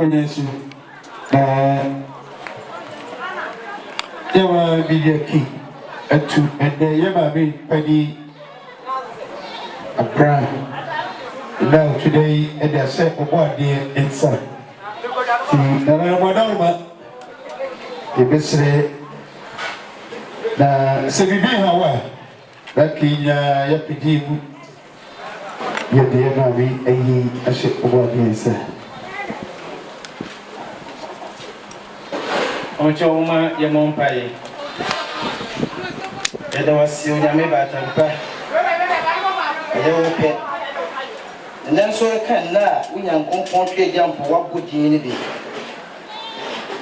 konyesu yawa bidaki atu ende yama be pani Abra now today and I said about the inside na madama ibesre na sebibi hawa lakinya yapijibu yede yama be ayi ashe about the inside Onchoma ya mompaye yada wasi onyame batampa Ayope nanso kan na unyankompon twe jampo wabodin ni bi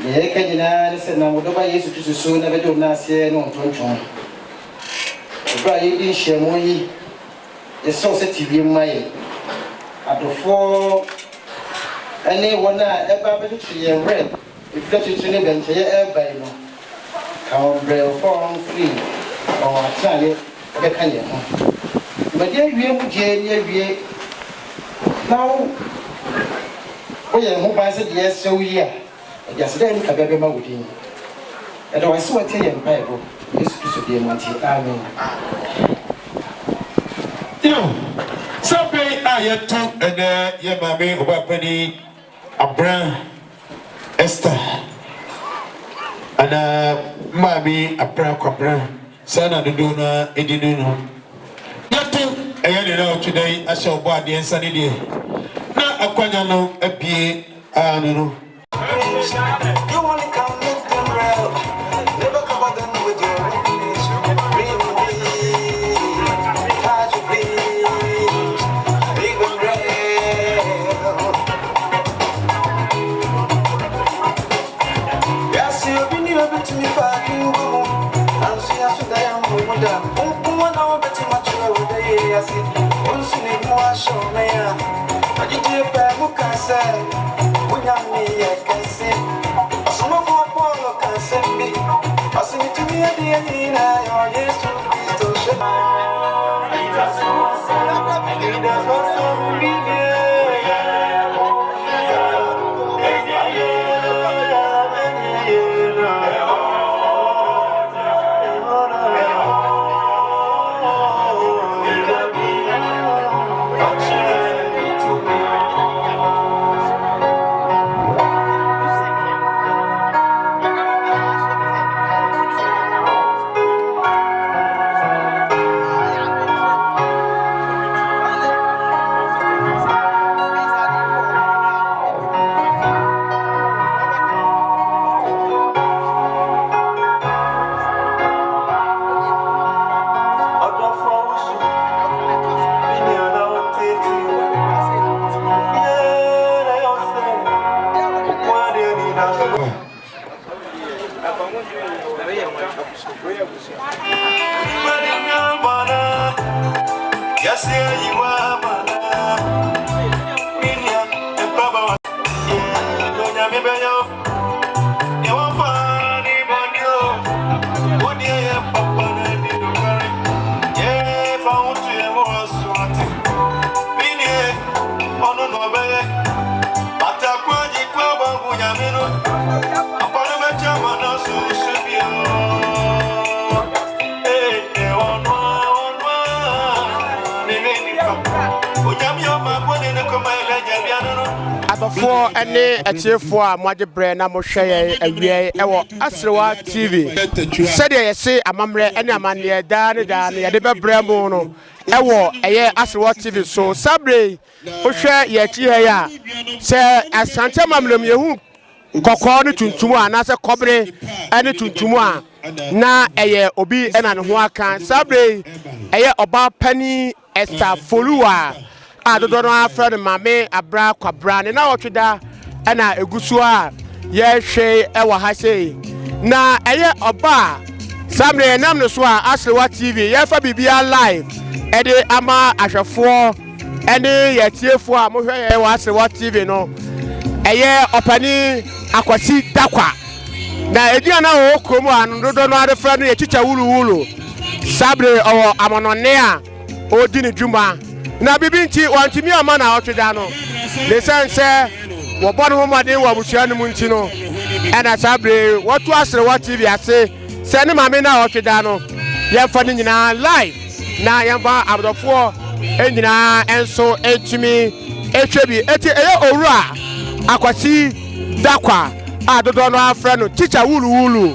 ye ka nyina ne se na wodoba Yesu Kristo so na bedo na ase no tonton obra ye din hyemo yi ye so se TV mai adofo ene wona eba bedo ye red if that is ne bente ye eba no ka obre for free o atale be kan ye ho but there we are here now we are mobile said yes so here just then ka bebe ma wudi and I saw what you bible Jesus Christ be monti amen yo sabe ayeto and ye Maame Obapani Abena Esther and Maame Abena Kwabena sana dona edinu no today I shall buy the inside day. Now I can't know a pie. No. You only come with them real. Never cover them with your reputation. Bring me, catch a beat, even real. Yes, you've been here to me back in home. I'm seeing us today. I'm going down. I said, once you need more, show me. I did you pay Mukasa? When I'm me, I can say, some of our Polo can send me. I send it to me at the end, or yes, to Christo. I just want for any for Maje Brena Moshe away ewo Asrewa TV. Said ye say amamre any amane dan ya de bebremo no ewo eye Asrewa TV so sabre ohwe ye chi ya se Asante mamlem yehu kokko ne tuntumu ana se kobre ene tuntumu a na eye obi ena ne ho aka sabre eye oba pani Esther Oforiwaa adodo afra de Maame Abena Kwabena na otweda na egusu a ye hwe e wa ha sei na eye oba samre nam no so a Asrewa TV ye fa bibia live e de ama ahwefo ene ye tiefo a mo hwe ye wa Asrewa TV no eye opani akwasi dakwa na edua na o kromo anu dodo no adefra no ye chicha wulu sabre owo amonone a odi ne dwuma na bibinti wantimi ama na otweda no le sense wɔbɔ ne ho mmɔden wɔ abusua no mu nti no ɛna saa bere wɔto Asrewa TV ase sɛ ne maame no a ɔtwe da no yɛmfa no nyinaa live na yɛmfa abɔdɔfoɔ nyinaa nso ntumi ehwɛ bi eti ɛyɛ owura Akwasi Dakwa a dodo no afrɛ no teacher wulu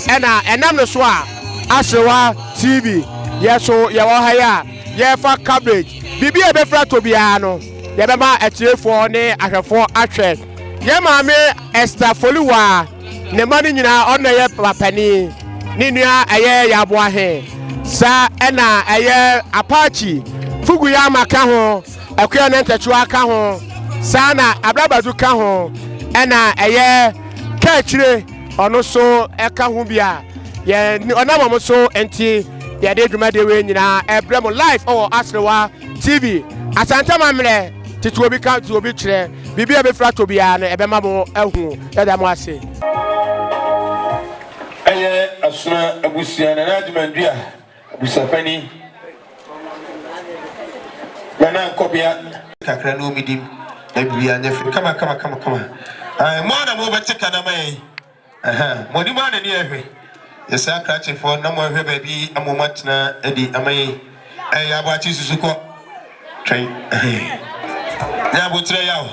ɛna ɛnam no so a Asrewa TV yɛso yɛwɔ ha ya yɛfa coverage bibi a bɛfra to biara no yɛbɛma atiefoɔ ne ahwɛfoɔ ahwɛ yɛ maame Esther Oforiwaa ne ma no nyinaa ɔno yɛ papani ne nua ɛyɛ yaboahe sa ɛna ɛyɛ Apache fugu ya maka ho akuya ne ntɛchua ka ho sa na abrabadu ka ho ɛna ɛyɛ kɛkyire ɔno so ɛka ho bia yɛ ɔnamɔ so enti yɛde dwumade we nyinaa ɛbrɛ mo live ɔwɔ Asrewa TV asante mamrɛ titi obi ka titi obi kyerɛ bibi a bɛfra to bia no ɛbɛma mo ahu yɛda mo ase ɛyɛ asona abusua na adwumandua abusapani bana nkɔbea kakra no midim na bibia nyɛ kama mo na mo bɛte kana mai mo di ma na ni ehwe yɛsɛ akrachefo na mo ehwe baabi amomatena adi amai ɛyɛ abɔakye susukɔ twɛn ya botre yawo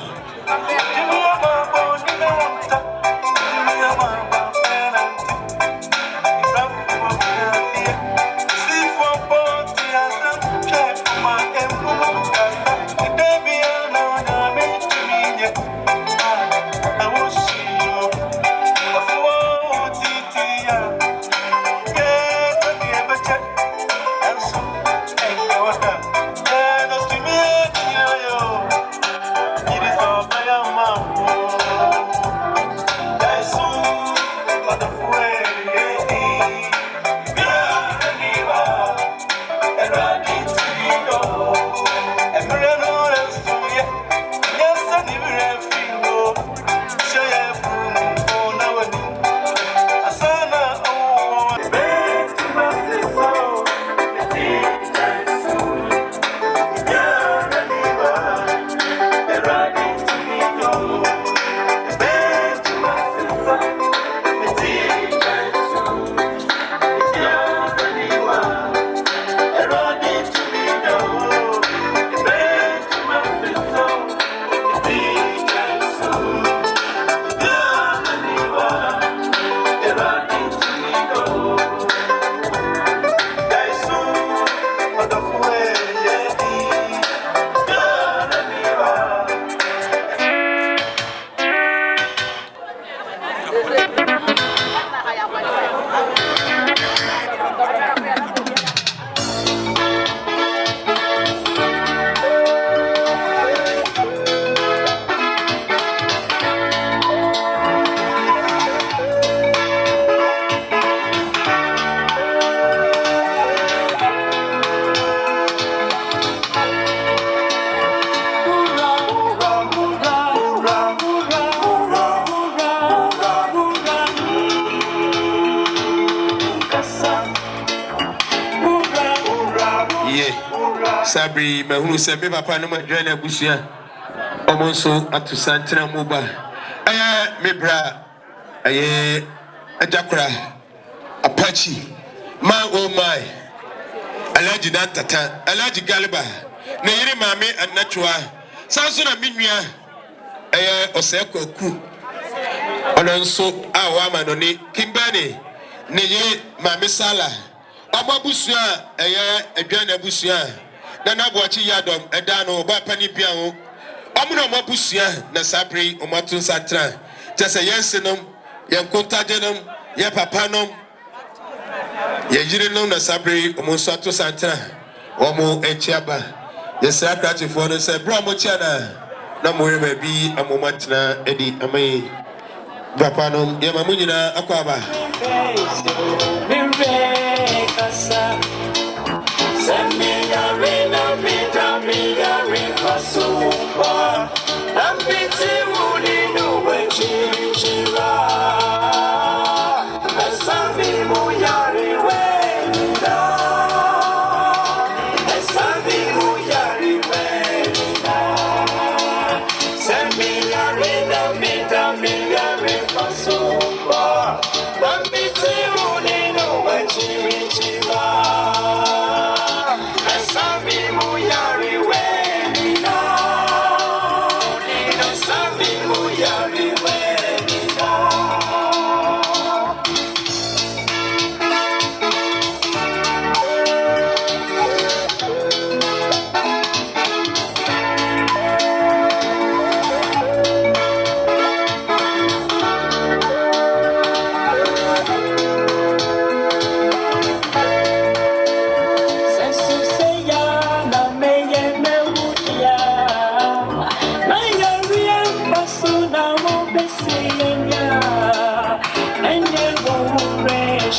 Sabri mahunu se me papa no madwa na busua omonso atu santra moba me bra ajakura Apache man oh my alaji tata alaji galiba na yiri maame anachwa sanso na minua osekoku ononso awa manoni kimbani ne ye maame sala omabusua adwa na busua na nabuachi yadom edano ba pani bia ho omuna omabusua na sabri omatu satra tese yensenom yenkontadenom ye papanom ye yirenom na sabri omonso atu satra omo echiaba ye sakrati fo no se bra mo chiana na mo yema bi amomatena edi amai papanom ye mamunyina akwaba Send me a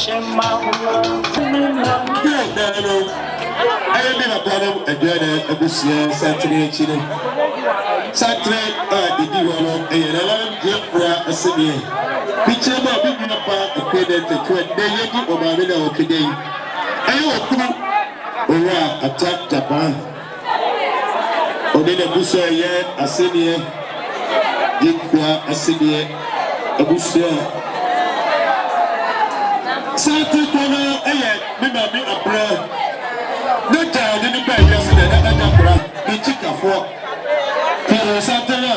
I am in a panel again, a busia, Saturday, Chile. Saturday, the Divono, a good Sydney. Picture my big papa, accredited to a day or Maame Abena. I attack Japan. Odena Busia, a senior, Dikwa, a senior, a Busia. Saturday, Maame Abena. No child didn't buy yesterday. That the chicken for Santana.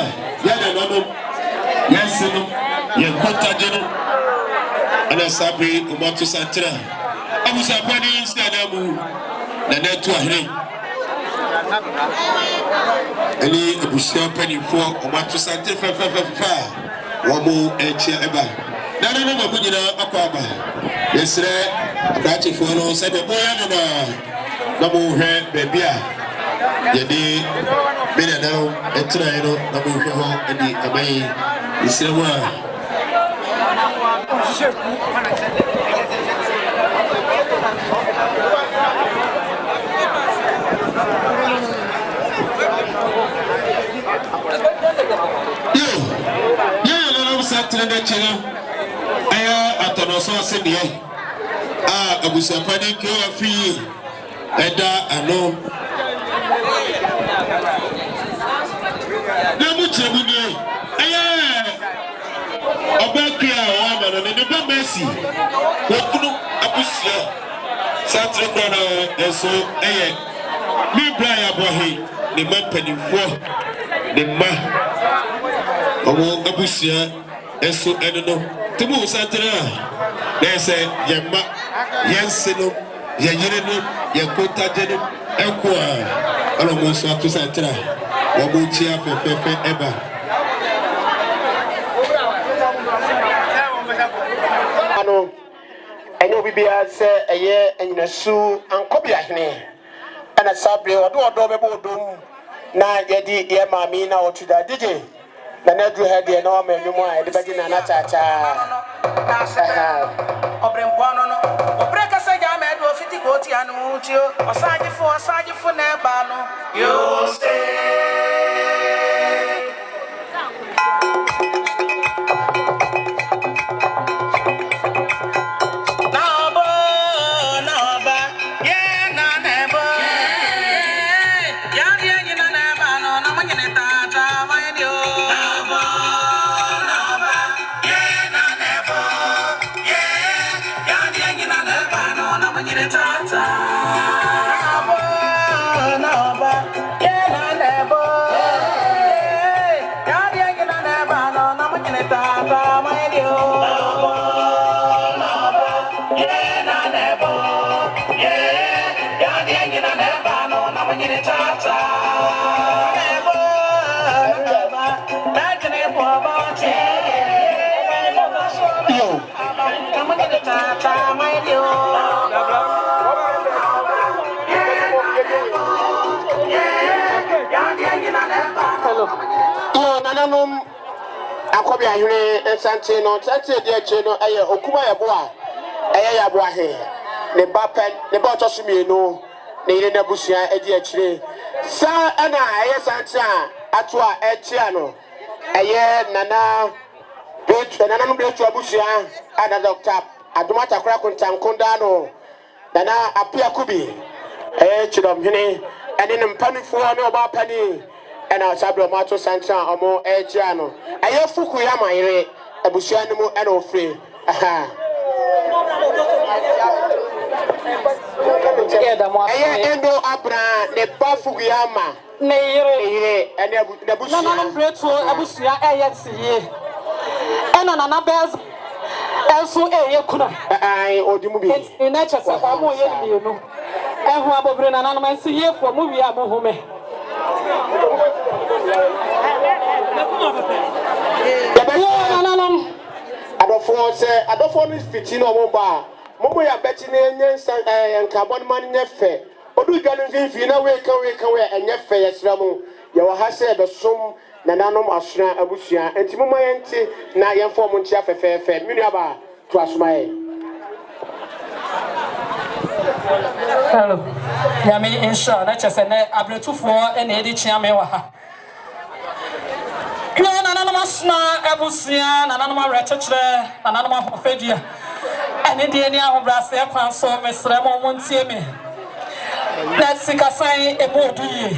Yes, you put a general and a sabi about to Santana. I was a penny instead of the net to a him. Any bushel penny for about to Santana. One more edge ever. No, good enough. Aquaba. Yesterday, catching for no said the boy. Namu he baby a yedi be na now etra no namu he ho edi abai isrewa yo no satra na chino aya atono so ase de abusapani ko afi Eda ano Namu chebuni aya Obakia wa mano ne ba Messi Wokunu abusia Satre kono eso eye mi Brian Bohi ne mampanifo ne ma omo abusia eso enono timu satre na se yemma yenseno yeyirenu yekota jenu ekwa alomo so atu satra wabuchi afefefe eba ano enyo bibia se eye enyinasu ankobia hene ana sabre odo bebo odom na yedi ye mami na otuda dije na nadu hede na o menwum a de bagi na na chacha Obrempono no obreka seja medo fiti goti anu tio osaji fu na ba no you stay nananum akobia hwene Ashanti no tete de ache no eye okuba yebo a eye yabo ahe ne bapen ne ba otosumienu ne ire na busua edi akire sa ana eye Ashanti a ato a echia no eye nana nananum de ato abusua ana Dr. Adumata Kora Kontankonda no nana apia kubi eye chidom hwene ene ne mpanifo ne oba pani and our sabro mato sancha omo ejiano aye fuku ya mayire abusua ni mu ena ofre aha aye endo abra ne ba fuku ya ma ne yire ene abusua na breto abusua eye tiye ena na bez enso eye kuna ai odimu bi ina chese kwa mo ye bi no ehu abobre na nanu man si ye fo mu wi amohome adofo no fiti no mo ba mo ya beti na enye nkabon man nyefe odu dwa no mfimfi na we enyefe yesra mu ye wo ha se besom nananom asura abusua enti mo mayenti na yemfo mo ntia fefefe minu aba to asoma ye Hello. Yami insha na chesene abletufo ene edi chiame wa ha. Yo nananoma sna ebusia nananoma rechechere nananoma hofedia. Ene de eni ahobrase kwan so mesre mo montie me. Na sikasan ebodie.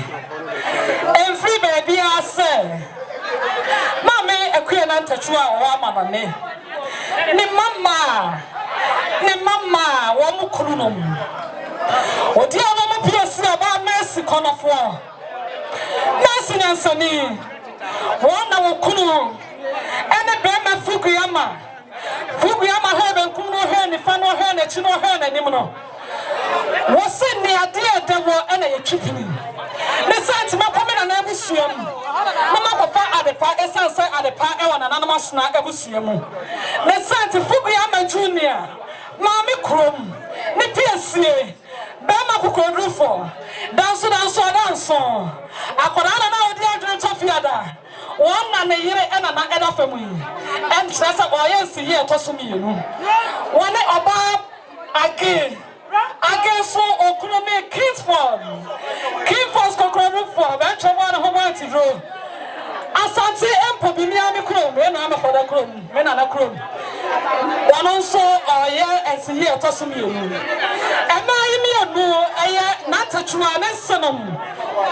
Every baby ase. Mame ekwe na ntachua wa manane. Ni mama wa mukurunom. Odi ana mpiasi aba Messi konofo. Messi nyansani. Wana wokunu. Ene bema Fuguyama. Fuguyama hebe nkunu he ni fano he na chino he na nimno. Wose ni ade dewo ene yetwipini. Ne santi makomena na ebusuam. Mama kofa adepa esanse adepa ewa na nanama sna ebusuamu. Ne santi Fuguyama Junior. Mami krom. Ni piasie. Bema kukodrufo. Danso. Akorana na odi adwon tofiada. Wonna ne yire ena na eda famu yi. En tresa oyensi ye tosumienu. Wone oba age so okunome Kingford kokodrufo. Ben chwa na homo antidro. Asante empo bi mi ami krom. Me na amafoda krom. Me na krom. One so oye ensi ye tosumienu. No, not a true senum.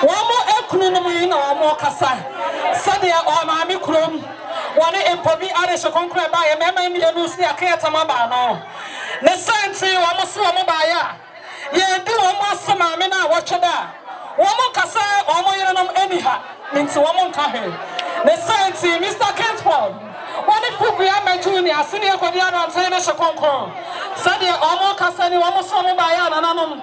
One more economy or more cassa. Sadia or Mammy Crum. One impobi Irish conquer by a member in the Lucia Catamabano. The Santi, almost Mobaya. Ye do almost some Mamma watch that. One more cassa or more anyhow. Into one more cahe. The Santi, Mr. Kentford. One if Fuguyama Junior, Senior Codiano and Taylor Concord. Sadia almost Cassani, almost Mobaya and Anonum.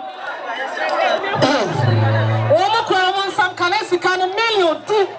Woman crown some canesi can a million deep.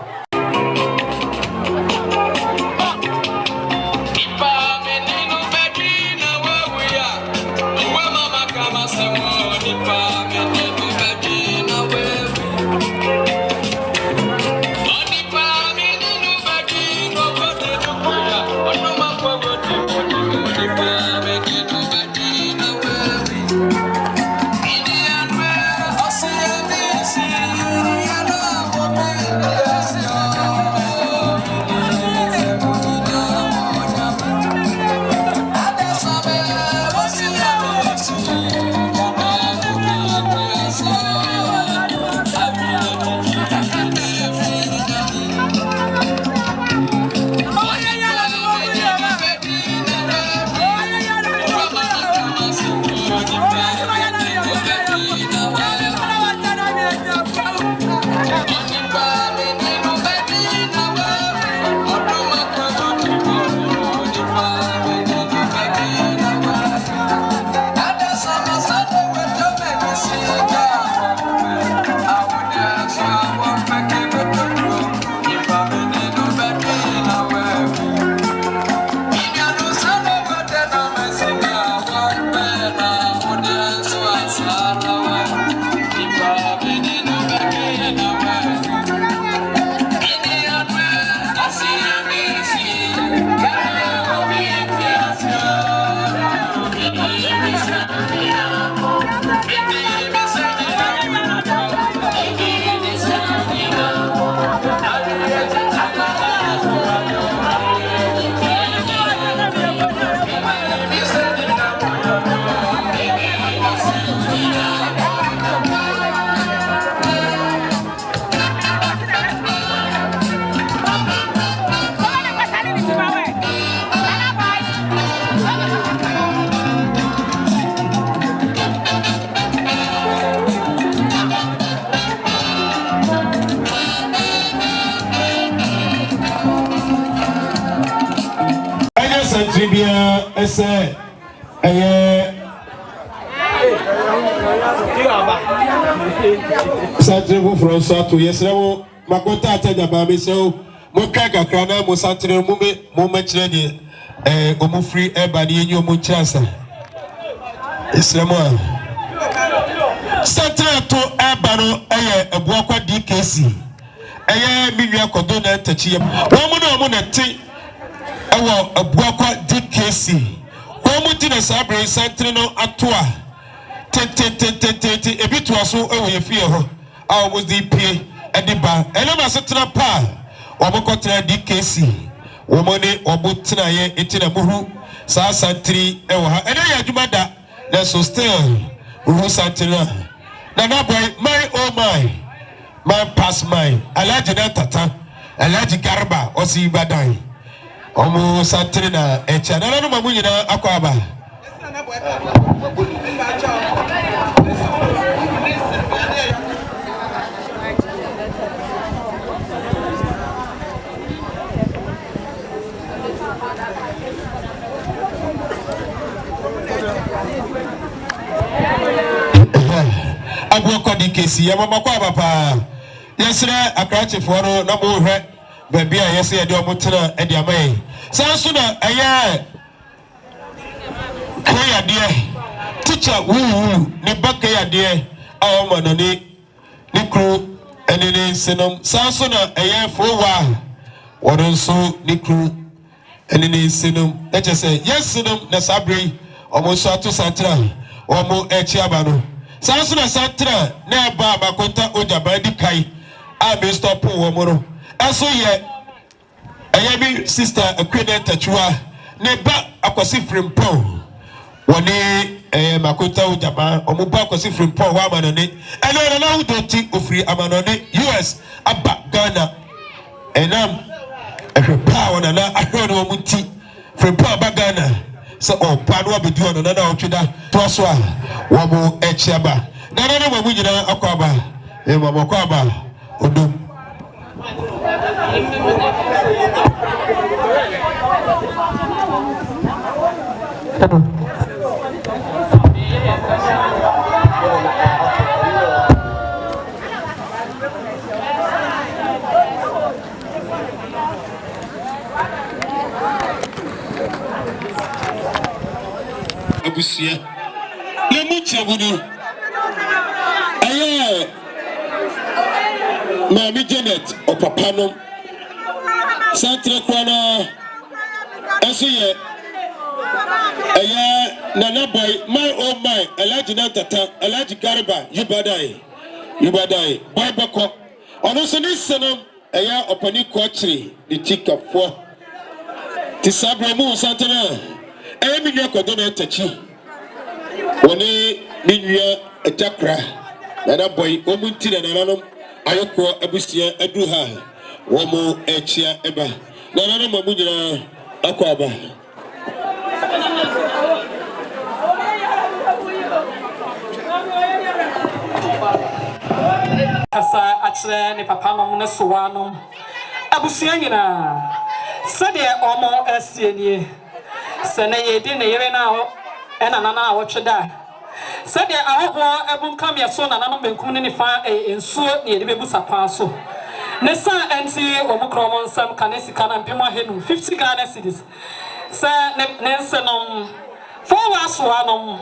Tribia ese Santribu from Sato yesrewo makota ataja ba me so mo ka kakra na mo santre mo me kire ni omo free eba ni enyi omo chasa yesremo santre to eba no ebuakwa DKC minua kodo na tachi wo na te ewo abuakwa DKC wo mu di na sabre santre no atoa tete ebi to aso ewo ye fie ho a almost the pay ediba ene ma setena pa omo kotra DKC womo ne omo tena ye etina muhu sa santri ewo ha ene ya adwuma da na so still muhu santina na boy my oh my pass my alaji na tata alaji garba osi Ibadan omo santri na echa na no mamu nyina akwaba Agwakodi kesi ya mama kwa papa yesre akrache foro na mo hwe baby a yese ye de omotena e de amai sanso na eye kaya de teacher wu ne bakaya de awoma no ni kru enene senom sanso na eye fowa woronso ni kru enene senom eche se yesenom na sabre omo so ato santra omo echi abano sanso na santra na ba makonta ojaba di kai a me stop wo moro aso ye eye bi sister akwede tachua ne ba akwasi frimpo woni makonta ojaba omo ba akwasi frimpo wa amanone ene na udoti ofri amanone US aba Ghana enam ehwepa wona na ahwe no muti frimpo aba Ghana so pano abedi ono na otweda to so a wo mo echiaba na no mamu nyina akwaba mamu akwaba odum abusia na muchabudu aye Maame Janet opapano santre kwana asiye aye nana boy my oh my alaji na tata alaji garba yubadai boy bako ono so ni senam aye opani kochiri di chikafo ti sabremu santre aye mi nwa kodo na tachi woni mi nwa ejakra nana boy omunti na nananom ayoko abusia aduha womo echia eba nananom mamu nyina akwaba kasa achre ne papa nom ne sowanom abusia nyina sede omo asienie sene yedi ne yere na ho ena nana a wotweda sede ahoho ebunka me so nana no benkum ne fa ensuo ne yedi bebusa kwa so ne sa enti omukromo nsam kanesika na mpema henu 50 Ghana cedis sa ne nsenom fowa sowanom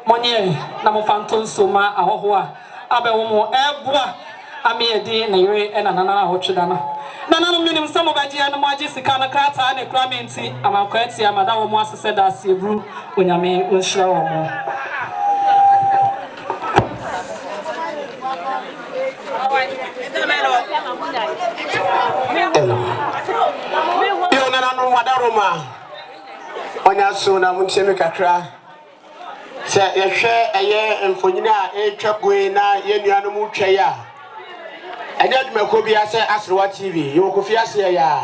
monye na mo fanton so ma ahoho a abewomo ebua amiedi na yere ena nana a wotweda na nana no minim samo bagia na mo agi sika na krata na ekramenti amakwati amada wo mo asese da asebru onyame onhira wo mo yo nana no wadaroma onya so na munchemi kakra se yehwe eye mfonyina a etwagoe na yenuanu mu twa ya anya dwumako bia se Asrewa TV yo Kofiase ya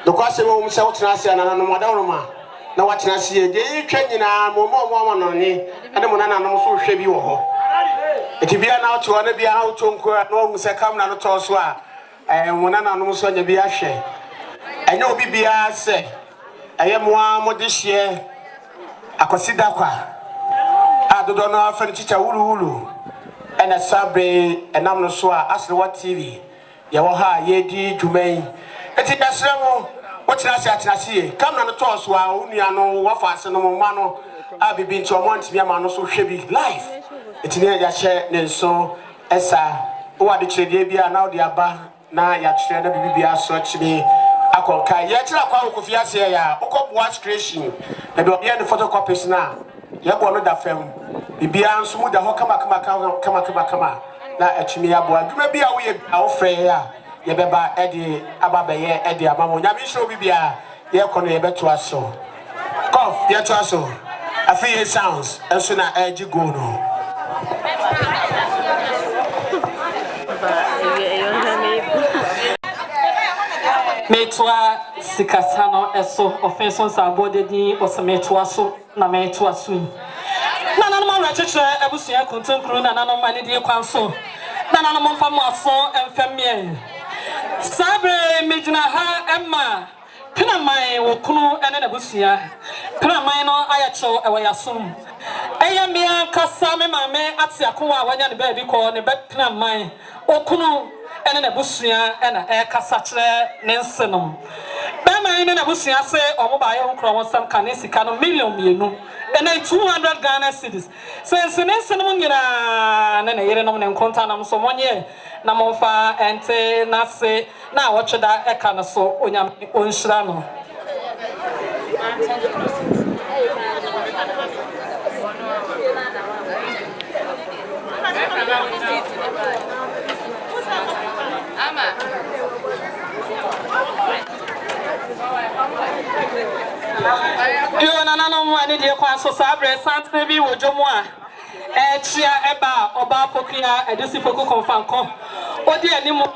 dokwase wo se wotena ase nana no wadaroma na watena ase de etwa nyina mo no ne ade mo nana no so hwe bi wo ho etibia na oto na bia oto nko na wo se kam na no to so a mo nana no so nya bia hwe anya obi bia se aye moa modihye akosida kwa adodo no afani chicha wulu ena sabre enam no so a Asrewa TV ye wo ha ye di dwumai eti dasremo wotina ase atenase kam na no to so a onua no wafa ase no ma no abibi nti omo ntimi ama no so hwe bi live eti ne ya hye ne nso esa wo de chede bia na wo de aba na ya kyerɛ na bibia so kyerɛ akonka ye kyerɛ kwa Kofiase ya ukɔboa creation na de obi ne photocopies na ye bo no da fam bibia nso mu da ho kama na atumi aboa dwuma bia wo ye awofre ya ye beba ede ababeye ede amamo nyame hye bibia ye kono ye beto aso kof ye to aso afi sounds enso na agi go no Metwa sikasano eso offension sabode di osemetwa so na metwa so na nanu ma recheche ebusua kontonkuru na nanu ma ne di kwanso na nanu mo fa mo afo emfamie sabre mejina ha emma pina mai wokunu ene na busua pina mai no ayacho ewo yasom eya mia kasa me mame ate akowa wanya ne ba bi ko ne ba pina mai okunu ene na busua ena kasa kire ne nsenom ba mai ne na busua se omo ba ye ho kro won ka ne sika no million mienu ena 200 Ghana cedis sense ne nsenom nyina ne yere nom ne nkonta nam so monye na monfa ente na se na wocheda eka no so onyam onhyira no yo na no mo ani de kwa so sabre santre bi wojomo a chia eba oba pokia edisi foku konfanko odi animo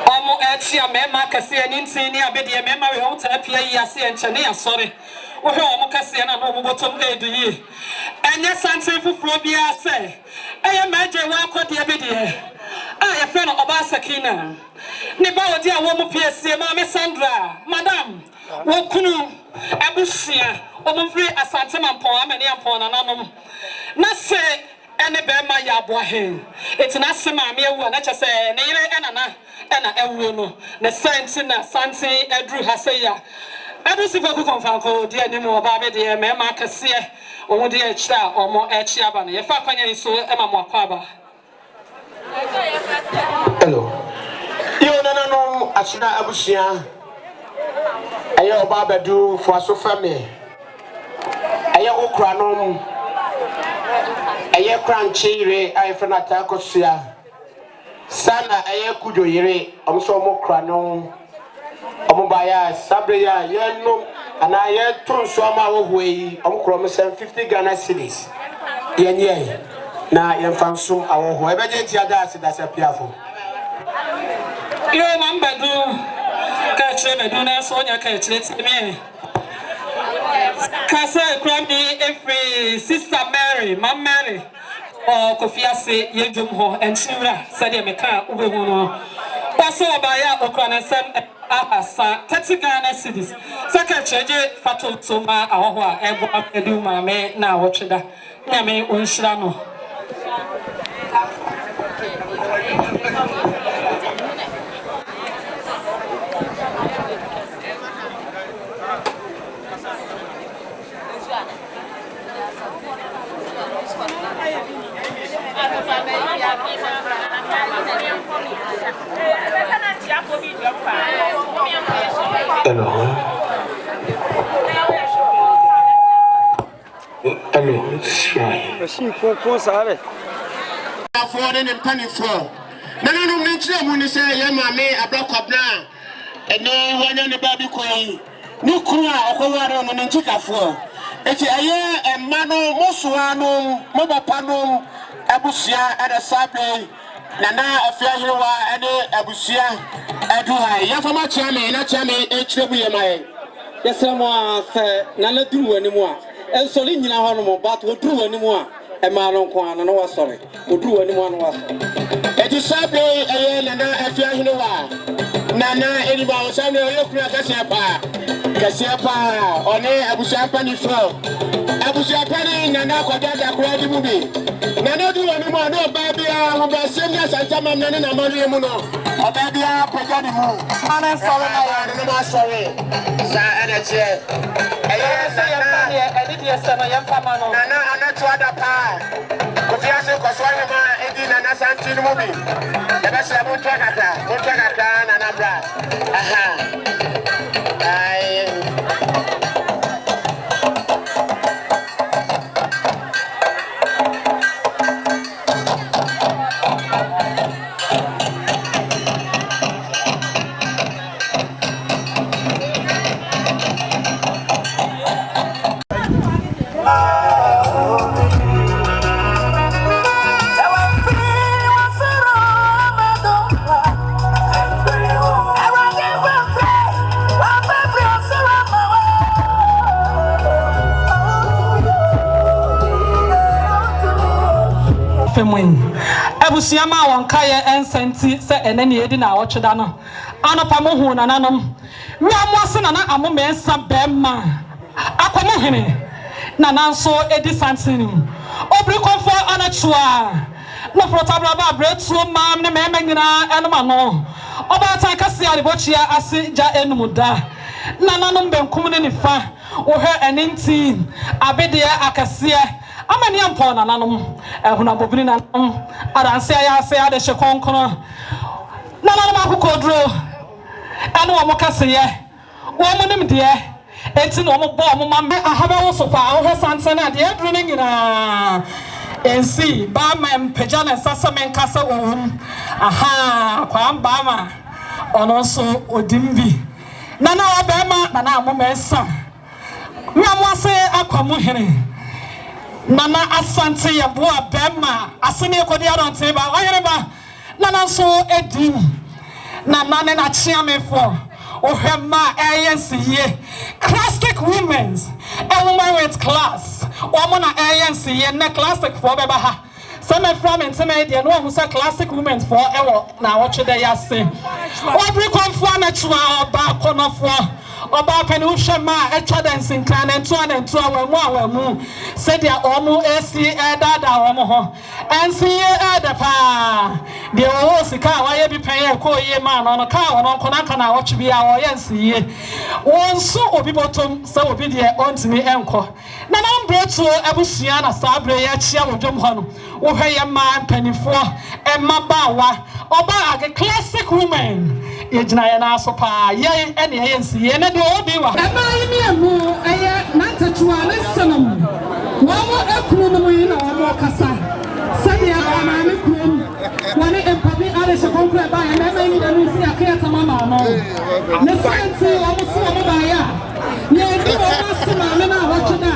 omo chia mema kase ani ntini abede mema we ho tapia yi ase enchene ya sori wo he omo kase na no bobotom edu yi enye santre fufuro bia se eye maje wa akodi abede ya friend oba sakina ne ba odi a wo mu piesie Maame Sandra madam wo kunu abusia omfri asante mampon amane ampon na nanom na se ene be ma ya abo he etina se maame awu na che se ne yire ena ewu no ne senti na santi edru ha se ya adusi foku konfanko di anim oba be de me ma kase omo de achira omo achi aba no ye fa kwanya nso ema mo akwaba. Hello. You no asuna abusia. Ayo oba bedu for so family. Ayo okra no. Ayo kranchire ayo fena ta kosia. Sana ayo kujo yire omso omokra no. Omobaya sabre ya ye no ana ye tonso ama wo hwei omkro mo 50 Ghana cedis. Yenye na yemfansum awoho ebeje ntia da piafo yo mambadu ka chere medu na so nya ka chere timi kasa krami every sister Mary Mam Mary o Kofiase yedum ho enchira sade meka ubehu no paso obaya okwana sem asa 30 Ghana cedis saka cheje fato toma awoho a ebo apedu maame na wotweda nyame onhyira no. Hello, shy. She pon sare. For the penny for. No, mention when you say, yeah, Maame Abena Kwabena, and no one on the baby queen. No cry or on the Ninjika for. It's a year and Mano, Mosuano, Mobapano, Abusia, and a Sabe, Nana, Oforiwaa, and Abusia, Aduhai. Yafama Chame, not Chame, HWMI. Yes, someone said, Nana do anymore. And so, in our home, but will do anymore. A man on Kwan, and no sorry, will do anyone was. It is Sabe, Nana, Oforiwaa. Nana, anybody, Samuel, look at Kasiapa, or Abusapani flow. Abusapani, Nana, Kwabena Kofiase movie. Nana do anymore, no baby, and some man and Amono, or baby, Pagani. I'm sorry, sir, and a chair. I did yes, and I am Famano. Nana, and that's what a pie. Kofiase Kwabena, and Nana Santi movie. The best I won't track at that, and I'm right. Aha. mwen abusuyama wonka ye ensenti se enene edi na wocheda no anopa mo hu nananom wi amoase na amome ensa bema akomo hene na nanso edi santinim obri konfo anachua no protabla ba bretu mam ne mema nyina enoma no oba tan kase alebochia ase ja enumuda nananom benkum ne nifa wo hwe eninti abede akase amani ampo nananom ehuna bobini nananom adanse ya ase ade hye konkono nananom akokodro ene wo mokase ye wo monim de enti no mo bo mo mamme ahaba wo so pa wo hwe sanse na de adru ne nyina ensi ba ma mpejana sasa menkasa wo aha kwa mbama ono so odimbi nana obema nana amomesa nyamoase akwamu hene nana asante yeboa bema asene kodi adonte ba oyere ba nana so edi nana ne na chiamefo ohema ayensiye classic women's a woman with class woman ayensiye na classic for beba ha some from intermediate no who say classic women for ewo na watch the yase obri konfo na chua oba konofo oba pani uhwema etwa dancing clan entu awamu said ya omu esi edada omo ho ensi edapa de o sika waye bi pen ko ye ma no ka wono konanka na watch bi a o yensi ye wonso obi botom sa obi de ontimi enko na nambretu abusua na sabre ya chia wodwom ho no wo hwe ma mpanifo emma bawa oba age classic women yegina ya na so pa ye ene yensi ye ne de obi wa ema yimi emu eye nantachua ne sonom wo ekunu no mu yi na wo kasa sadia ba ma me kunu woni empabi ale se konkre ba ya ema yimi da no si akaya tamama no ne senti wo mo so mo ba ya ye ndi wo ma se ma me na wo cheda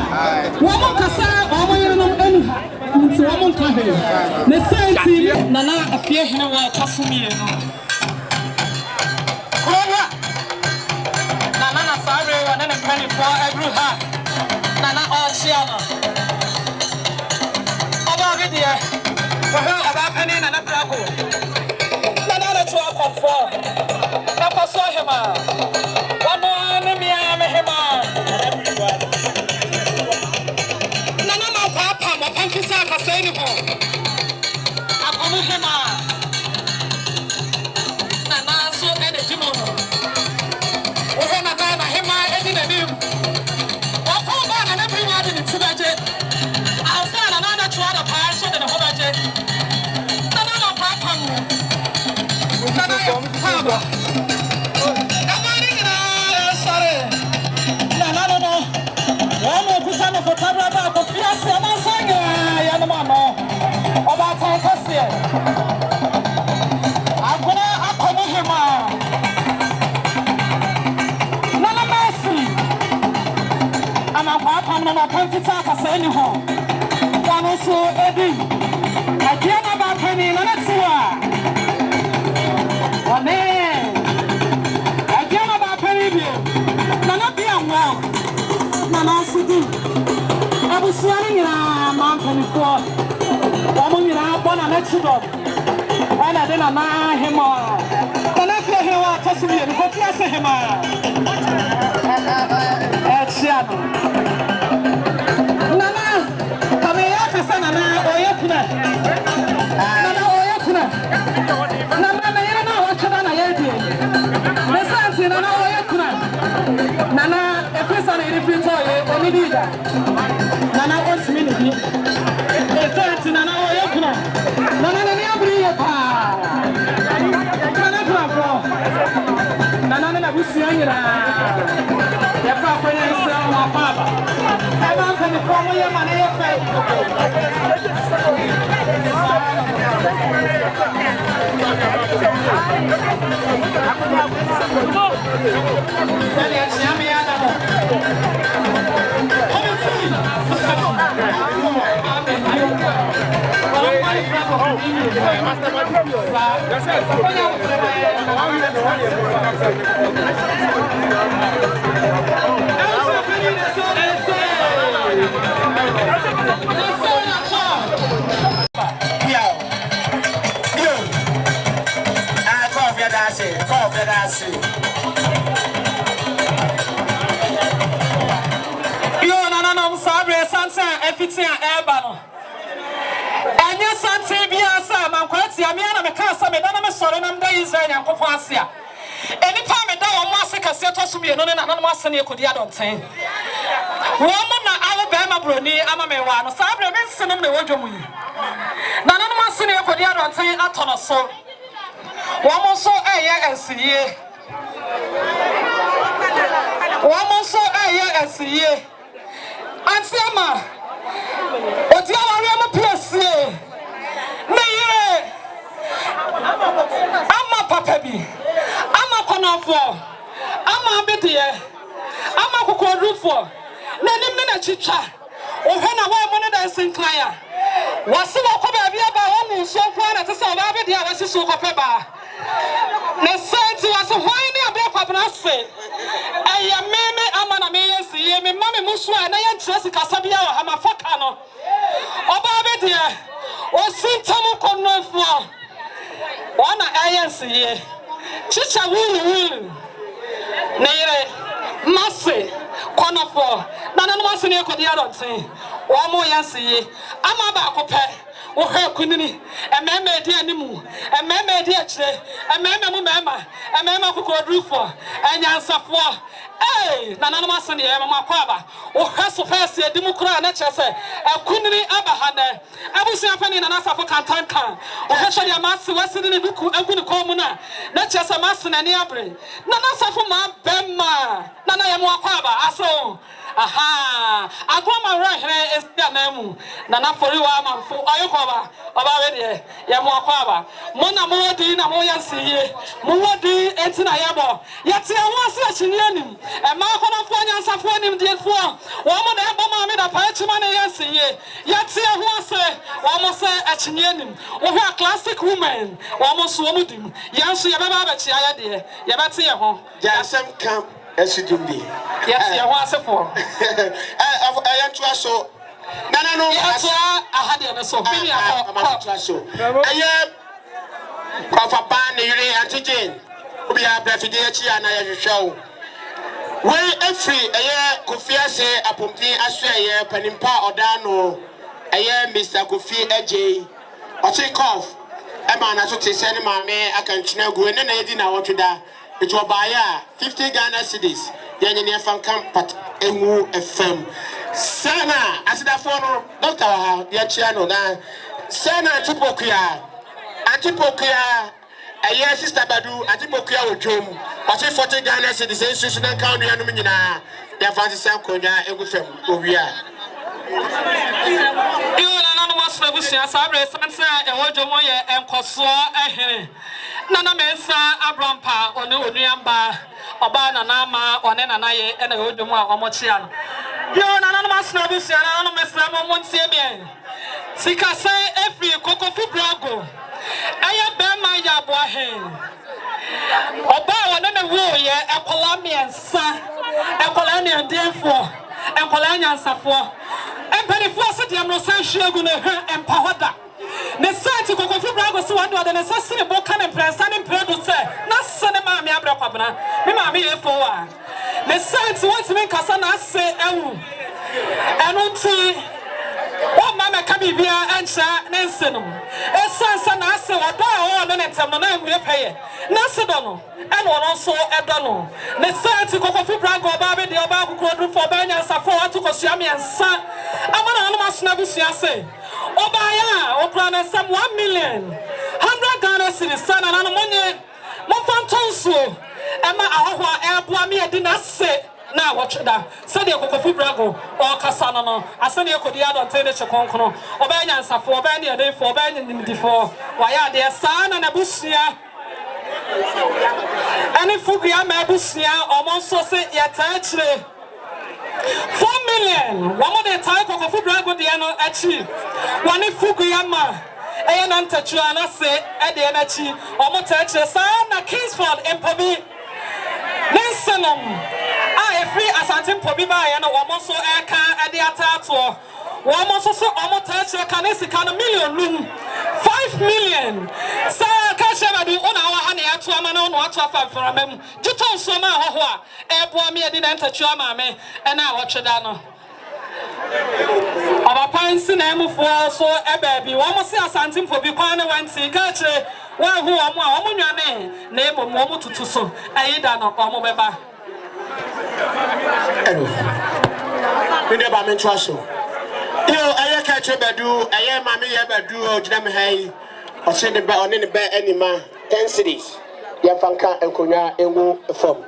wo mo kasa wo mo yiri no enu ha nti wo mo nka he ne senti nana afie hene wa kasumie no Nana sorry, and then penny for every heart. Nana all Shiana. About it, dear. For her about penny and a trago. Nana the 12 of 4. Papa saw him. One more enemy, I am him. Nana my papa, my country sack, I say him. I come with him. Nana so energy. I can't talk as any home. One also Eddie. I can't about penny in a tour. One man. I can't about penny. None be a well. None also do. I was swearing in a mountain before. Woman, you know, one and extra dog. And I didn't know him all. But I feel him out to me. But yes, him out. Nana, come here, Nana, or Yakuna. Nana, or Yakuna. Nana, you know what Chana Yadi. Listen, Nana, or Yakuna. Nana, a person in the future, only did that. Nana wants me to be. It's Nana, or Yakuna. Nana, Nana, we see you. Your papa is my papa. I'm not going to call your money. Yeah. efitia eba no anya sante bia sa mankwati amia na meka sa me da na me sore na mda Israel yankopon ase a eni pa me da wo mo ase kase to so me no ne na no ase ne ekodi adonten wo mo na awo be ma broni ama me wa no sa bre me nsenom na wodwomu yi na no ase ne ekodi adonten atono so wo mo so eye ensiye wo so eye ensiye antiama odi awari am place me yire ama papa bi ama konofo ama bedie ama kokodrufo na nim ne na chicha ohwe na wa mo ne da sinkran a wase wo ko ba bia ba wonu so kwa na tese oba bedie a wase so ko pe ba ne senti wase hwan ne Abena Kwabena se eya meme ama na me yesi ye me mame muso a na ye ntresi kasa bia wa ha mafaka no oba bedie o sintamu konofo wana ayensi ye chicha wulu nere mase konofo na nanu mase ne ekodi adonten wo mo yansi ye ama ba akopɛ wo hɛ kunini ememe di animu ememe di akire ememe mu mema ememe kokodrufo enyansafo na nanu mase ne ye mama kwaba wo hɛ so fɛse edimu kura na kyerɛ ekunini abahane abusia fani na nasafo kantankan wo hɛ hwɛ ya mase wasidi ne duku aguni komu na kyerɛ mase na ne abre na nasafo ma bemma na na ye mo kwaba aso aha agoma rahre estia namu na Oforiwaa manfo ayokoba oba we de ye mo kwaba mo na mo di na mo yansiye mo wodi entina yebo yete ho ase achineanim e ma konofo nyansafo anim diefo wo mo na ebo ma me da pa achima na yansiye yete ho ase wo mo se achineanim wo hwa classic woman wo mo so wo dim yanso ye baba ba chia ye de ye bete ye ho Jasem camp esidumbi. Yes, ye ho ase for ayantua so nana no ahade na so bi ayantua so aye kofa ba ne yire antigen obi abrafide achi ana ye hwehwew we efri aye Kofiase apomti aso aye panimpa odano aye Mr. Kofi AJ Ochikof ema na so tese ne maame akantwena gu ene na yedi na wotweda eto obaya 50 Ghana cedis yenye ne fankam pat emu FM sana asidafo no doctor ha ye chia no na sana antipokuya aye sister Badu antipokuya odwom ose 40 Ghana cedis ensusu na kan no anum nyina ya fancy sankonya egu fam owia wasra busia sabre sansa ewojomo ye enkoso ehene nana mensa abrampa one onuamba oba nana ma one nana ye ena ewojomo a omochia no yo nana wasra busia nana mesra mo montie bien sika sai every kokofu brago aya bema ya boahen oba one na wo ye ekola miensa ekola ne ndefo ekola nyansafo empany force de amro san hwegu ne empa hoda ne site kokofu brago se wande ode ne sasine boka ne prensa ne predo se na sene Maame Abena Kwabena me maame ye fo wa ne site want me kasa na se ewu enunti o mama ka bibia encha ne nsenum esansa na se wada o ne netem no na enwe peye na se do no ene wono so edo no ne site kokofu brago ba be de oba kokodu fo ba nya safo atukosua miensa amana no masuna busia se obaya okra na sam 1 million 100 Ghana cedis sana na no monye mo fantonso ema ahohwa eboa me edi na se na watchda said the kokofu brago or kasana no asani ekodi adonte de chekonkono oba nyansafo oba ne ede fo oba nimdifo waya de sana na busia ani fugria ma busia omonso se yeta chire 4 million one more time kokofu brago de no achi wani fugria ma eya na ntachua na se ede na chi omota chire sana Kingsford empobi Nensenum free Ashanti Pobi ba ya na womo so eka ade atato womo so omo tache kanesi kana million 5 million sa ka sheba di ona wa ha na ato ama na ono ato afa mframam jiton so ma hoho a ebo ami ade na ntachua maame ena a wotweda no Our parents in M4 so a baby. One must see a something for Bikwana one see catcher. One who are more name of Momo to so. I eat an Omobeba. We never meant to show. I catch a bedu, I am Mammy Abadu, Jam Hay, or send it back on any bed any man. 10 cities. Yafanka and Kunya and Woo from.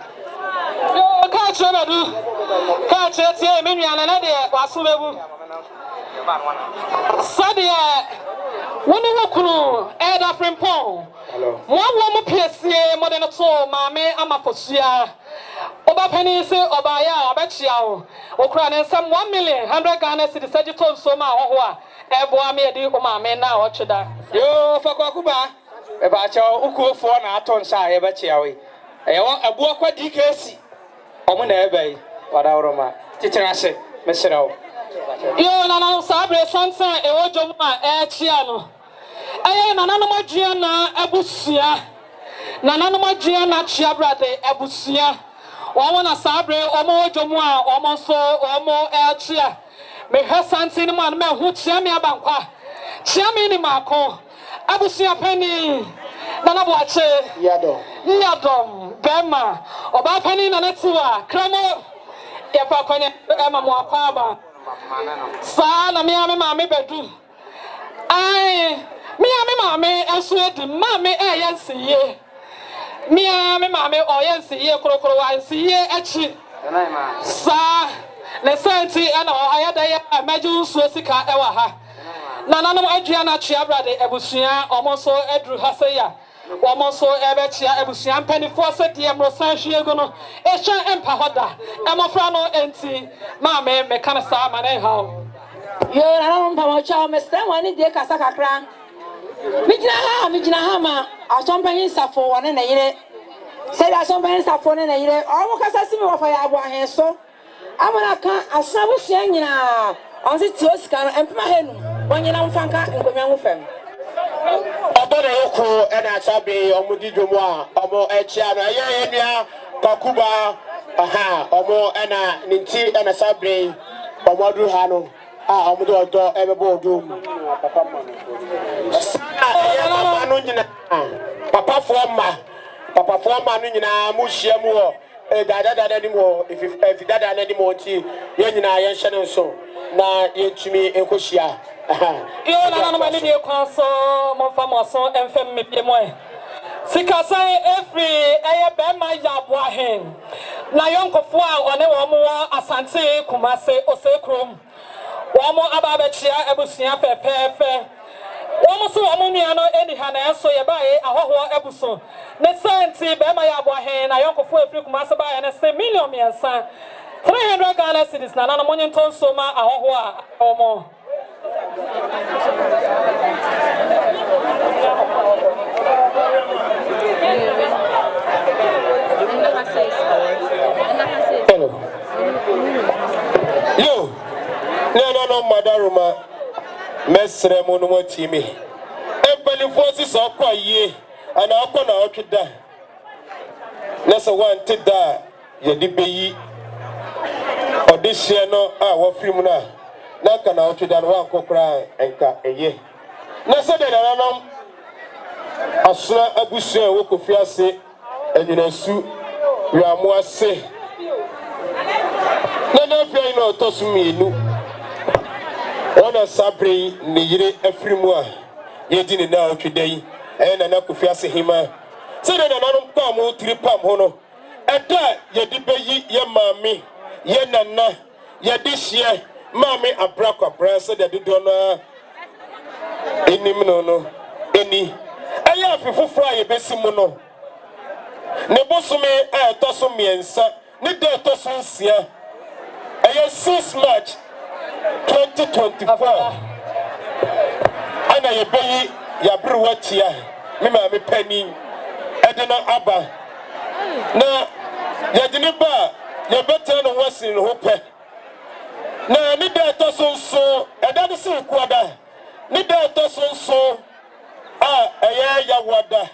Catch a bedu. Catch it, Mimian and Eddie, Wasulebu. Sadia, one of Kunu, Eda Frimpong. One woman PSA, modern soul, Maame Abena Oba penny say Obaya, Obachia, Okran and some 1 million, 100 Ghana city Sagittarius Soma or Eboami di Omame now, watch that. Yo, for Kwakuba, about your Uko for an aton shy, Bachiawi. I want a book what DKC. Omuna Bay, what our Roma, teacher, I said, Mr. Yo, Nana Sabre, Sansa, Ewojoma, Chiano. I am Nana Giana, Abusia. Nana Giana, Chiabrate, Abusia. Wana Sabre, Omo Jomwa, Omo So, Omo Elchia. Me her son cinnamon, me who Chiami Abanqua. Chiami ni Marco. Abusia Penny. Nana Wache. Yadom. Bema. Oba Penny Nanetua. Cramo. Yapa Penny Emma Mwakaba. Sana Miami Mami Bedu. Aye. Miami Mami, and sweet Mammy, Yancy. Miami Mami, or Yancy, Crocro, and see ye at she. Sir, Nessanti, and I had a major Swessica Ewaha. Nana Adriana Chiabra de Ebusia, almost so Edru Hasaya, almost so Ebechia Ebusian Penny Fawcett, the Amrosan Shiegono, Esha Empahoda, Emofrano Enti, Mame, Mecanasa, Maneho. Yo, I don't know what y'all missed them one in the Casacra. Mijinahama, our champagne for one and a year. Said our champagne for and a year. All because I see me for your so I'm gonna come as I was saying on the Toscan and my head when you don't funk and go with him. Abena and I shall be on Mudijuma, Omo Echiana, Yaya, Kakuba, aha, Omo and a Ninti and a Sabre, Omodu Hano. Omodo everybody do. Papa forma nina mushiamu dada anymore if dada anymore tea yenina yenshane so na yentumi ekohia yo na mani de kwanso mo famo so emfem mepie Sikasai every bema yabo ahen na yonkofo a one wo Asante Kumase Osekrom Wamo ababechia ebusia pepepe. Wamo so wamo nuano eni hana so yebae ahoho ebuso. Ne senti bema yabo ahen na yonkofo efiri Kumase ba ya ne se million miensa. 300 Ghana cedis na nana monye ntonso ma ahoho a omo. Yo, no, Madaruma, Mestre Monumo Timmy. Everybody forces are quite ye, and I'll go now to die. Nessa one to die, ye debate. Or this year, no, what Frimuna. Naka now to that one cry and cut a ye. Nessa de Ranam, Asra Abusha Kofiase, and you know, Sue, you are more say. Nana fear no toss me no. Ona Sabre Nire Efrimua, ye didn't know today, and an Kofiase hima. Said that I don't come 3 pam hono. At that, ye debate ye mammy, ye nana, ye this year, Maame Abena Kwabena said that you don't know any no, any. I have a fry a besimono. Nebosume, I toss me and son, neither toss here. I have 6 March 2024. And I obey your brewatia, Mima Penny, Edna Abba. Now, Yadiniba, your better than what's in hope. Now, neither toss so, and that is so quada. Neither toss so, a ya wada.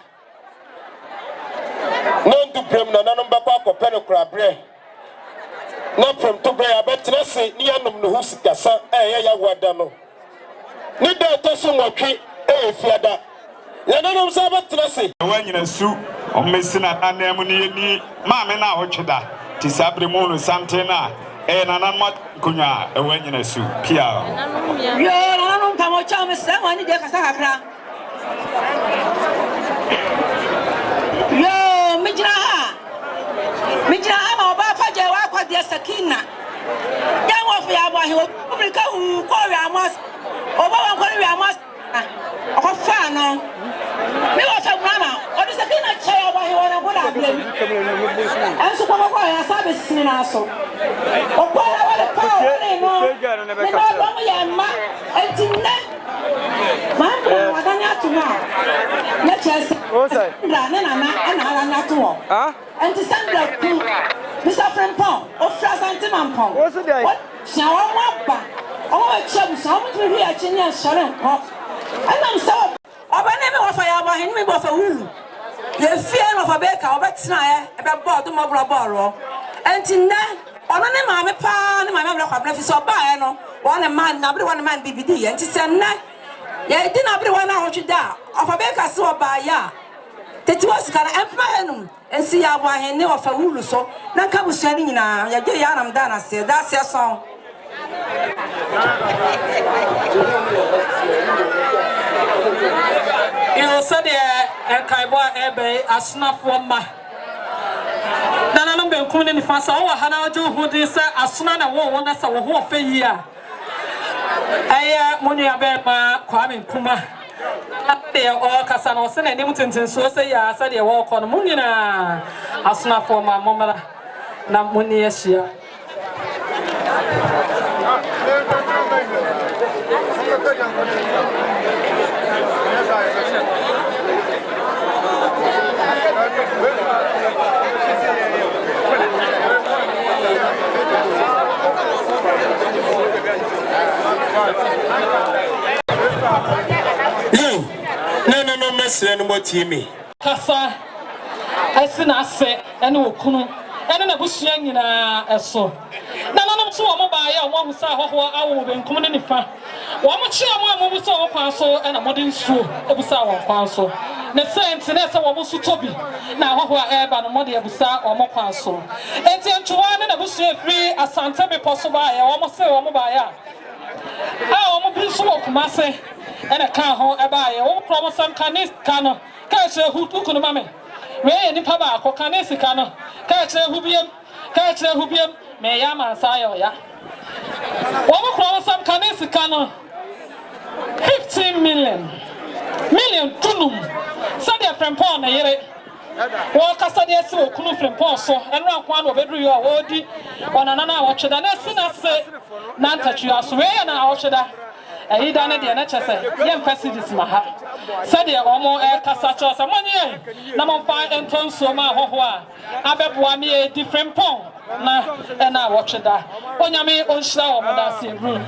None to brim, none of Papa Kwabena Kofiase. na from to bra abetra se ni anom no hu sikasa ya wada no ni da to so nwotwe fiada ya nanom sa abetra se wanyina su omesina anemu ni maame na ahotweda ti sabre mu no sante na nanan ma kunya wanyina su pia yo nanan kamo chama se wani de kasa kakra yo mijira ma oba faje wa kwa de sakina yan wo fi abo ahi obrika hu ko wi amos oba wan ko wi amos o fa no mi wo fa mama o de sakina che oba ahi wona bola blem ansu ko ko ya sabe sinina so o ko la wale pa wale no me no ya ma entinne ma ko wadanya tuma ya chese na ala na to enti sandra ku Mr. Frempong, of Frasante Mampong. What's the day? Shawamba. Oh, Chum, some to be a genius, Sharon. And I'm so. Abena Kwabena him me both a woo. The fear of a baker, but snare, about bottom of Raboro. And in that, on a mamma pan, my mother have left so by no. One man, number one man BBD, and she said, Nah, yeah, it didn't everyone out you down. Of a baker saw by ya. That was kind of empire. And see how I know of a wool so. Now come standing now. Ya get Yanam Dana said, that's your song. You said a Kaiwa Ebe, a snuff woman. Nana been coming in the fast hour, Hana Joe, who did say a snana won't that's a whole fair year. I Maame Abena Kwabena Kuma. They are all Casanos and Newton, so say, I said, you walk on Munina. A snuff for my mama, not Munia. No, messing no more Timmy. Cassa, I seen I say, and no Kuno, and a bush young in a so. None of two mobile, one who saw how I will be coming in front. One much more who saw a council and a modern shoe, a Busawa council. The same to that's our Musu Toby. Now, who are air by the Modi Abusa or more council. And then to one and a bush free as Santa be possible, I almost say, or mobile. I almost be so Kumase. And a car home about your own promise some canis cano, catch a who took on mammy. Ray and Paba, or canesi cano, catch a hubium, may yama sayo ya. One promise some canesi cano 15 million tunum. Sadia Frempong, a year. Walk a Sadia so, Kunu Frempong, so, and round one of every year, Odi, on another watcher than a sinner say, Nanta, you are sway and I watch that. I done it, and I said, young facilities, Maha. Sadia, or more air Cassachos, and 1 year. Number 5 and Tom Soma, Hoa. I bet 1 year different pong. And I watch that. On your me on show, that's in room.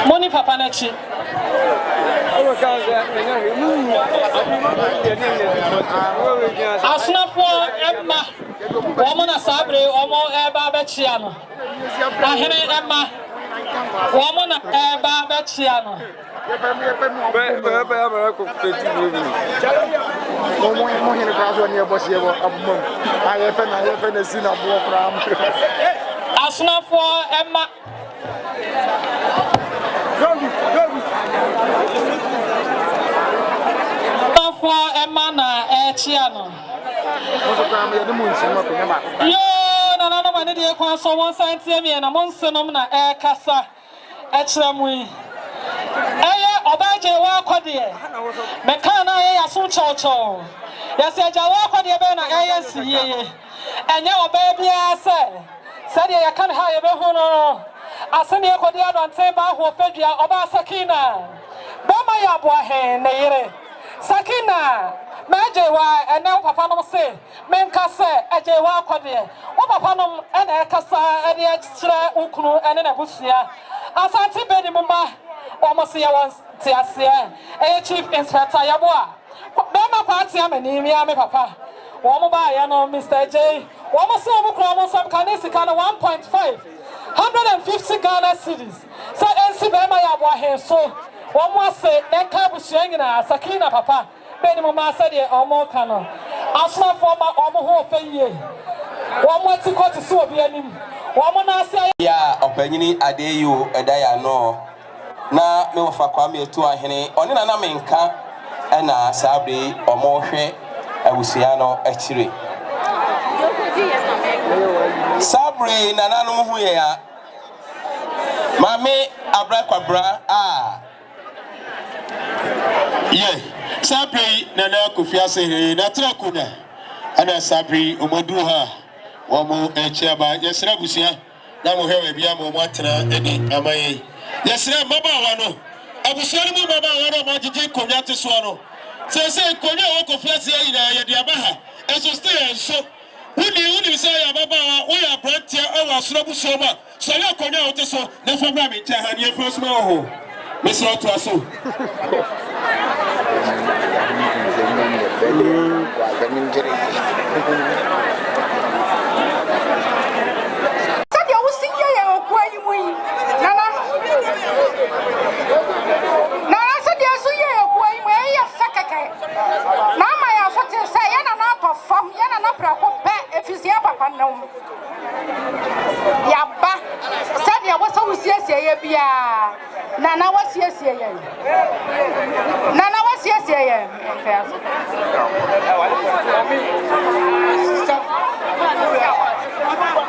Money Papa Nachi. Asuna for Emma. Woman a sabre, Omo Eba Bechiano. Ahene Emma. Woman Eba Bechiano. Asuna for Emma. For Emma na Chiano. Yo, no, my dear, so one side to me and a monsonom na air cassa at Chramui. Obaje walk dear. Mecana, a soon chow. Yes, I walk the Abena ANC. And your baby, I said, I can't hire a honor. I send you for the other table who fed you about Sakina. Bama Yabohe, Sakina. Majewa and now Papa say, Menkase, Ajewa Quadia, Opapanum and Ekasa, and the extra Ukunu and a Busia. Asante Bedi Mumba, almost here once, Tiasia, a chief inspector Yabua. Bama Auntie Amani, me papa. One buy, Mr. J. One some Canesi kind of 1.5. 150 Ghana cities. So, NC Bema Yawa so. One more say, then Kabushangina, Sakina papa. Benny Mama said, or more canon. I'll smart for my whole year. One more to go to Sobianim. One more say, yeah, opinion Adeyu, a day I know. Na me wafa kwame etu ahene oni na menka na sabre omohwe awusia no akire sabre na nanom hu ye ya Maame Abena Kwabena ye sabre na Kofiase na trakunya ana sabre omodu ha wo mo echiaba yesra busia na mo hewe bia mo atena eni amaye yesra mabawa no abusori mu mabawa no majiji konya te so no se konya wo Kofiase ayi na ye dia baha eso stay enso wuni say ya mabawa wo ya brantia awa soro buso ma so ya konya wo te so na fa bra mi tia ha ne first ma ho mesro to aso Nana was yes, Nana was yes,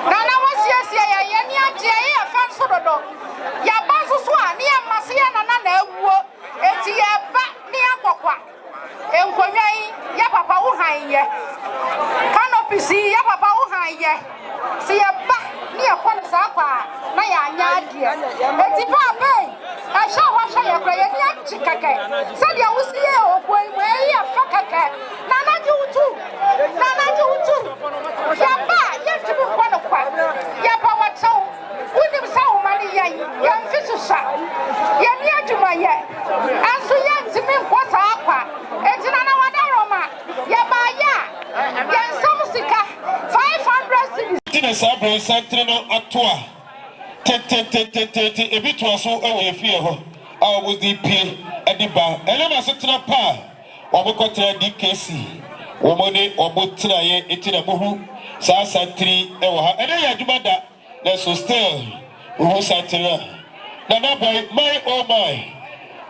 Nana was yes, yeah, fancy dog. Yabazu swan, near Masiana, Nana, Etia, near Papa, and Koyai, Yapapa Uhaya, Canopy, see Yapapa Uhaya, see a back near Ponzapa, Naya, Etipa, I shall wash your prayer, Chicago. Sadia was here, when we are Fakaka. Nana, you too. Nana, you too. Yapa, yes, you want to quack. Yapa, what so? With him so many young fishes. Yamia to my yet. As so young to me, what's up? It's another one, Roma. Yapa, yan some sika 500 cities. Sabre Santrino Atua. Ebi to so e fie ho a wo di pie ediba elema so tena pa wo mo kotra DKC wo mo ne wo tena ye etina mohu sa santri e wo ha ene ya djuma da na so still wo santri na boy my oh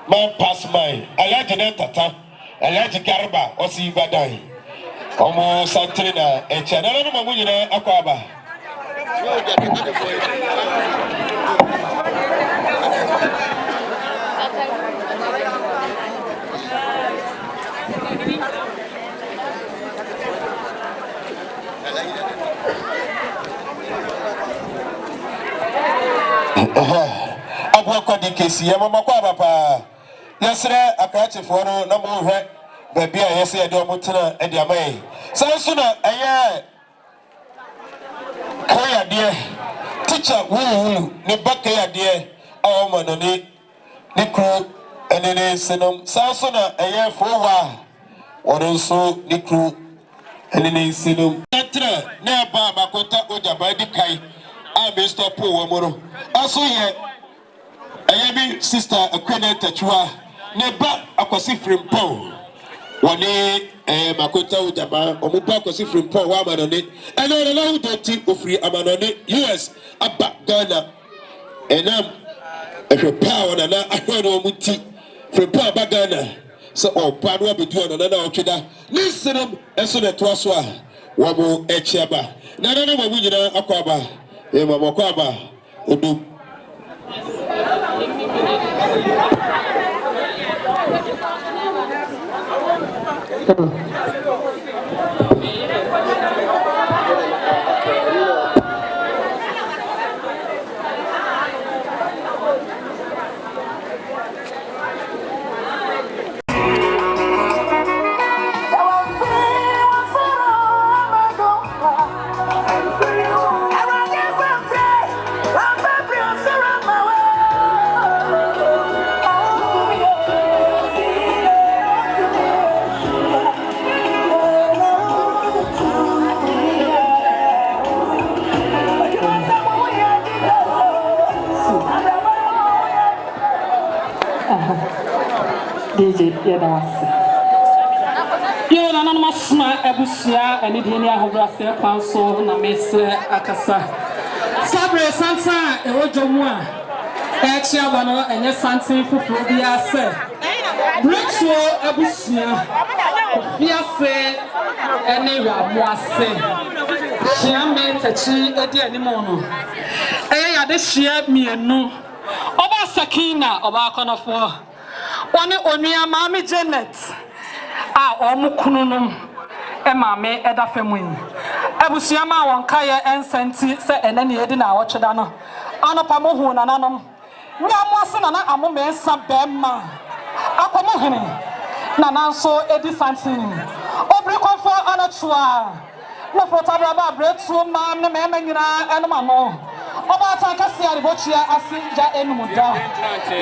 my pass my alaji na tata alaji garba o si Ibadan o mo santri na e che na no mo nyina akwa ba Abwakwa DKC ya mama kwa papa yesre akachefo no na mo hwe baby a yese de omutena e de amaye sanso na eye koya de teacher wu ne bakaya de awoma no ne kru enene senom sanso na eye fowa woronso ne kru enene senom tatra na ba makota ojaba di kai a be stop wo moro aso ye ayemi sister Kwabena Tachua ne ba akwasi frimpo woni makota ujaba omuba akwasi frimpo wa amanone ene na udoti ofri amanone US aba Ghana enam ehwepa wona na ahwe no muti frimpo aba Ghana so opa no abedu ona na otweda ni sinam eso ne to so a wo mo echiaba na mo nyina akwaba mama kwaba odu DJ Yedawasi. Yo na nana masma ebusia eni de ni ahobrase kwanso na mese akasa. Sabre santa ewojomu a echi abano enye santin fufuru bi ase. Breakso ebusia Kofiase eni ramuase. Chiame tachi edi animo no. Ya de hia mienu. Oba Sakina oba konofo. One onua Maame Janet omukununum Maame edafemu yi abusia ma won kaye ensenti se enani edi na awotweda no anopa mo hu nananom nyamu ase na amome ensa bemma akomo hene nananso edi santin obri konfo anachua no fotabra ba bretu ma ne mema nyina enoma no oba ta kase aribochia asinja enumuda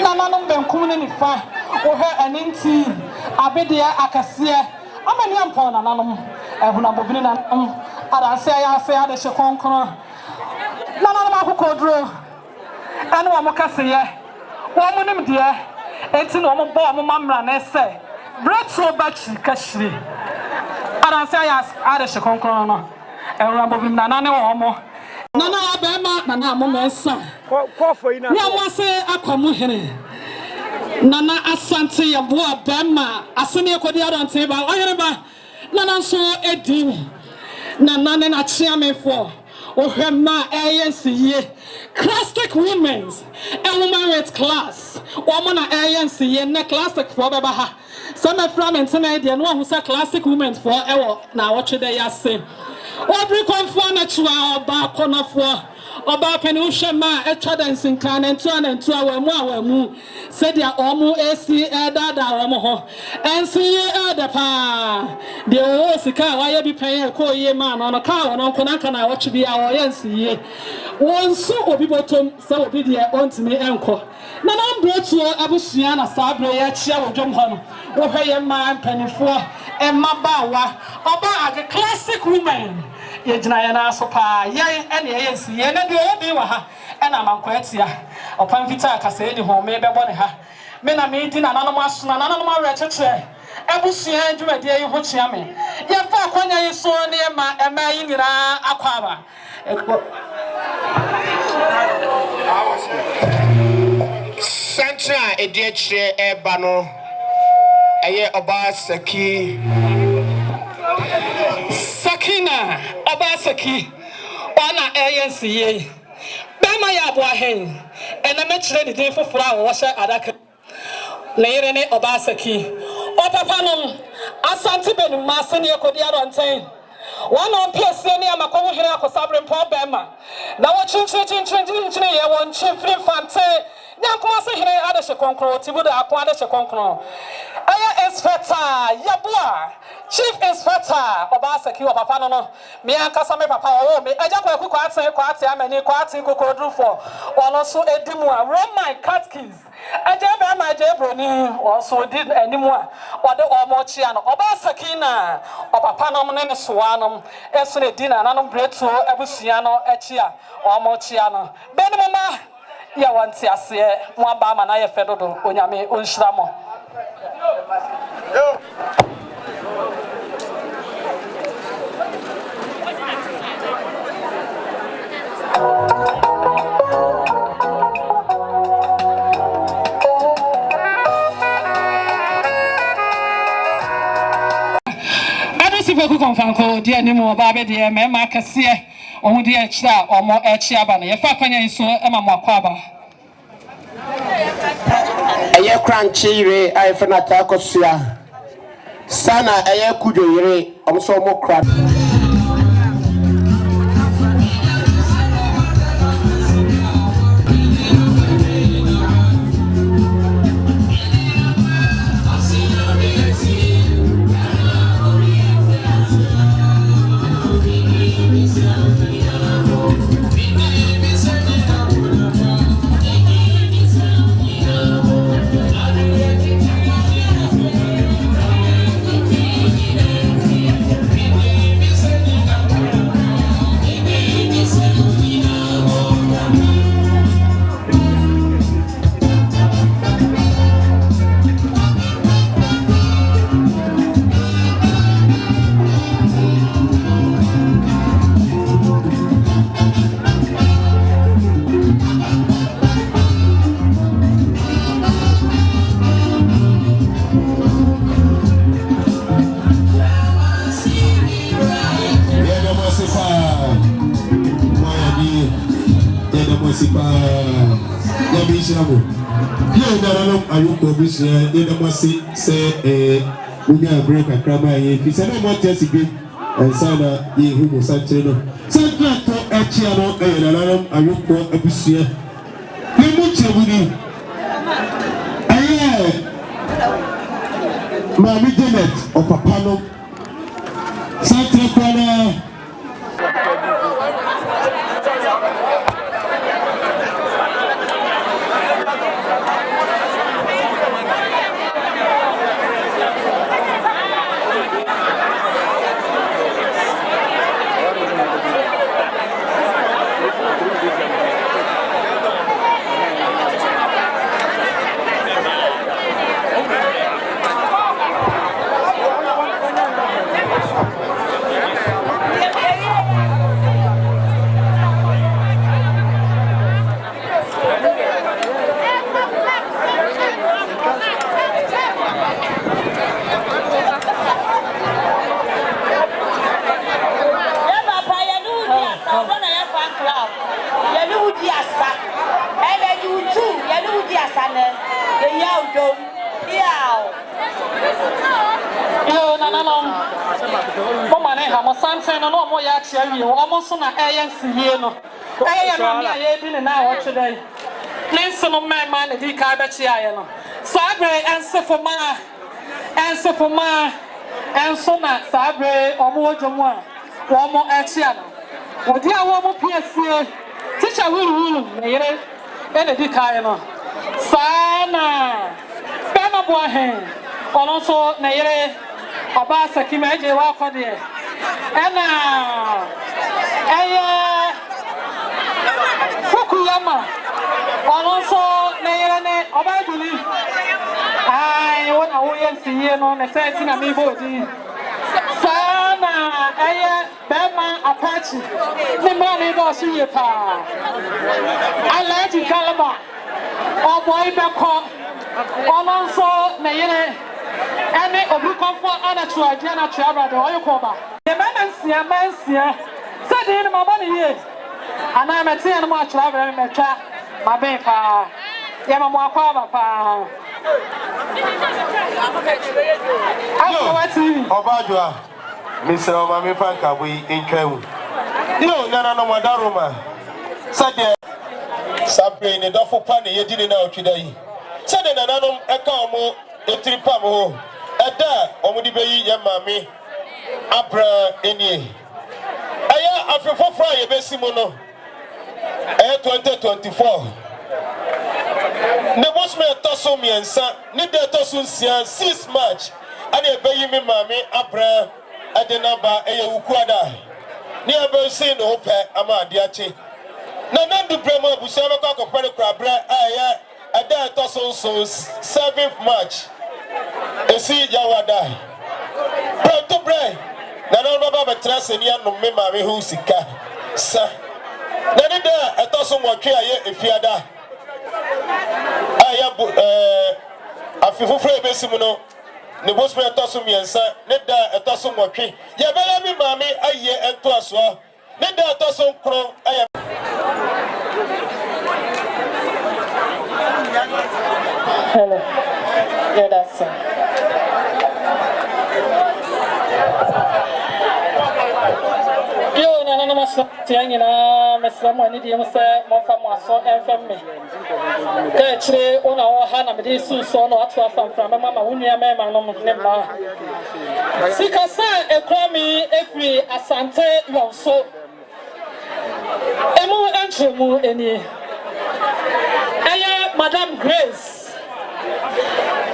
nananom benkum ne nifa ohe aninti abede akase amani ampon nananom ehuna bobini na adanse ya ase ade hye konkon nananom akokodro ene wo mokase ye wo munim de enti no mo bo mo mamra na ese bretu bachi kashiri adanse ya ade hye konkon no ehuna bobini na nane wo mo nana Abena nana amomensa nyamase akwamu hene nana Ashanti yabo Abena asene ekodi adante ba oyere ba nana so edi nana ne na chiamefo ohwema ayensiye classic women's woman with class woman na ayensiye na classic for beba ha some fragment na dey no hu say classic women for ewo na wotwe ya se Obri konfo na chua oba konafo oba peni uhwema etwa dancing kan entu awamu said ya omu AC dada omo ho ensi pa de o sika waye bi pen ko ye ma no ka wono konanka na wochi bi a wo yensi ye wonsu obi botom se obi de ontimi enko na bretu abusua na sabre ya chia wodwom ho no wo hweye ma penifo emabawa oba age classic women ye jina ye na so pa ye ene ye yensi ye na de obi wa ha ena manko atia opan vita akasa eni ho me bebo ne ha me na me di na nanom aso na nanom awe cheche ebusua dwumade yi ho chia me ye fa akwanya yi so ne ma ema yi nyira akwaba Central ediachre eba no eye oba saki Sakina Obasaki ona ayensiye bema ya abo ahen ena mechire ni den foforo a wo hye adaka na yire ne Obasaki opapa no Ashanti benu masene ekodi aronten wana piese ne amakowo here akosabre mpo bema na wo chinchin ye won chimfri fante nyankoma se here adehye konkro tibuda akwa adehye konkro aya inspector yabua Chief Inspector Obasaki papa no me ankasa me papa wo me aja kwa ate amani kwa ate kokodru for ono so edimu a Roman catkins aja be ma aja broni also did animu a ode omo chia no Obasaki na papa no ne soa no eso ne dina nanom bretu abusua no achia omo chia no benimu ma ya wanti ase mo aba ma na ye fedodo onyame onhyira mo Sifoku konfanko dia ni mo ba be dia me ma kase ohun dia kira omo echi aba na ye fa kwanya nso e ma mo akwaba eye crunchy ire ai fena ta kosua sana eye kujo ire omso mo kra Maame Janet or Papa no Santa Kwana almost on a today. Listen, man, the Carbachiano. Sabre answer for ma, and so much Sabre or more Jamwa, one more Achiano. What dear woman PSC, teacher will rule, and a Dicano. Sana, Bama Boahen, or also Naire, Abasa Kimaji Wafade. Fukuyama, also Nayane, Obaduli. I want a way and see on a certain amiibo. Sana, Bema Apache, the money was in your power. I like you, Calaba, or boy back home, also Nayane, and they will come for Anna Jana Trava, the oil cover. The man, said in my money here. And I'm a 10 much travel in the chat, my baby. Yamama, Obadua, Mr. Mami Panka, we in Kew. No, Nana Madaruma. Said Sabre, the Duffel Panny, you didn't know today. Said Nanum, a calmo, a tripamo, a da, Omudi, Yamami, Abra, any. I have a Friday, Bessimono. 2024. Nebosme Tosomi and Son, Nida Tosun 6 March, and a baby Mammy, Abra, Adenaba, a Ukwada. Near Bersin, Ope, Amadiachi. Nanandu Bremo, Busama Kwabena Kofiase, Ada Tosun 7th March. A see Yawada. Proto Bray. Nanaba Trans and Yan no Mammy Husika, sir. Nanida, a tossum or care if you are. I have a few free Bessimono, the Bosman Tossum and son, Neda a tossum or tree. Yabami, Mammy, a year and 2 as well. Neda a tossum crow, I am. Hello, yeah, that's it. Yo, Nana Tiana, Mr. Money, Mofa, and family. Actually, on our Hannah, this so not from Mamma, Unia, Mamma, Nema. Sikasa, a crummy, every Asante, no so. Emu entry mu any. Aya, Madame Grace.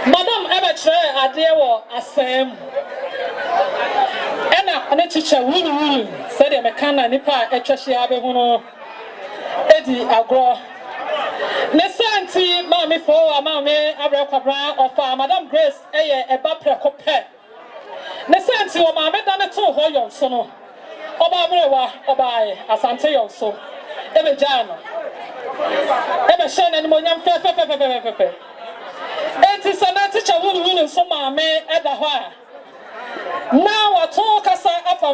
Madame Ebetre, Adewo, Asem. And a teacher will said a mechanic nipa a trashy abehuno Eddie Agro. Nesanti, Mammy for Maame Abena Kwabena of Madame Grace, a bapre copet. Nesanti or Maame done a 2 hoyon sono. Oba Obai, Asante yon so. Ebe Jano. Ebe Shen and Moniam Fefe. It is a teacher will so Maame Edahua. Now I talk as I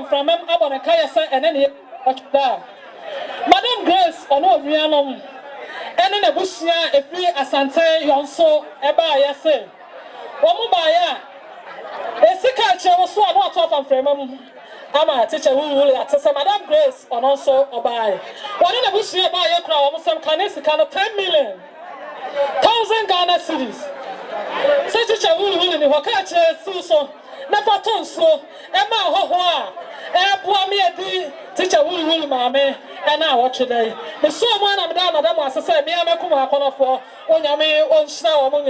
from him about a kayasa and then he Madam Grace or no Rianum and in a bushia a free Asante Yonso Eba Yase. Womubaya a sika was so not off from him. I'm a teacher who will at Madam Grace on also Obai. One in a bushia by a crowd, some canesi kind of 10 million. 1,000 Ghana cities. Such a teacher who will in the Wakache Suso. Never told so. Emma Hoa. Air teacher will Mame and I watch today. The so one of Madame was a say, Miama Kuma for Onyame on Snow among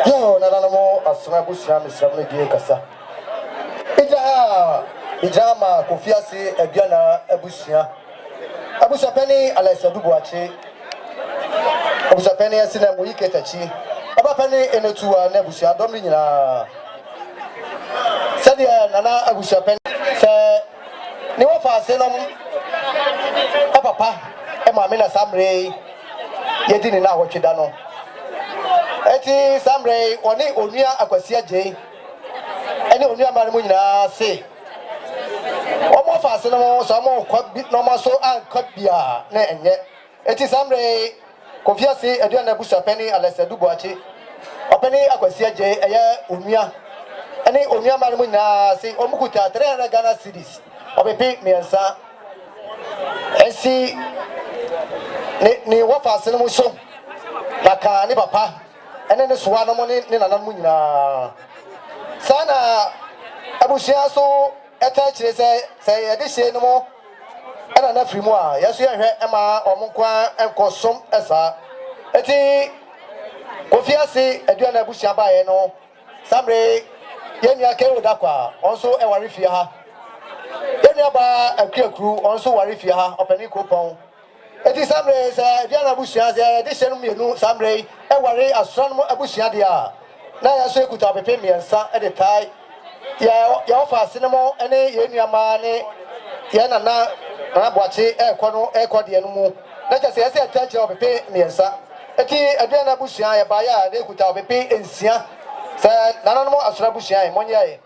Yo, Nanamo, as Rabusham is Ramadi Kasa. Ijama Kofiase Abena Abusia Abusa Penny, Alessa Dubuachi Abusa Penny, Sina Muiketachi, Abapani, and the two Nebusia Domina Sadia Nana Abusa Penny, Sir Newafa Senum Papa, Emma Mina Samre, Yedin now what you done. Eti Samre, Onia Aquasia J. Any only a man say. Almost fast no some more no more so and cut beer. It is Amre Kofiase Abena Busha Penny Alessa Dubuachi. A penny Aquasia J. A year Umia. Any only a man say Omukuta 300 Ghana cities. Of a pig me and sa. And see ni wafa no so. Laka ni papa. And then the swan money in Anamuna. Sana Abusia so attach say addition no more and an free more. Yes, we are Emma or Monqua and Cosum Esa. Eti Kofiase Abena Busia by no Samre Yenya Kero Dakwa also a warifia. Yenya ba a clear crew also warifia open coupon. Eti Samre Abena Busia addition me no Samre a worry astronomer Abusia dia. Na ya so ekuta pepe miensa e de tai ya ofa cinema ene ye nuama ne ye na boache e ko de no mu na che se ya tache o pepe miensa eti Abena Busia ya ba ya de ekuta pepe ensia se na no asura Busia e monye ye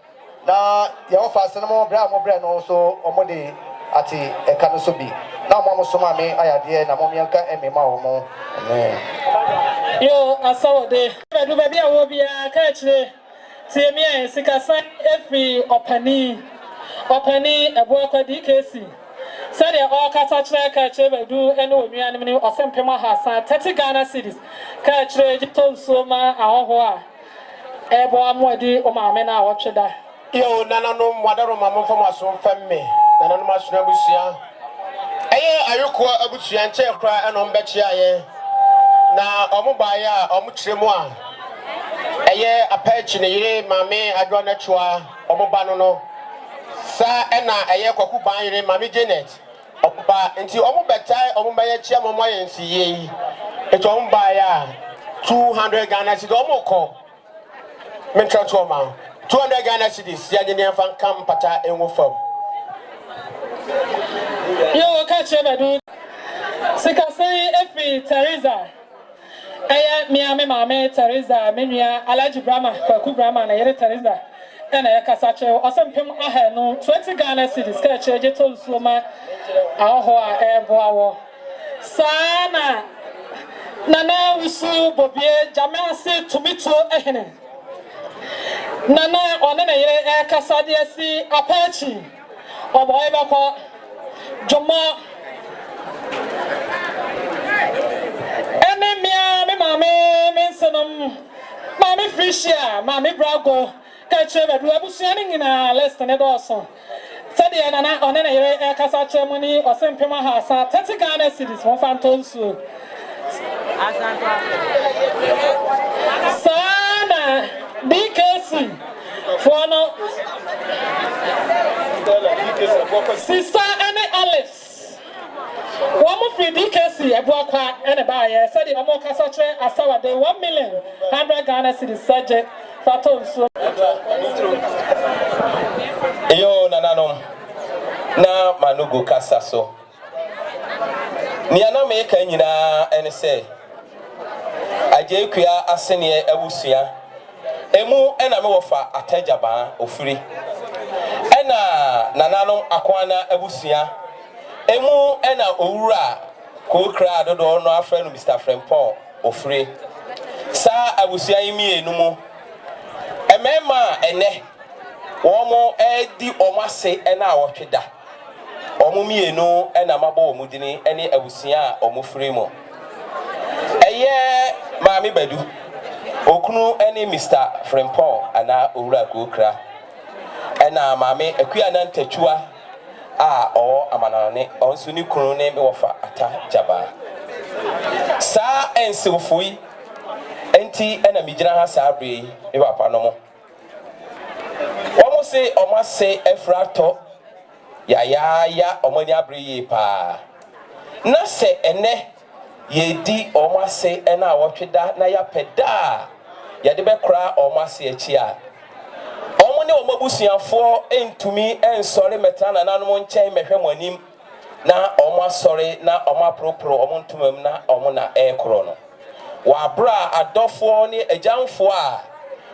na ya ofa cinema bra no so omode ati e ka no so bi na mo so ma me ayade na mo mienka e me ma wo mo amen. Yo, I saw the baby I will be a catch. See me, Sikasa, every opening, a work at DKC. Said all catch catch do and no enemy or some Pema has 30 Ghana cities. Catch Ton Soma, Ahoa, Ebo Modi, or Mamena, watch that. Yo, Nana no Madaro Mamma from us from family, Nana Masnabusia. Aye, I require Abusia and Chair cry and on Betcha. Na omubaya omutremwa eye apech ne yire Maame Adwana Chua omubano no sa ena eye kwaku ban yire Maame Janet oba enti omubetai omubaya chia momoye nsiye yi eto omubaya 200 Ghana cedis omukọ mentra toma 200 Ghana cedis ya nyene fan kam pata enwo fam Yo ka chebedu Sikasai efi Teresa Aya miame Maame Teresa menua Alaji Brahma Kwaku Brahma na yere Teresa ena ya kasache osempem ahenu 20 Ghana cedis ka cheje to nsoma aho a eboawo sana nana usu bobie jamase tumito ehene nana one na yere kasade asi apachi oboy bako jomo Maame mensenum Maame Frisia Maame Brago ka chebe du abusua ni nyina list ne doso sade ya nana one na yere kasa chemuni osempema ha sa 30 Ghana cedis won fantonsu sana DKC for no sister any Alice One free DKC, a book and a buyer said the Omo Casache, a sour day 1,100,000 Ghana cedis subject for Tonso. Yo, Nanano, na Manugo Casaso. Niana make and say, I gave Quia a senior Ebusia, Emu and a mofa a Tajaba or free. And nananom akwana abusua emu ena owura ko kra dodo no afra no Mr. Frempon ofre sa abusua yimi enumu emema ene womo edi omase ena awotweda omo mienu ena mabo omudini ene abusua omofre mo eye Maame Badu okunu ene Mr. Frempon ana owura ko kra ena Maame Akuana Ntachua o amanane onso ni kunu ne me wofa ata jaba sa ensofui enti ena migina ha sa abre e papa no mo omo se omase efrato ya omani abre yi pa na se ene yedi omase ena awotweda na ya peda ya de be kra omase achi a omo ne omabusuafo entumi ensore metana nanom nchen mehwe monim na omo asore na omo apropro omo ntumam na omo na ekro no wa bra adofo ne ajanfo a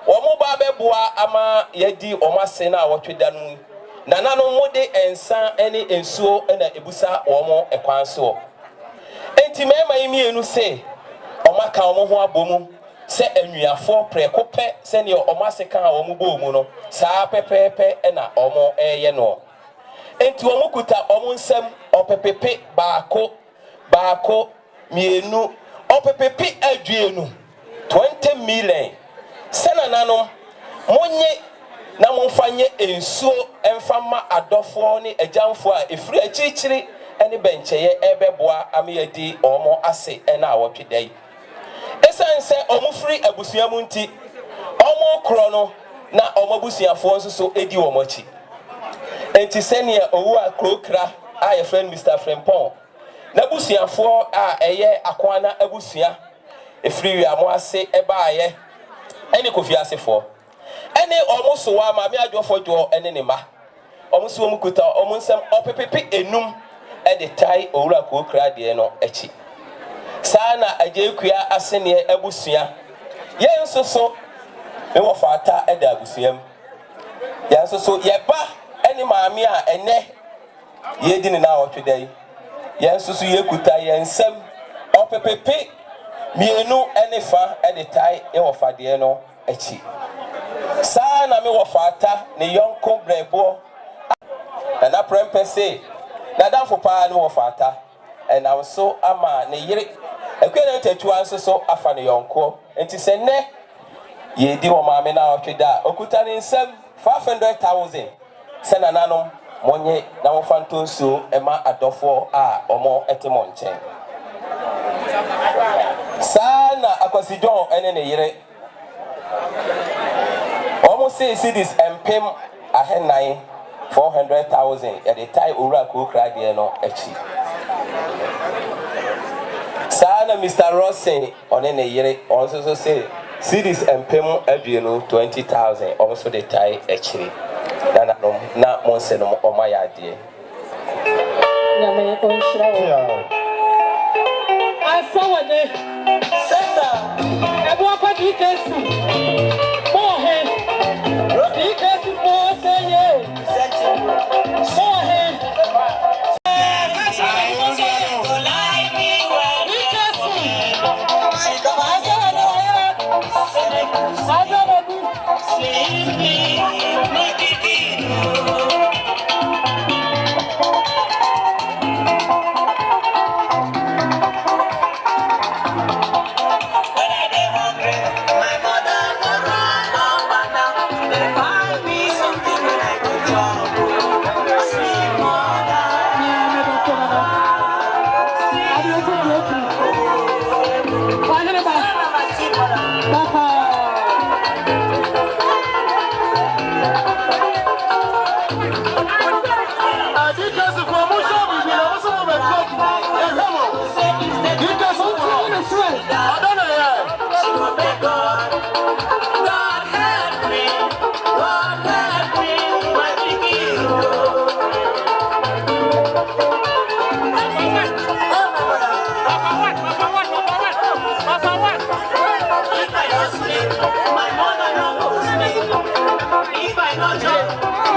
omo ba beboa ama yedi omo ase na awotweda no na nanom mode ensa ene ensuo na ebusa omo ekwanso enti mema yimienu se omo aka omo ho abomu se anuafo prekope se ne omase kan omo bo mu no saa pepepe na omo eye no enti omo kuta omo nsem opepepe baako mienu opepepe aduenu 20 million se na nanom monye na monfanye ensuo emfama adofo ne ajanfo a efiri achichiri ene bencheye ebeboa ameyadi omo ase na awotwedai esense omufri abusuamu nti omo kro no na omabusuafo nso so edi omochi enti senia owu akrokra a ye friend Mr. Frempon na busuafo a eye akwana abusua efiri wi amo ase ebaaye ene Kofiase fo ene omo so wa Maame adwofo jo ene ne ma omo so omukuta omo nsem opepepe enum e de tai owura krokra de no achi sana ajekua asene abusua ye nsoso me wo fata eda abusuam ya nsoso ye ba ene maame a ene ye di ne na otwedai ye nsoso ye kuta ye nsem opepepe mienu ene fa ede tai e wo fade no achi sana me wo fata ne yonko brebo na prempese na danfo pa ne wo fata and also ama ne yire Akuana Ntachua so afa ne yonko enti se ne ye di wo maame na otweda okuta ne nsem 500,000 se na nanom monye na wo fantonso ema adofo a omo etemo nchen sana akwasijon ene ne yire omo say cities empem ahenan 400,000 ya de tai owura krokra de no achi sana Mr. Rosen one ne yere also so say cities empem aduenu 20,000 also the tie actually na monse no omaya de ya me konshra I forward sasa ebo akwa dikesi mo he dikesi for say ye mo he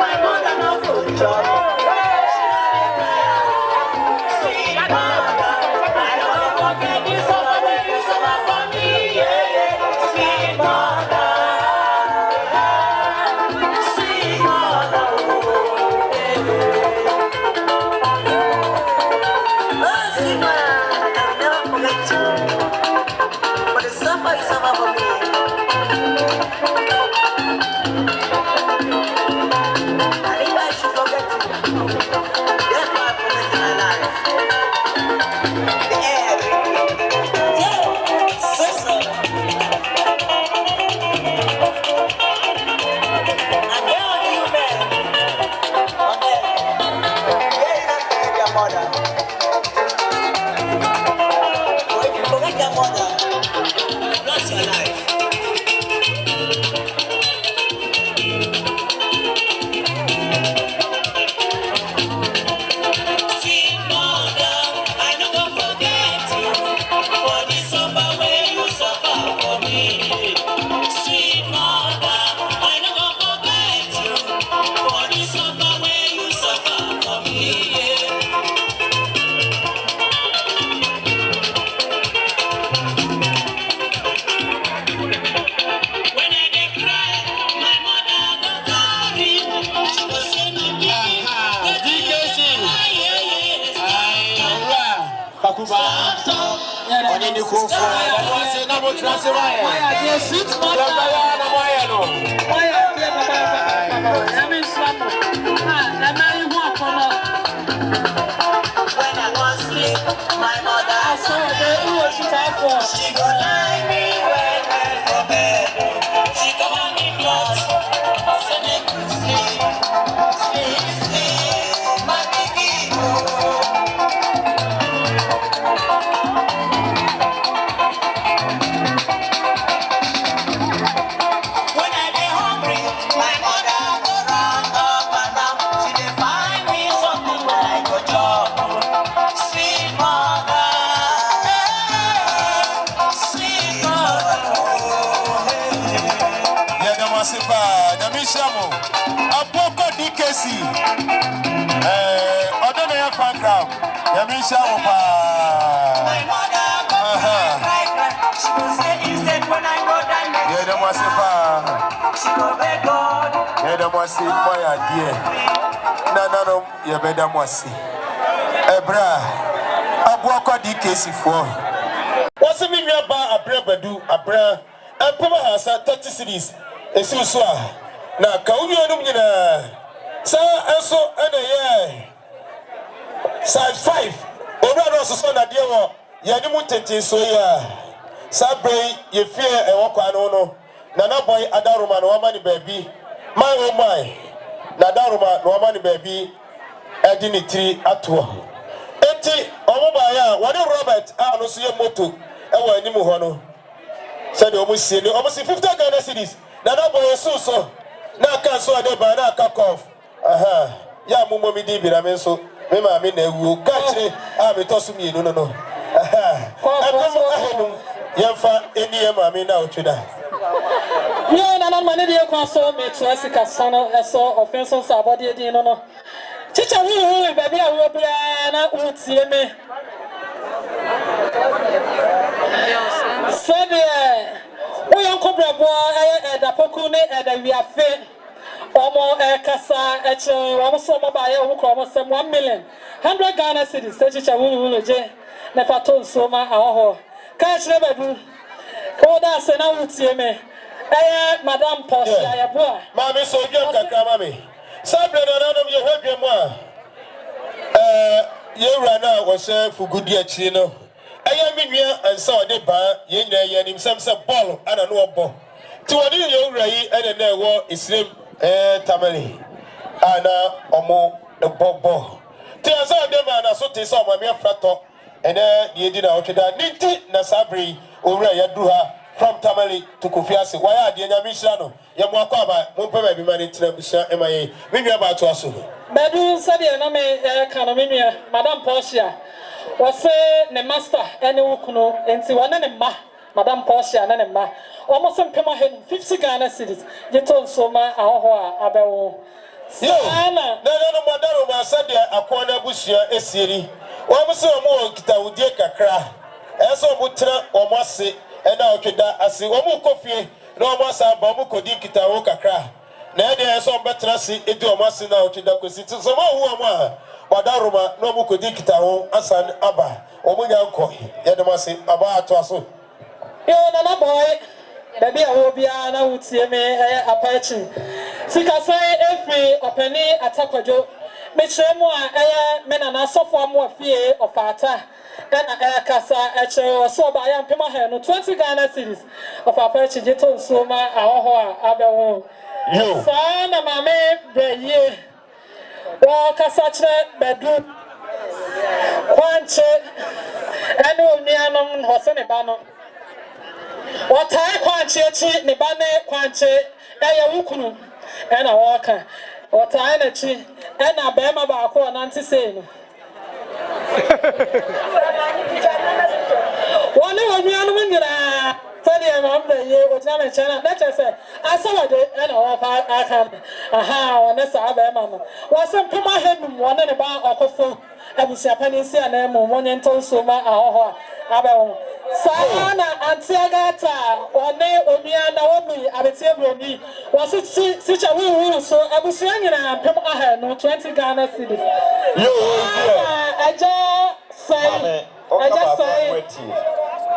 My mother no go chop. Bakuba. On est du coup. C'est dans votre place. When I was asleep, my mother she go lie me when I for bed. She come on me clothes, say make me sleep, my baby. When I get hungry, my mother go round up and down. She dey find me something when I go job. Sweet mother, sweet mother. Yeah, the Masipa, the Mishamo, a Poco DKC. I don't know if I crowd. The Mishamo. My mother go cry. She go say instead when I go down there. Yeah, the Masipa. She go beg God. Yeah, the Masipa, dear. No, you better Masi. Ebra, a Poco DKC for. What's the meaning about a bread bedu, a bread, and Puma has 30 cities. A Susua. Now, Kaunina. Sir, also, and a year. Size 5. Obrado so na dear wo. Ya ni mutete so ya. Sabre ye fear e wokwa no. Na na boy adaruma no mani baby. My oh my. Na adaruma no mani baby. Edi ni 3 ato. Enti omoba ya, wani Robert a no so ye moto. E wa animu ho no. Said omusie ni omusi 50 Ghana cedis. Na na boy so. Na kan so adeba na ka cough. Aha. Ya mumo mi di bi na me so. Me maame na ewu kachire a me tosu mi no. Aha. Yemfa eni e maame na otweda. Yo na mane de kwa so me to asika sono eso offensive sabode edin no. Chicha wu baby a wo bia na utie me. So de o yon kobrabo e da poku ne e da wiafe. Omo kasa eche omo so mo ba ye omo ko omo sem 1 million 100 Ghana cedis teacher wu je na faton so ma ahoho ka chire bedu ko da se na wutie me madam Portia ya boa Mami so dwem kakra mami sabre no nanom ye hwadwem ye wura na wo se fugudi achi no menua ansa ode ba ye nyina ye nim sem se ball ana no obo ti wodi ye wura yi ene na ewo isrem tamale ana omo bobo ti ansa ode ba na so te so mami afrato ene ye di na otweda ninti na sabri owura ya duru ha from Tamale to Kofiase. Why are the Yamishano? Yamuakaba, Mumpa, Mani Trabusa, MIA. Maybe about to us. Bedu said, Name Canamia, Madame Portia was say, the master, and Ukuno, and Siwana and Ma, Madame Portia, and Ma. Almost some Pema had 50 Ghana cities. You told Soma, Ahoa, Abewo. No, Madame, said a corner bushia, a city. One was so more Kita Udiaka cry. As a mutra or Masi. And now, I see Omu Kofi, no Massa, Bamu Kodi Kita Okakra. Now there are some better see it to a Massi now to the City. So, who am I? Wadaruma, no Mukodi Kita, Asan Abba, Omuyanko, Yadamasi, Abba Twasso. Yo, boy, baby, I will be an out see me a patching. Sika say every opening attack Joe. Make sure more men and a software more fear of Ata. Then Kasa actually so by young Pima no 20 Ghana cities of our purchase Jiton Soma, Ahoa, Abewo. Sana Mame Beye. Well, Casache, Bedu, Quanche, and Nianum Hosenebano. What I Quanche, Nibane, Quanche, Ayawukunu, and a walker. What I and a Bema Bako and Antisane. One of me, I'm Tell you, I'm the year with Nana China. Let us say, I saw it and all I can. Aha, and that's our mamma. Was some Puma head one and about Okofo, and we shall penny see an M, one and told Soma, our Abel. Sana and Tiagata, or Ne, or Naomi, Abetiabri, was it such a woo, so I was young and Puma had no 20 Ghana cities. I just say. I just say,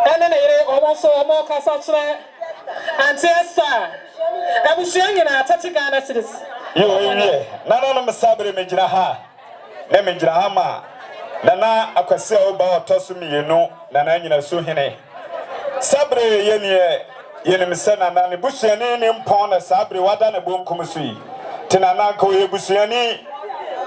and then also a more Cassatra and Esther. I was young in our Tatigana cities. You, none of them sabre Mijraha, Nemijrahama, Nana Aquasel about Tosumi, you know, Nana Suhine. Sabre Yenisena, Nani Busiani, Impon, Sabre, Wadan, a boom Kumusui. Tinanako Busiani,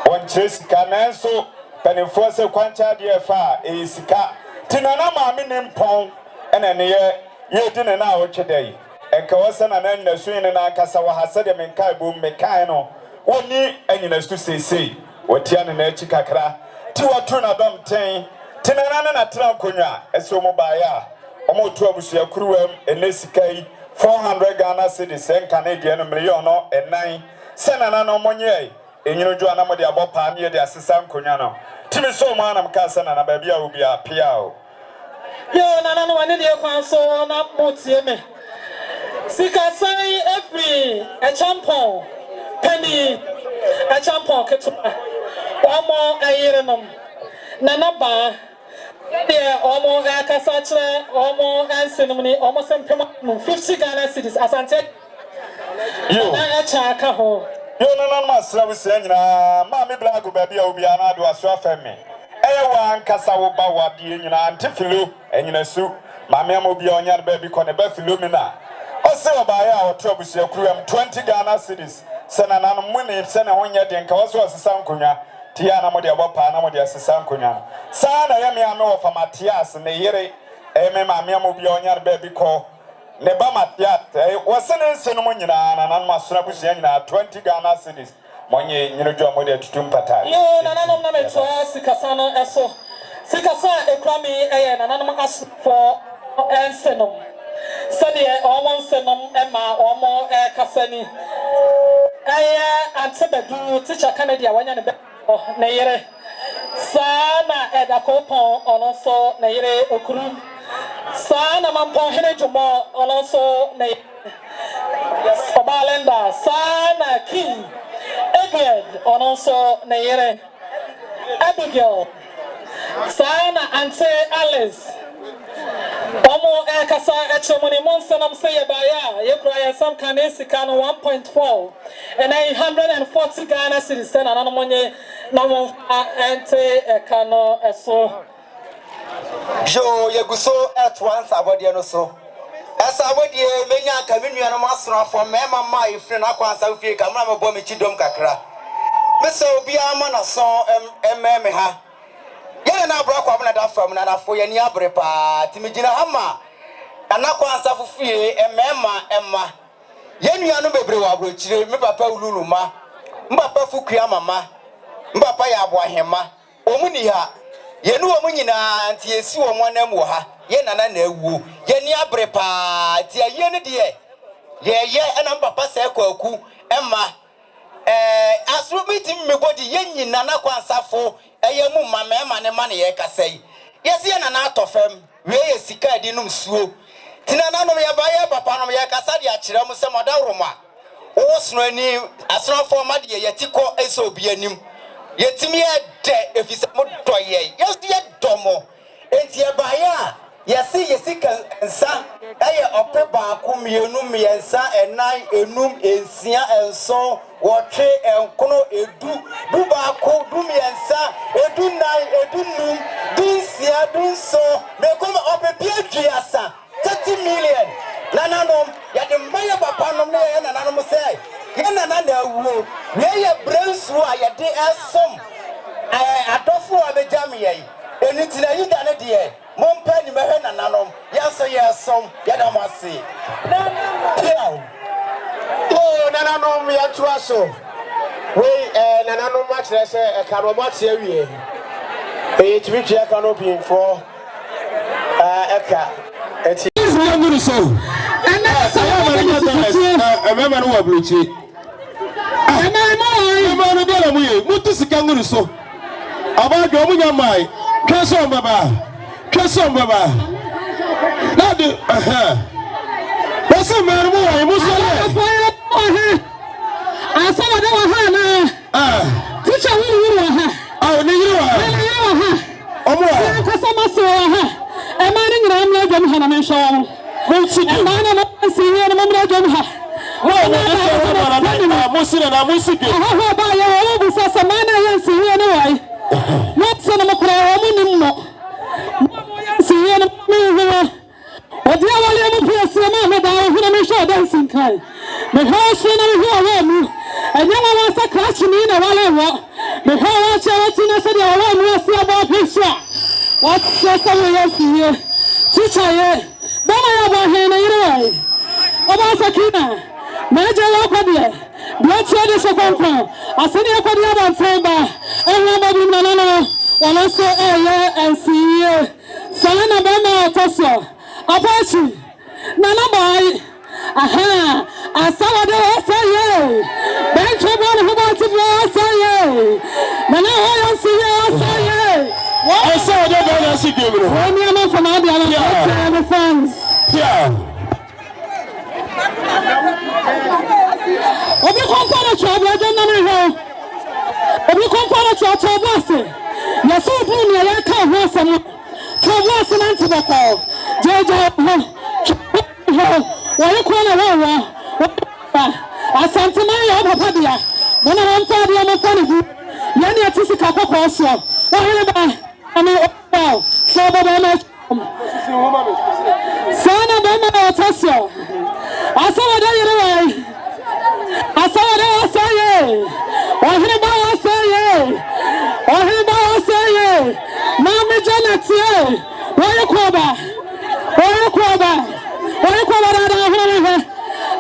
one chase cananso, Pennyforce, Quancha, dear far, a sika. Tinanama, Impon, and an year, you didn't know today. And Kawasan and then the swing and Akasawa has said them in Kaibu Mekano. One knee and you know to say, what Tian and Chikakra, Tua Tuna Dom Tain, Tinana Tramkunya, a Somobaya, Omo Tuabusia Cruem, and Nesikai, 400 Ghana cities, and Canadian Milliono, and 9, Senana Monye, and you Joanna Modia Bopa near the Assistant Cunyano. Timmy Somanam Cassan and a baby will be a piao. Yo, Nana, I need your console, not Motieme. Sika say every a champon penny a champon ketuma omo ayerenum nanaba there omo akasachre omo ansenumni omo sempema 50 Ghana cities Asante you na chaka ho yo nana masra we say nyina Maame Blago baby obi ana do aso afemi ewa nkasa wo ba wade nyina antifilo enyina su Maame amobi onya baby ko ne ba filomena Ose obaya o trouble kruem 20 Ghana cities sena na muni sena wonya de nka waso asesa nkonya tia na mode abopa na mode asesa nkonya sa na ye me ame wo fa Matias ne yere me Maame amobi onya baby ko ne ba Matias wose ne nsenu mu nyina na masora busia nyina 20 Ghana cities monye nyino jo mode tutum pata yo na na meto sikasa no eso sikasa ekrami na na as for ensenu Sunday, almost Emma, almost Cassani. Antibedu, teacher Canada, when you're Nayere. Sana at a coupon, also Nayere Okuru. Sana Mampon Henejumo, also Nayere. Sobalenda, Sana King. Edward, also Nayere. Abigail. Sana Ante Alice. Omo kasa echomoni monsenam say baya ye cry some kanesi kan 1.4 and 140 Ghana cities and anomonye no ente kano eso jo yeguso at once abodi no so esa abodi menya kaminu no masra for mema ma ifre na kwansa fie kamra mebo me chidom kakra me so bia ma na so emme ha Yana na bra Kwabena da fam na nafo ye ni abre pa timigina hama anakwa ansafo fie emma ye nuanu bebre wa abrochire me papa ululuma mbapa fukua mama mbapa ya aboahema omuni ha ye nu omu nyina anti esi wo monam wo ha ye nana na ewu ye ni abre pa ti ye ne de ye na mbapa se kwaku emma asro meeting me body ye nyina na kwa ansafo eye mu mama ne ma ne ye kasai yesi na na atofem we ye sika di num suo tina na no ye ba ye papa no ye kasa di akire mu se modaroma wo sno ani asrafo ma de ye tiko eso obi anim yetimi ye de efise mo doye yesi ye domo enti ye ba ya yesi kan nsa eye ope ba ku mienu miensa enan enum ensia enso wotwe enkono edu duba ko dumiensa edu nai edu num dunsia dunso mekoma opepia duasa 30 million nananom ya de maya papa nom ne ya nananom say ya nanana wuo we ya bransu a ya de esom adofo abejame yai enitina yida ne de mompa ni mehe nananom ya so ya som ya da mase nananom ya tuaso we nananom matre se karomate awie tibiti ya kanopin for eka eti nguru so emema no wabluchi emema no dole muye mutu sika nguru so abadwo munya mai kweso mbaba nadi wasa mero mu musole asama da wa ha na teacher wuru wa ha ni yuru wa Kasama so ha. E ma ni nyina mla dwam ha na me hwe wo. E ma na no si ni na mla dwam ha. Wo na musire na musike. Ha ba ya wo bu sa ma na ya si ni na wai. Not so na makura wo mu nim no. Mo ya si ni na me ho. Odi awale mu pese ma me da ho na me hwe dancing kai. Me ho so na me ho wa mu. Enya wa sa crash ni na wale wo. Me ho wa cha wa ti na se dia wa mu asi aba picture. What just we are here? Teacher ye. Bana ya ba he na yire wai. Oba sakina. Meje wa kwade. Bia che de so konkon. Aseni akwade aba nfamba. Ehwa ba bi na no. Wala so NCA. Sana ba ma toso. Apachi. Na na bai. Aha. Asawa de osaye. Ben chobon ho ba ti osaye. Na na ho yo si osaye. I saw that guy as he gave it. When you know from the fans. Yeah. Obi konfana chobra dana me ho. Obi konfana chobra se. Yeso bu ni ya ka ho asem. Chobra se na ntibako. Jeje ho. Wale ko na wa. Asante na ya papa dia. Bona na mpa dia mo fa ni bu. Ya ni atisika kokko so. Wa hele ba. I mean, oh, so Sana Bama Tasio. I saw what I saw what I say. Or him about say, or him about say, Mamma Janet, where you Kwaba,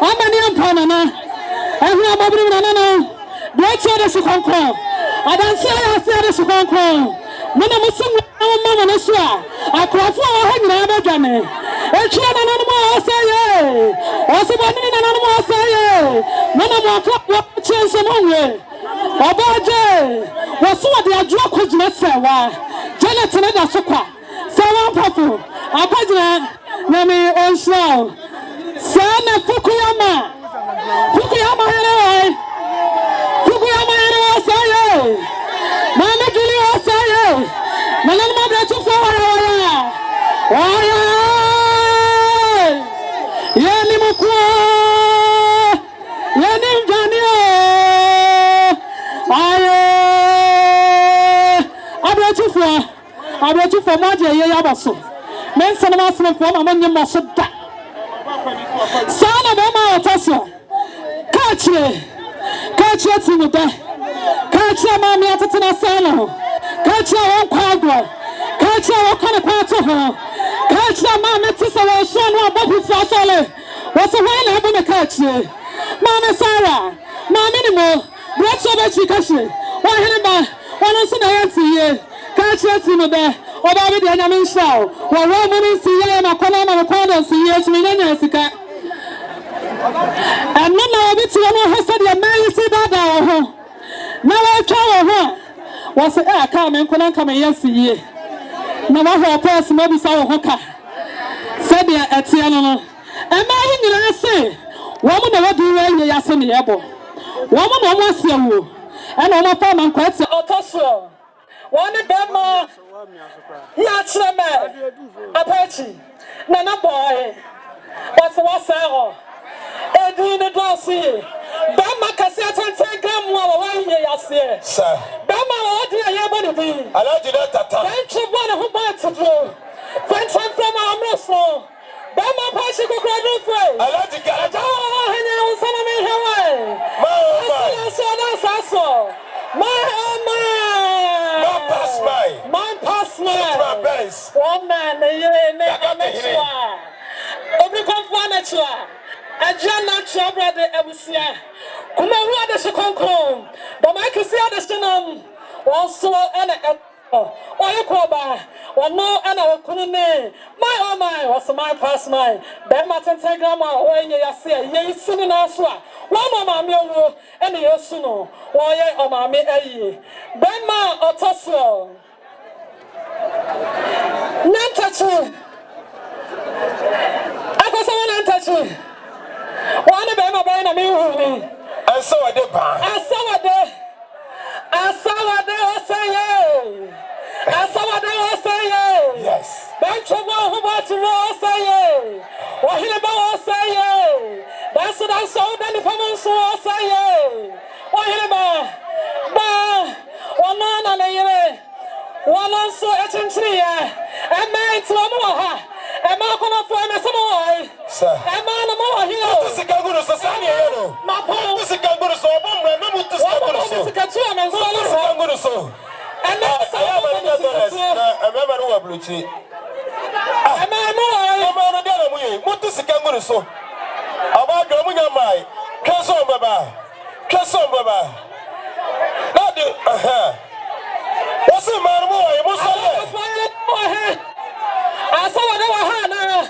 I'm a new Panama. I'm not moving. What's the Chicago? I don't say I said the Chicago. Mama musungu mama naswa akrafo ha nyina abadwane echia na nanu mo asaye osebani na nanu mo asaye mama mo akwa chense monwe obaje woso de adwo akogina sewa Janet ne da sokwa sewa pafu akogina na me onsho sana Fukuyama here asaye mama gili asaye Malan mabra tu fawaya. Waya. Yani mukwa. Yani mjanio. Aye. Abra tu fwa maje ye yabaso. Men sana masna fwa mama nyema soda. Sana bema otasyo. Kache tinuda. Kache mami atatina sana. Kacha wankwago kacha wakana kwato ho kacha mama tisa wa shonu ababu fasale wasa wana abuna kacha mama Sara mama ni mo bracho bachi kache wa heneba wana sina yanti ye kacha tino da oba bi de anyame nshaw wa wa mo ni siye na kona na kwado siye tuminyanya sika anna obi ti wana hasa de mai si dada ho na wa twa ho was a come and come yes ye. No matter person maybe so hoka. Said ya at Tiano. And I say, woman never do well yes in the able. Woman almost you. And on my farm and quite so. One of them Yachama Apache. Nana boy. What's our Edwin Dossi. Bama cassette and take them while I say, Bama, what do you have to be? I like you that time. Thank you, one who wants to do. Thank you from our muscle. Bama Pashico Cradle Frey. I like you. I don't know some of me Hawaii. My pass my base. One man, Obi Confanatua. A Jana Chabra de Abusia. Come on, the Chicago. The Michael Siadestinum also an Oyakoba, or no, and our Kunune. My was my pass my Bermatan Tegrama, or any Yasia, ye sin in Aswa. One of my meal and the Yosuno, or ye or my me. Berma or Tosso. Nantachu. I was someone untouching. One of them are buying a meal. I saw a dip. I saw a day. I saw a day. I saw a day. trouble who want to say, or he about say, that's all that the woman saw say, or he about, or none of one also at and man to a more. Am I going to find a boy? Sir, am I more here? This is a good society. My poor is a good so. Remember to so. And now I remember who are blue tea. Am I more? What is a good so? About going on my Casson Baba. Not the what's the man boy? What's the I saw what they were now.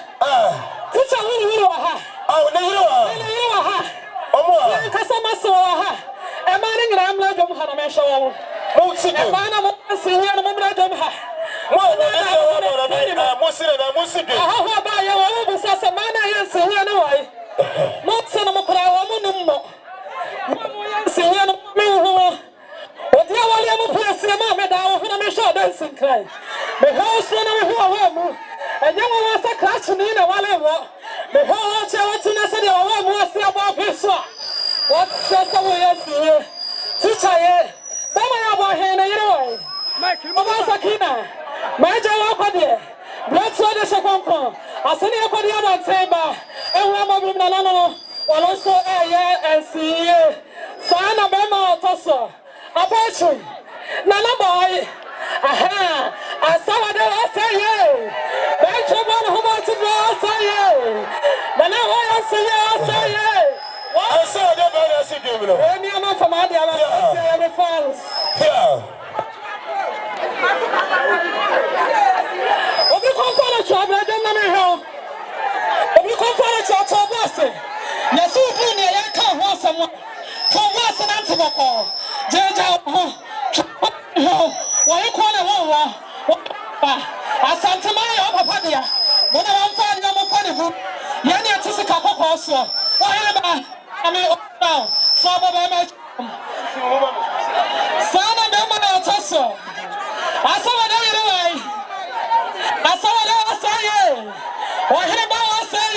Teacher, you are. Oh, you are. Oh, more. Customer saw her. A man in Ramla don't have a show. Most of them, man, I'm seeing a moment I don't have. How about your own business? A man I am seeing anyway. Not son of a crowd. Seeing me. What do you want to play? Mamma, down when I'm sure dancing cry. The house on and young was a clash in a while. The whole child to the city was about his son. What's just a way of seeing? Teacher, Bama about him anyway. Masakina, Major Wakadi, Blood Soda Shakonko, Asania Kodia Tamba, and Rama Nano, while also a year and see Sana Bema Tosso. Apache, Nana boy, aha, I saw what I say, Bench of one who wants to go, say, Nana, I say, I saw the better signal. When you know from Adia, I say, every fans. If you come for a job, I don't know. If you come for a job, yes, you do need a car or someone. For what's an antidote? Jaja, why you call a war? I sent to my own padia. When I'm finding a mechanical, Yanni to the couple also. Why am I now? Son of Bema Tosso. I saw it anyway. I saw it all say, or him about say,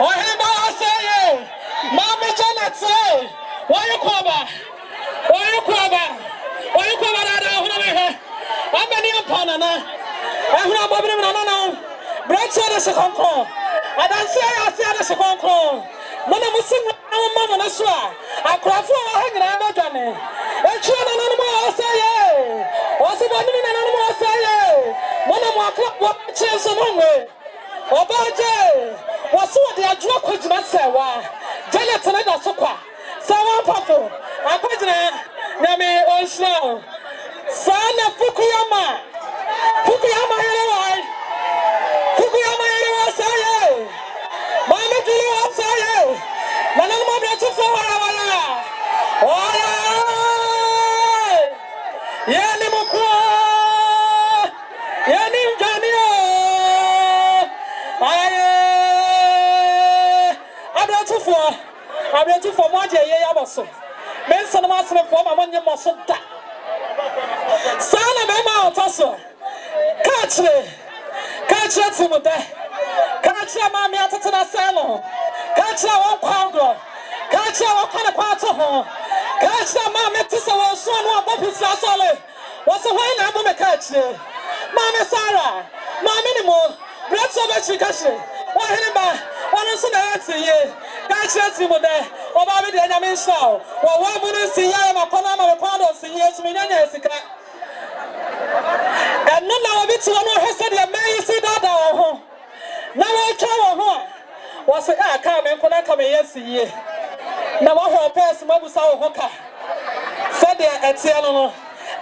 or him about say, Mamma Janet say, why you call back? Why you call back? Why you call back? I'm many upon an I'm not bobbing on. Break the second call. I don't say I said the second call. When I was singing, Mamma, I swear. I cry for a hanging out of Johnny. And children animal say, what's the one in an animal say? One of my club watches a long way. Oh, Baje, what's what they are drunk with myself? Janet and I so quick. Sawa Pafo, I put Name on snow. Son of Fukuyama. Fukuyama, anyway. Fukuyama, anyway, say, Mamma Julia, say, Manama, that's a flower. Oh, yeah, Yanimoko, Yanim Janio. I'm ready for one day. Also, men son of us for my 1 year muscle. Son of Emma Tosso. Catch it with that. Catch your mammy at the salon. Catch your pound. Catch your kind of part of her. Catch your mammy to so son of Bobby's solid. What's the way I'm going to catch you? Mamma Sarah, my minimum. Breath so much you catch it. What anybody? What is the answer? Catch you with that. Or Bobby the enemy show. Well, why wouldn't see I'm a Panama Pando, see yes, me, Jessica. And no, now a bit to one who said, may you see that. Now I tell her. Was it I come and when I come yes, ye. Now I hope person was our hooker. Said there at Cielo.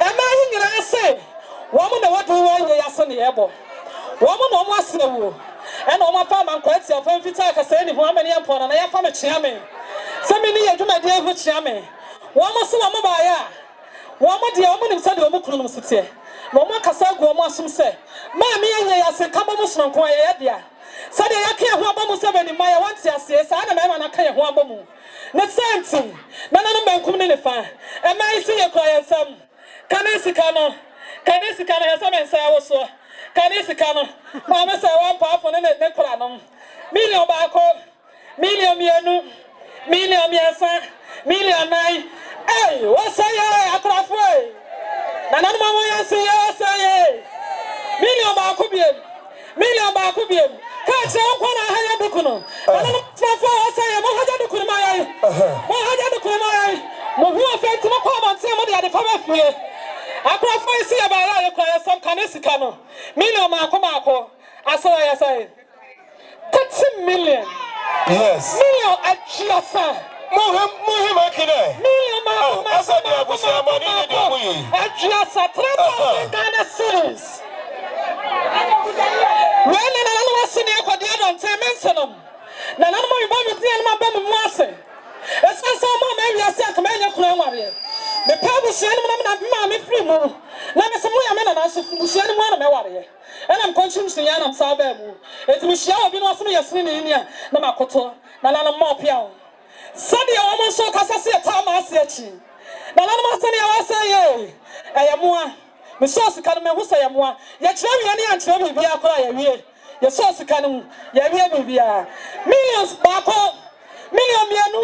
Am I say? Woman, what do you want? Yes, on the airborne. Woman, almost no. And on my farm, I'm quite self and fit like I said, how many upon and I have a chairman. So many of my dear good chairman. One more son of my one more dear woman inside the Omukunum City. No more Casago, more some say. Mammy, I said, come almost on quiet. So they are care who almost 7 in my once, yes, I don't know, and I can't one boom. The same thing. None of them come in the fire. And may see a quiet some. Can I see Cano? Can I see Cano? Some and say also. Canisicano, Mamma say 1 pound for the Necolanum. Million Barco, million Mianu, million Miasa, million nine. Hey, what say I? Craftway. Nana Mamma say, million Barcubian, million Barcubian. Catch up when I had a dukuno. I don't know say, Mohajadu Mohu affect my common somebody at the family. I prefer see about some canisicano. Million Marco, I saw I say 30 million. Yes. Million at Chiasa. Million Marco, I said, I was money at Chiasa, 3,000 Ghana cedis. When I was sitting for the other mention them. None of my mom was it's so maybe I said, Commander Cranway. The Pablo Shannon, free move. Let me some women and I said, one of my warrior. And I'm conscious to Yan and Sababu. It's Michelle, been was me a swing in India, Namakoto, Nana Mopiao. Sunday almost so Cassassia Tama Sechi. Nana Sunday I say, I am one. Miss Sauce Canama who say I am one. Yet, Cherry and Cherry be a cry. Your sauce cannon, Yavia, millions, Barco, million Mianu,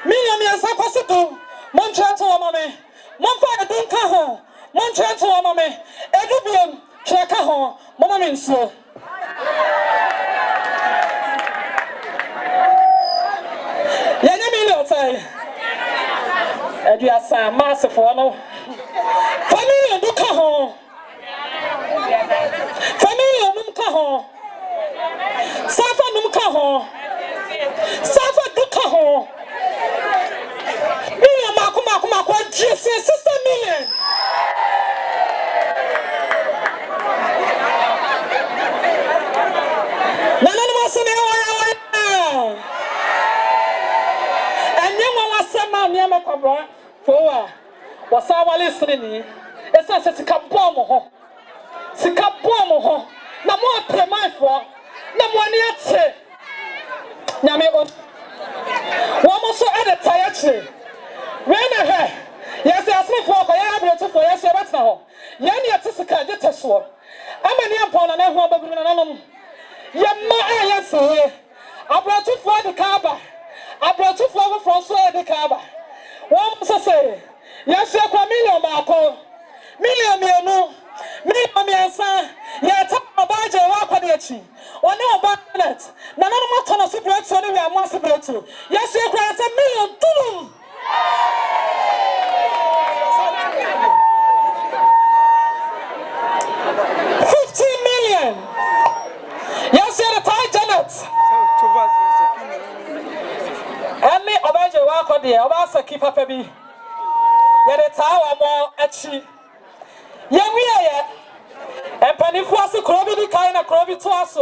million Miasapasico, Montreal, Mammy, Monfire Duncaho, Montreal, Mammy, Edubian, Chakaho, Mamma so. Yanamino say, Eduasa, Master for no Family Duncaho, Family Duncaho. Safa Numkaho, Safa Dukaho, Million Makuma, just 60 million. None of us and you want to send my name a for was our listening. It's a Sikabomo, Sikabomo, no more pay for. No one yet. Yami on one more so at a tire. When I heard, yes, I asked me for I have for yes, but now. Yanni at Tessica, get a sword. I'm an upon an hour. Yamma, yes, I brought you for the carba. I brought you for the carba. One must say, yes, you're a million Marco. Million, million, son. Yet, a budget walk on the or no about it. None of my ton of secrets only we are more secret to. Yes, you cry a million too. 50 million. Yes, you're the Thai Janet. And me about your walk on the Abasa keep up a bee. You're the tower more at she. Young we are. And Panifuasi Krobi the kind of Krobi to us.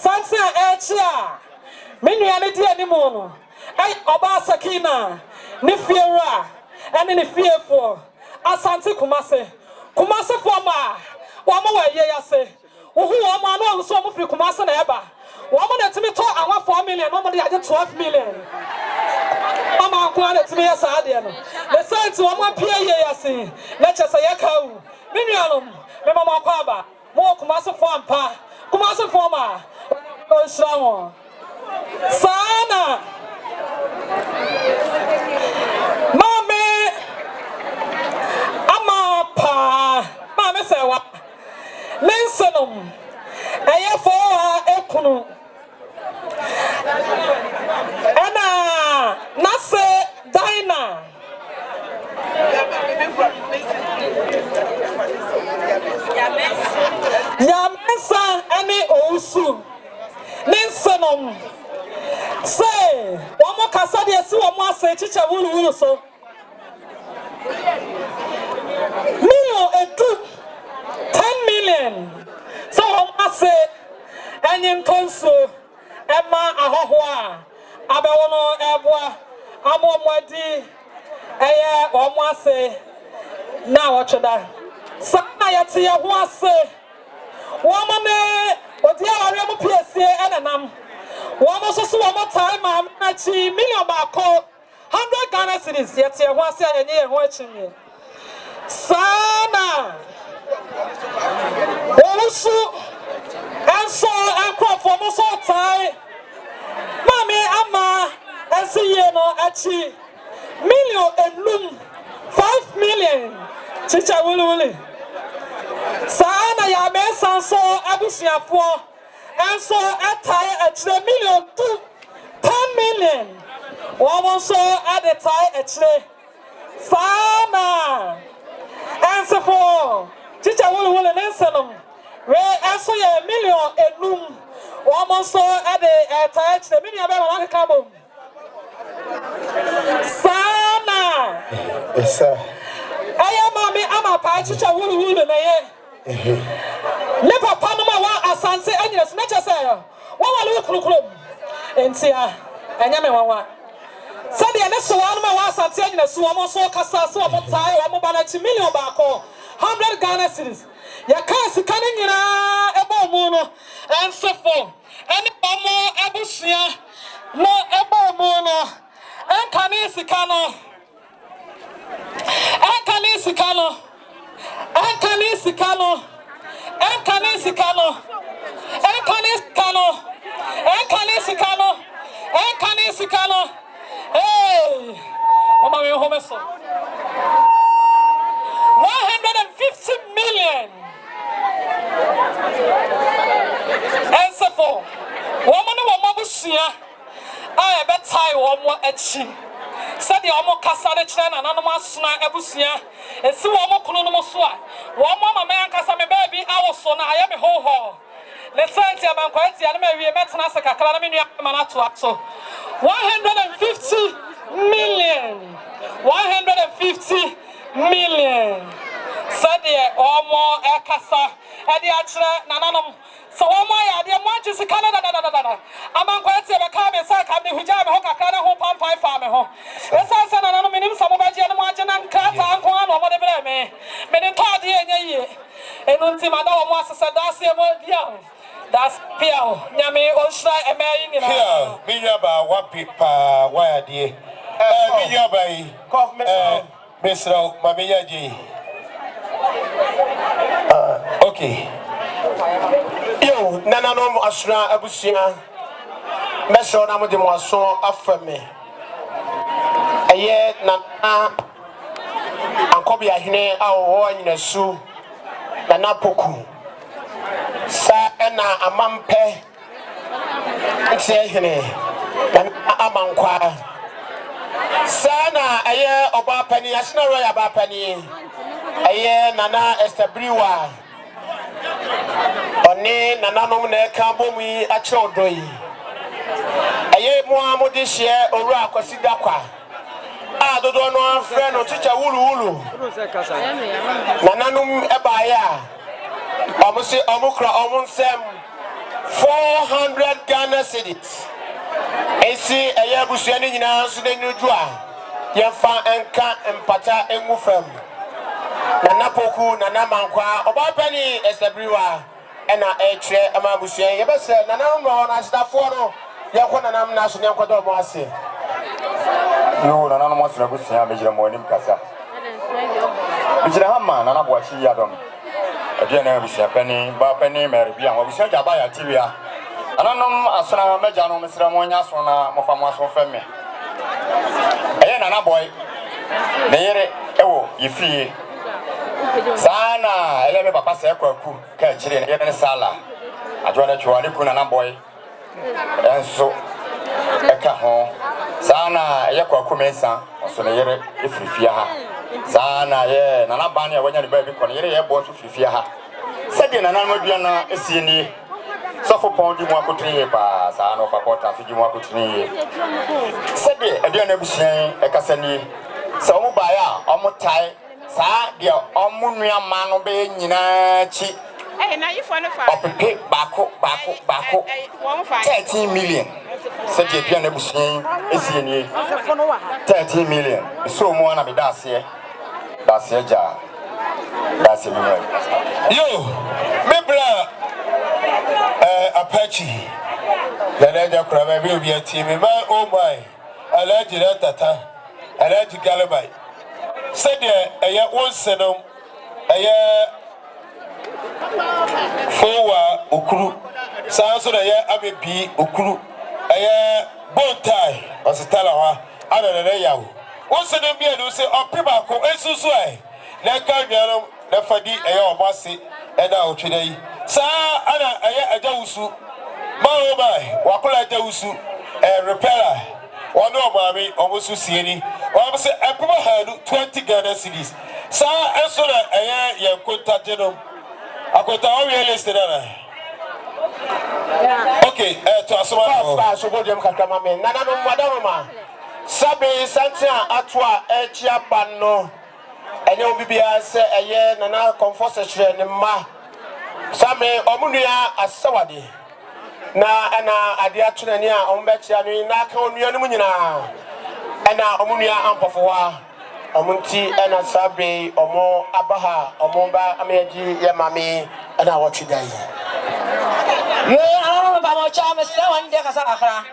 Sansa Elchia, Minuanity anymore. I Obasakina, Nifiera, and in the fearful. Asante Kumase, Kumase Forma, one more yase, who are one so free Kumasa Eba. Woman at me talk, I want 4 million, nobody had 12 million. Mama wanted to be a Sadian. The science one more PA, let's just say a cow. Minianum, Mama Kwaba, more Kumasa Forma, Kumasa Forma. Sana Mame Amapa Mame Sewa Lensenum Ayafo Ekunu Anna Nase Dina Yamesa Ani Osu Ninsenum say one more Casadia so one more say teacher will so Milo a 10 million so one more say and in consul Emma Ahoa Abewono Ebwa Amomwadi Aya one more say now what should I Sana Yatia one say woman what you are PSA and an one also one more time, I'm million Marco 100 Ghana cedis. Yet, I was saying, watching me. Sana, oh, Musu and so and crop for Musu tie. Maame Ama and see no achi million and loom 5 million. Chicha wuli. Sana ya me sanso abusiafo and so atai a 3 million to 10 million. One so at the tie a 3. Sana and so for Chicha wuli nensenum. We also a million and loom. One so at the tie a 3 million abema kabo. Sana. Yes, sir. I am Maame Ama Chicha wulu na ye. Ne papa no ma wa Asante anyes na chese wa wale kulukulu. Entia anya me wa. Said the next one ma wa Asante anyes so mo so kasa so mo tai wa mo bana chi million ba ko 100 Ghana cedis. Ya ka sika ne nyina ebo mu no ensefo. Ene omo abusia no ebo mu no. Enkani sika no. Enkani sikano. Enkani sikano. Enkani sikano. Enkani sikano. Enkani sikano. Enkani sikano. Hey! Mama we home so. 150 million. Ensefo. Woman no busia. I bet tie woman echi. Said the Omo Casade China and Anoma Sna Ebusia, and see Omo Kunomosoa. One mama man Casame baby, our son, I am a ho. Let's say I'm quite the enemy, we met Nasaka, Calamini Manatuato. 150 million. 150 million. Said the Omo Ekasa, Ediatra, Nananum. So my idea much is Canada. I'm quite a car and sack and the hijab Hokakana home pie farm. Yes, I said, I don't mean some of my margin and cat and one or whatever. Many thought the year. And Untima was a Dacia. That's Pio. Yami Osha and May. Here, Minyaba, what people, why dear? Minyaba, Mr. Mamiyaji. Okay. Yo, Nananom Asra Abusia, Meso Namudimaso Afame. A year Nana Ankobia Hine, our in a sou, Nanapoku. Sa Ena Amampe, say Hine, Amankwa. Sana, a year of Bapani, Asna Roya Bapani, a year Nana Esther Oforiwaa. Oni nananom na kambo mi a children. Aye mo amodi share owura akwasida kwa. A dodo no afre no teacher wulu. Nananom ebaye a. Omusi omukra omunsem 400 Ghana cedis. Esi aye abusua ni nyina so de nuju a. Yemfa enka empata engufam. Nanapoku nanamankwa obapani Esther Oforiwaa ena etre amabusia yebese nanam no na asdafo no yakọ nanam na so ne nkodo mo ase yo nanam mo sra busia mejira mo anim kasa mejira hama nanabo achi yadom ade na busia pani ba pani meribia mo busia jaba ya tiwia ananum asra meja no mesra mo nya so na mo fa mo aso feme eye nanaboy ne yere ewo yefie Sana, I papa say kwaku ka chire ne yene sala. Ajwana chwani kuna na boy. Enso eka ho. Sana ye kwaku mensa, oso ne yere efrifia ha. Sana ye nana bani awanya ne ba bi kono yere ye bo so frifia ha. Sede nana no dua na esieni. Sofo pon di mo akotri pa, sa no fa pota fi di mo akotri. Sede adua na busian ekasani. Sa omo ba ya, omo tai sa dia omunua ma no be nyina chi na yifo no fa opepe bako 13 million se dia pia na busin esieni 13 million so mo na be dasie ja dasie mi yo mebla Apache Dada Kraba bi obi atimi ma oh my alaji tata alaji galabai said eye wonsenom eye Fowa okuru sanso na ye abebi okuru eye bontai ositala wa ana na yawo wonse dem bia no se opiba ko esusu ai na ka nyanom na fadi eye omase e na otweda yi sa ana eye ajawusu bawo bai wakola ajawusu repair one of Maame omusu sieni o se epiba hadu 20 Ghana cedis sa eso na eye ye kontate no akota o real estate na okay to asoma pa so go dem kakama me nana no madam ma sabe santia atwa echia ban no enye obibia se eye nana comfort secure ne ma sabe omunua asawade na ana ade atunani a ombechia no na ka onua no nyina ana omunua ampofowa omunti ana sabe omo abaha omomba ameji ye mami ana watwidai ye ana ba mo cha me se wande kasa akra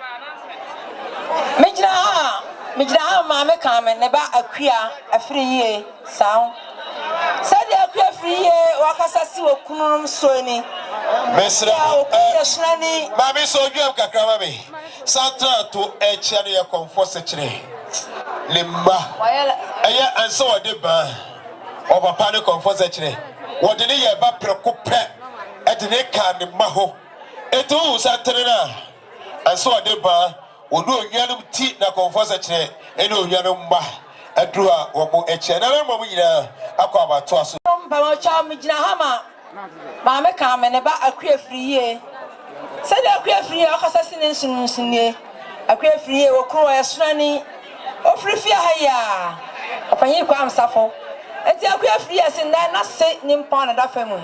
mejina maame ka me ne ba akua afiri ye saw sadi akua afiri ye wakasa si okunum so ni mesra sunani maame so dwam kakra maame satra to echia no ye comfort secure limba aya anso wode ba obapa ne comfort secure wode ne ye ba preko pre edene ka ne maho eto satra na anso wode ba wodo onyanum ti na comfort secure ene onyanum ba aduru a wo mo echia na mo nyina akwa abato aso ba mo cha mejina hama maame ka me ne ba akua afiri ye sadi akua afiri ye wakasa si ne nsunsunye akua afiri ye wokro ya sunani ofrifia haya apanyi kwa amsafo enti akua afiri ye sin na se nimpa na dafa mu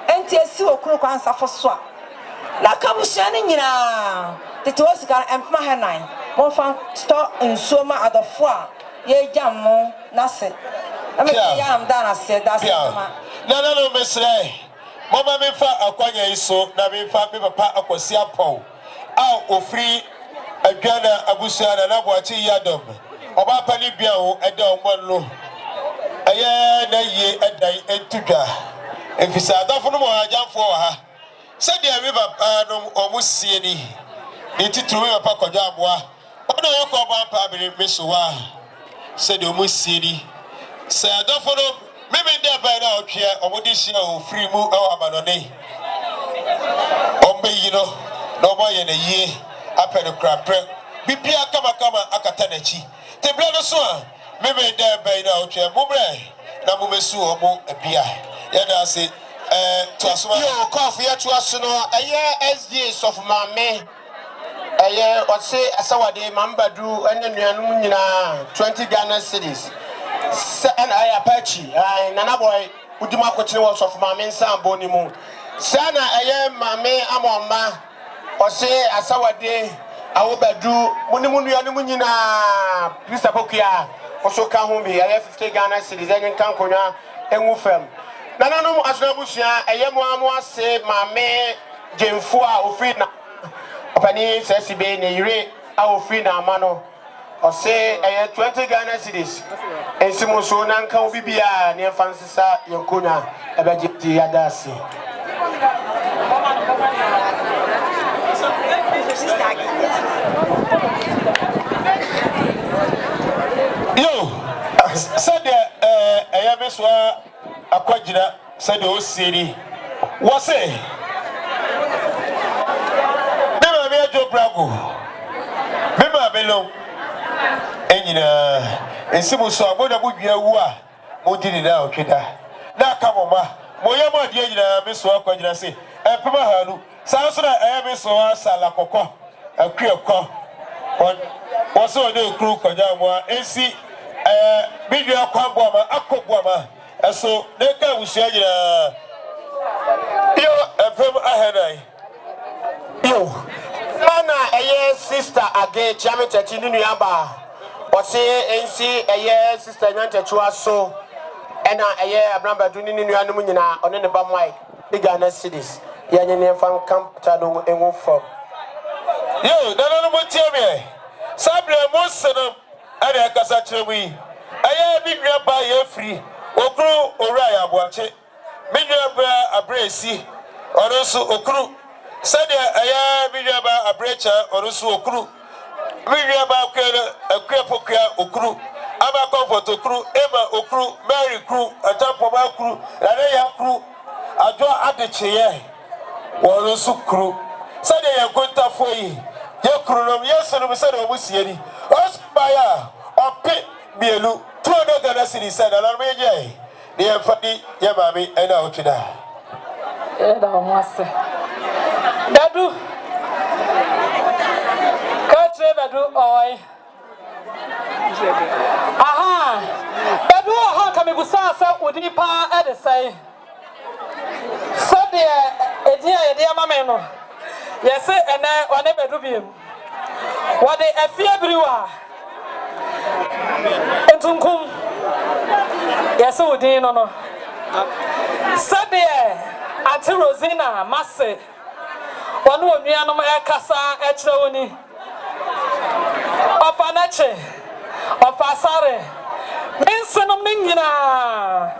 enti esi wokro kwa amsafo so a na kabusua ne nyina tete osika empma henan mo fa sto nsoma adofo a ye jam mo na se ame ya am da na se da se ma no mesre mama me fa akwanya iso na me fa be papa akwasi apon a ofri adwana abusua na boachi yadom oba pani bia ho eda omalo aye na ye edai entudwa efisa adafo no mo ajamfo wa ha se dia me papa no omusie ni etitru me papa kodwa aboa ono yo ko ba pa bere mesowa se dia omusie ni se adafo no meme de ba na otwe omudi hia ofri mu e amanone ombe yino no boye na yie apere krapre bibia kama akata na chi tebra no so a meme de ba na otwe mubre na mumesu omo abia ya da se to asoma yo kof ya to aso no eye SDS of Maame eye ose asawade mambadu ene nuanum nyina 20 Ghana cedis and I apache nana boy udima kwotine was of Maame nsambo ni mu sana eye Maame amoma ose asawade awobadu munimu nuanum nyina Mr. Pokia oso ka ho bi eye 50 Ghana cedis enye kan konya enwu fam nananum asnabusua eye mo amo ase Maame jemfu a ofri na opani sesibe ne yire a ofri na amano ose 20 Ghana cedis ensimo so na nka obibia ne fansisa yankonya ebegiti yadasi yo said ayabeswa akwajira said o siri wo say bema be ajo brago bema belo enyina ensimo so aboda budua wu a modini na otweda na kamoma moye made enyina meso akwajira se epema hanu sanso na ayabeso asala kokko akuekọ wọ́n wọ́n ní okuru kọjá mọ́ esi bíbí akọ abọ́ọ̀mọ́ akọ̀bọ́ọ̀mọ́ ẹ̀sọ́ n'eka ewusu ẹ̀yìnà yóò ẹ̀fẹ̀m ahẹ́nàí. yo mana eye sister age chami tati ninu yaba ose ensi eye sister nyantachu aso ena eye abrambadu ninu yanum nyina one ne ba mic big Ghana cedis ya nyene fan kampa do enwo fam yo nana mo tie me sabre mo senam ari akasa kyeremu yi aya bi nwa ba ya free okru owura ya aboache Minyaba abresi oroso okuru sade aya minyaba abrecha oroso okuru minyaba akwapokua okuru aba comfort okuru ema okuru Mary kru ajampoma okuru rare ya kru ajo adecheye oroso kru sade ya kontafo yi ye kru no yeso no sade omusieri osbaya ope bielu 200 Ghana cedis sade na meje ne fadi ya Maame ena otwida da omase dadu katre dadu oi aha dadu aha kamegusa asa odi pa edesai so de edia edia mame no yese ene one bedu biem wode afia briwa entunkum yese odi no no so de Ati Rosina Masse Wanu onuanom ekasa ekire woni Ofanache Ofasare Mensenom nyina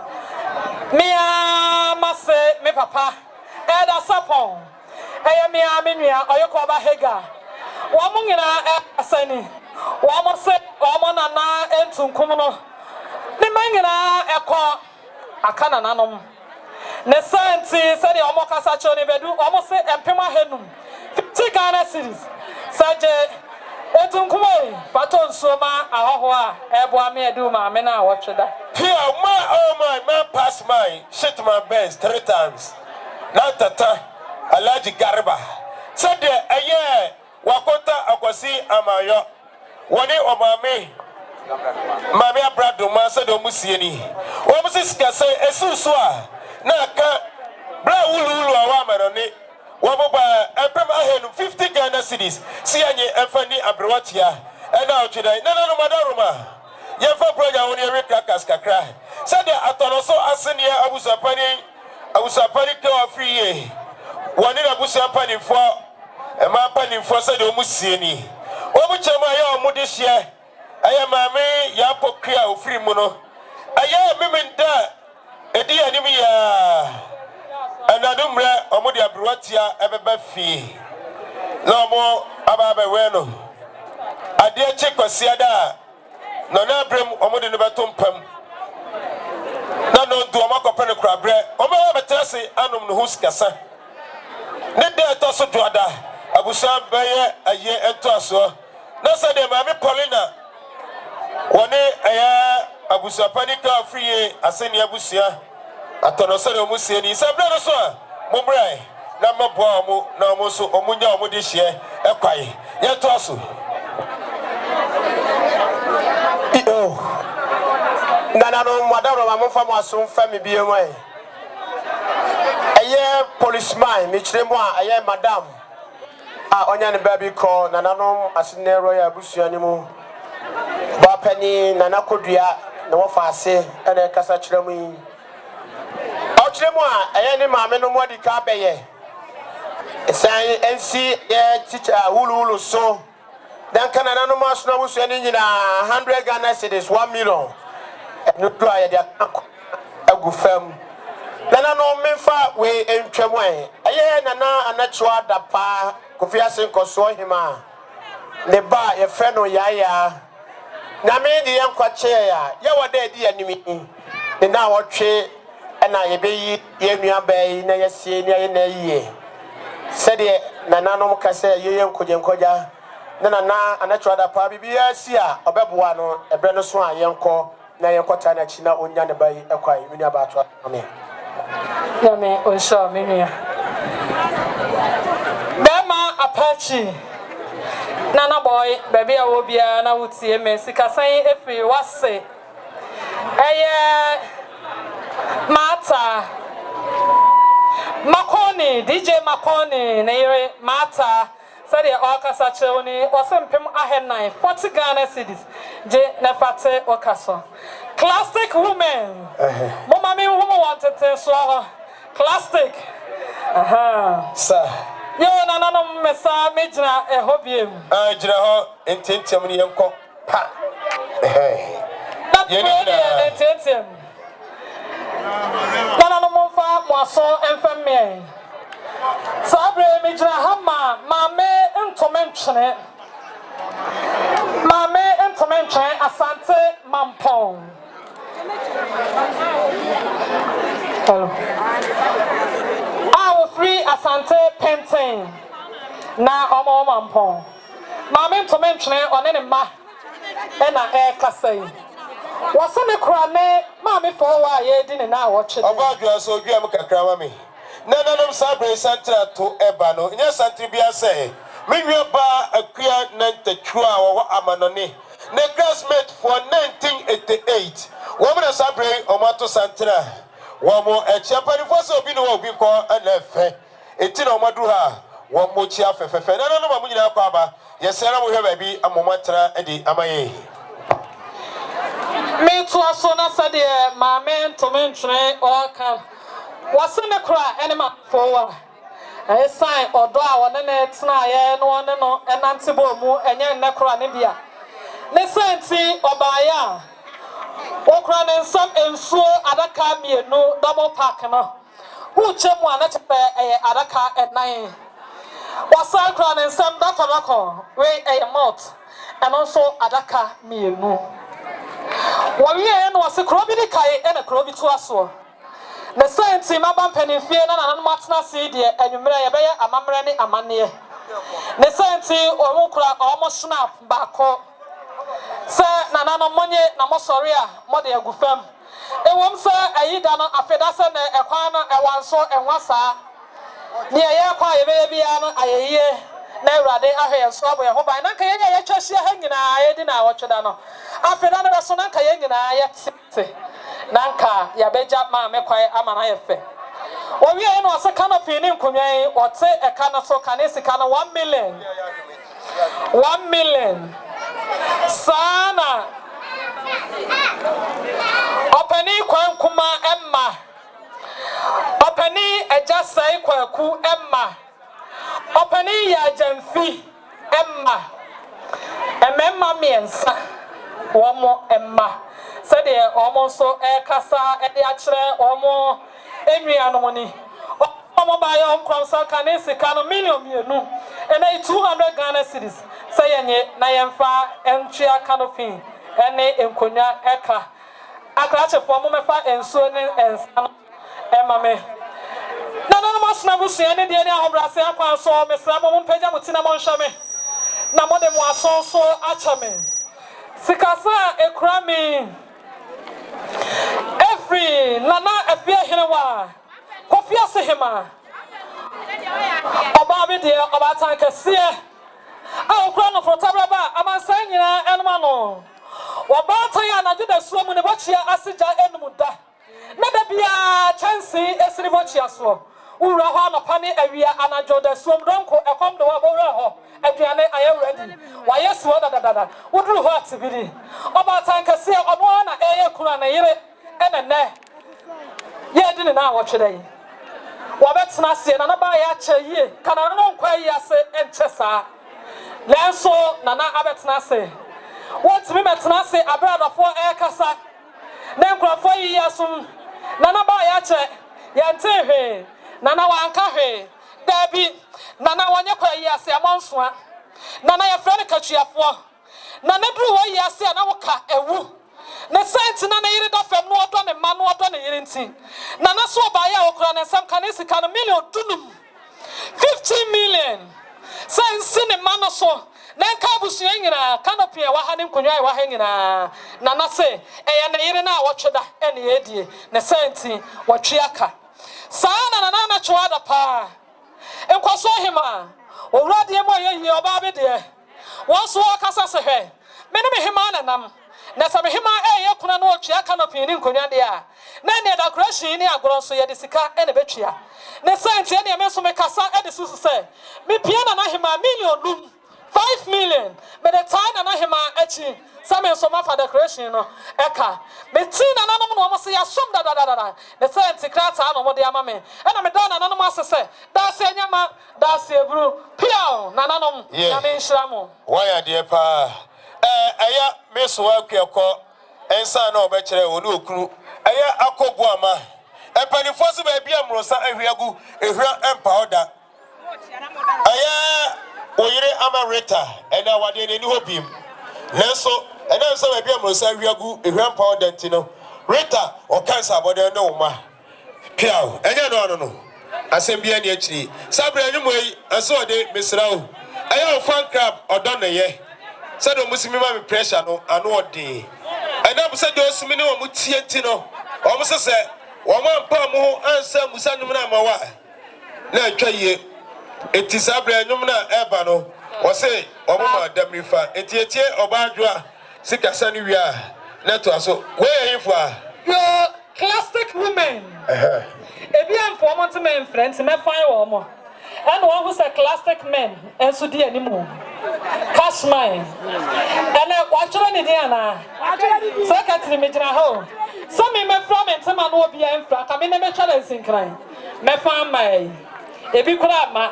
Mia Masse me papa Eda Sapon Eya mia menua oyekọ ba hega Womo nyina asani Womo se womo nana entunkum no Ne manyina ekọ akana nanom ne santi said the Omokasa Choni Bedu, almost say Empema Henum, 50 Ghana cities. Saje Etunkume, Paton Soma, Ahoa, Ebuame Duma, Mena, watch that. Here, my man pass my shit my Benz 3 times. Now tata, Alaji Garba. Said a year, Wakota Akwasi Amayo. One day of Maame Abena Kwabena said Omusieni. Omusis Kase Esuswa. Naka bra wulu awamarone waboba empem ahenu 50 Ghana cedis si anye enfani abrewatia ena otwedai na no madaroma yemfa proja woni ewe crackers kakra sade atonoso asene abusapani ka afriye woni na busapani fo ema pani fo sade omusieni omuchema ya omude hye aya Maame ya pokria ofiri mu no aya memenda edi animi ya anadumre omudi abruatia ebeba fi na omo ababe we no ade eche kwasi ada no na abrem omudi no betompam na no du omakopene krabre omo betrese anum no huskasa ne de etoso duada abusa beye aye etoaso na sade Maame Paulina woni aya abusapani ka afriye aseni abusia atonosere omusie ni sabra no so momrai na maboa mu na omuso omunya omudi hye ekwai yeto aso nana no madaro ma momfa mo aso mfa me biemu ai eye policeman me kiremu a eye madam a onya ne baby call nana no asinero ya abusia ni mu ba pani nana kodua na wofa ase ene kasa kiremu yi Ochiremu a eye ni Maame no modi ka beye esan ensi ye teacher wulu so dan kana na no maso na busu ni nyina 100 Ghana cedis 1 million no do aye dia agu fam nana no memfa we entwemu eye nana anachwa da pa Kofiase nkoso hima ne ba ye fe no yaya na me di yankwache ya ye wada di animi ne na wotwe ena yebeyi yenua bai na yesie ni aye na yiye sede nananom kase yeye nkojenkoja na nana anachwa da pa bibia si a obeboa no ebre no so a yenko na yenkota na chi na onya ne bai ekwai mini abato amen Ya me onsho menua Bema Apache Nana boy baby awobia na wutie me sikasan efi wase eye Mata Makoni DJ Makoni Nere Mata said the Okasa Choni or some pim ahead 40 Ghana cedis J Nefate Okaso Classic woman Mama me woman wanted to swallow Classic sir Yo nana mesa mejina e hobiem jira ho entientiam ni enko pa entientiam Nana no monfa so enfemme sabre me jira hama maame ntomentwene Asante Mampong. Hello. Our free Asante painting. Na omo Mampong. Maame ntomentwene onene ma ena kasai. Wasane krane maame fowa ye di ne na woche. Obadua so odua m kakra ma me. Nananum sabre santra to eba no. Nya santri bia say. Me ba akua nantatwa wo amanone. Ne classmate for 1988. Woman sabre omato santra. Womo echiapani foso obi no obi ko anafe. Eti na omadu ha. Womo chia fefefe. Nananum amunyina kwa ba. Yesera mo hwe ba bi amomatra edi amaye. Me to aso na sade maame ntomentwene oka. Wasane kra enema fowa. Sign or do I want to know one and antibomu and yan necronia. Listen, see, or by ya. Okran and some and so other car me no double parker. Who chum one at other car at 9. Was I cran and some doctor way a mouth and also other car me no. 1 year was a crobby kai and a crobby to us. The science in my penny fear and matna seed and you may be a mamrani amania. The science or mukra almost snap back. Sir, Nana money, Namosoria, Mother Gufem. A woman, sir, a yidana, a fedasan, a quana, a one so and wasa. Near Yaqua, baby, a year. Never they are here, so I hope I don't care. Just hanging I didn't know what you done. After that, I saw Nanka Nanka, ya beja ma me kwai amana yefe. Owi e no se kana fini nkunyan o te e kana so kana si kana 1 million. 1 million. Sana. Opani kwan kuma emma. Opani eja sai kwaku emma. Opani ya jamfi emma. Emma miensa. Womo emma. Said almost so Kasa at the Achre or Enrianomoni. Omo by your cross, Canesi, Cano million, and a 200 Ghana cities. Saying it, Nayamfa, and Chia Canopy, and a Enconia Eka. A catch of Womafa and Sonin and San Emame. None of us never see any Diana Obrasa, so Miss Ramon Pejamutina Monshame. Namode was so Achame. Sikasa a crummy. Every Nana Abia Hinewa, Kofiase Hima, Obabi dear, Obatanka Sia, our crown for Tabraba, Amasanya, and Mano. Wabataya, and I did a swim in the Bachia Asija and Muda. Never be a chance, as the Bachia swam. Urahan upon the area, and I joined the swim, Ronco, a come to Waboraho, and Diane, I am ready. Why, yes, what other? Would you want to be? Obatanka Sia, Obana, Aya Kurana, and a ne. Ye didn't know what today. Wabets Nasi and Anabayacha ye, can I know quite yes and Chessa. Lanso, Nana Abets Nasi. What's me met Nasi, a brother for Air Casa? Nemcra for Yasum, Nana Bayacha, Yante, Nana Wankahe, Debbie, Nana Wanyaka Yasi, a monswa, Nana Yafranica Chiafwa, Nana Drew Yasi and Awaka, a woo. Na sent na na yiri da fam no odo ne ma no odo ne yiri nti na na so ba ya okura ne sam kan esi kan million dunum 15 million sense ne ma no so na nka busu nyina canopy wa ha ne nkonwa wa ha nyina na na se e na yiri na wotweda e ne yedie ne senti watwe aka saa na na na chwa da pa enkoso hima owrade mo ye oba be de won so kasa se hwe me ne hima na nam na sabe hima yakuna no twia canopy ni nkonwa de a na ne decoration ni agoro so ye de sika e ne betwia na science ne me so me kasa e de susu se me pia na hima million 5 million me the time na hima achi some so ma for decoration no eka me ti na nanom no mo se ya som da the science krata no mo de ama me e na me da na nanom asese da se nyama da se ebru pia na nanom na me nhyiramo why de pa aya meso akwa ensa na obekere woni okuru aya akobu ama empanifo so ba bia mrosa ehwiagu ehwia empowder aya oyire amareta ena wade ne ni hobim nanso ena so bia mrosa ehwiagu ehwia empowder ntino reta o cancer abode no ma piao enya no asembia ni akiri sabre anyumo yi aso de misrawo aya o fan crab odon ne ye said o musimi ma me pressure no ano ode ena busa de osimi ne o mutie ntino o musa se o ma mpa mo ansa musa nyum na mawa na atwaye eti sabre anyum na eba no o se o ma damrifa eti etie obadwa sikasa ni wia na to aso we yefo a yo classic women ebi am for month men friends me fine wo mo and one who say classic men enso di animu cash mine and watchro ni dia na secretary me jina ho so me from entema no obi am fra ka me me challenge nkran me fan mai ebi kura ma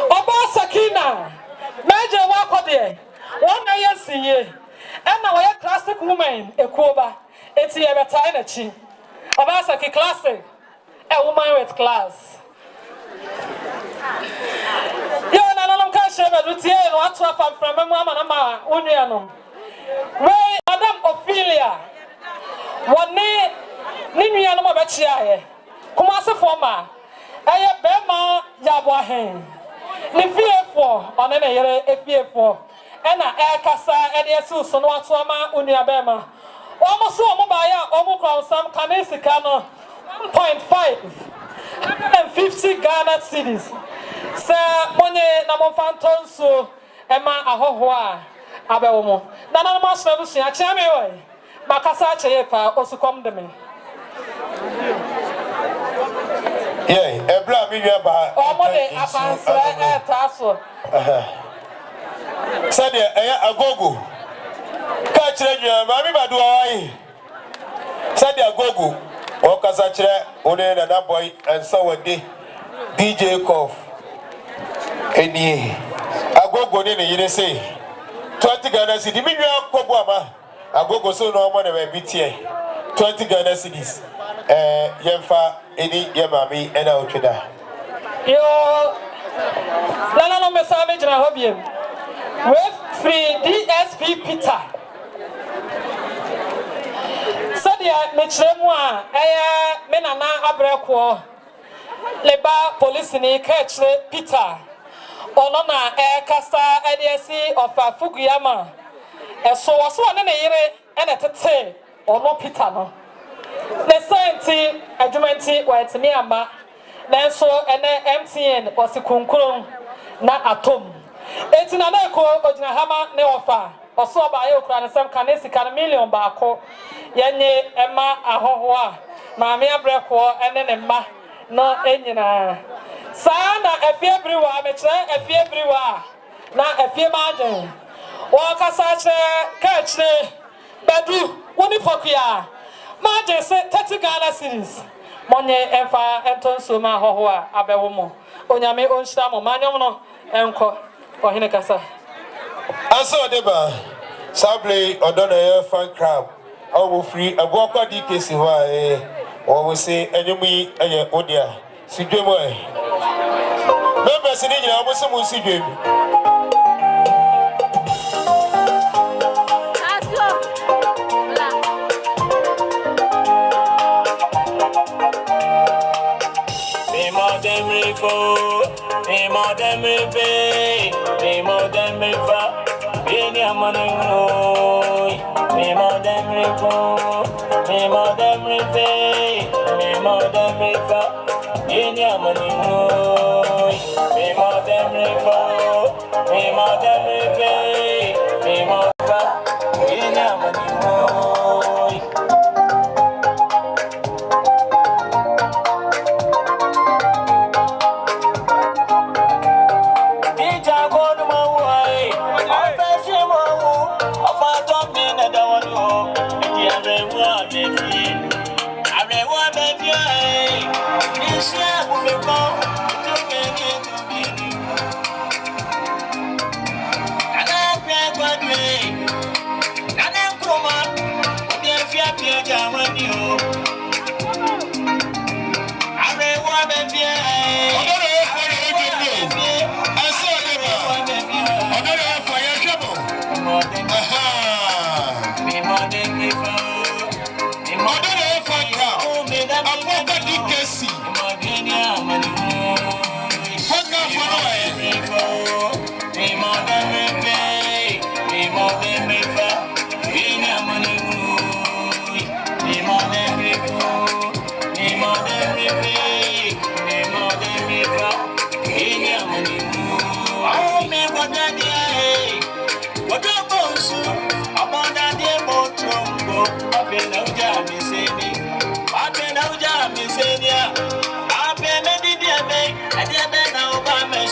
obo sakina meje wa kode won na yesiye and na we classic women ekuoba eti e betai na chi oba saki classic a woman with class. Yo, no, can't share the routine. What's up from my mama and my union? Where Madame Ophelia? One day, Nimian Mabachia. Kumasa forma. I Bema Yabahen. Nifia on any FA4. And I Casa and Jesus on what's Unia Bema. Almost so mobile, almost some Canesicano. 1.5 150 Ghana cedis. Sir, money na mo fanton so ema ahoho a abewo na na mo so busu a chame we makasa cheye pa osukom de me ebra mi wi ba o mo de apansra taso said agogo ka kire nwa ma mi badu ai said agogo o kasa kire one na that boy and so one day DJ Kof eni agogo ni yire say 20 Ghana cedis mi nwa kobo ama agogo so no mo na be tie 20 Ghana cedis yemfa eni yemami ena otweda yo lana no me sabe jina hobiem with free DSP Peter Sadia mechremu a me nana abreko leba police ni kachre Peter ono na kasa edesi of Fuguyama so waso ne ne yire ene tete ono Peter no the senti adwumenti wetimi ama nanso ene MTN osikunkuru na atom etina na ko ogina hama ne ofa oso ba ayo kura ne sam kanesi kan million ba ko yenye ema ahoho a maame abreko ene ne ma no enyina sana efie briwa me kire efie briwa na efie maden wo kasa kire ka kire badu woni pokia maden se 30 Ghana cedis monye emfa entonso ma ahoho a abewo mo onyame onhira mo manyom no enko ohine kasa aso deba sable odona fan crab awu free agwakwa dikesi ho o wo se enyumi eye odia sidwemo members ni nyina wo se mu sidwem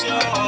Thank you.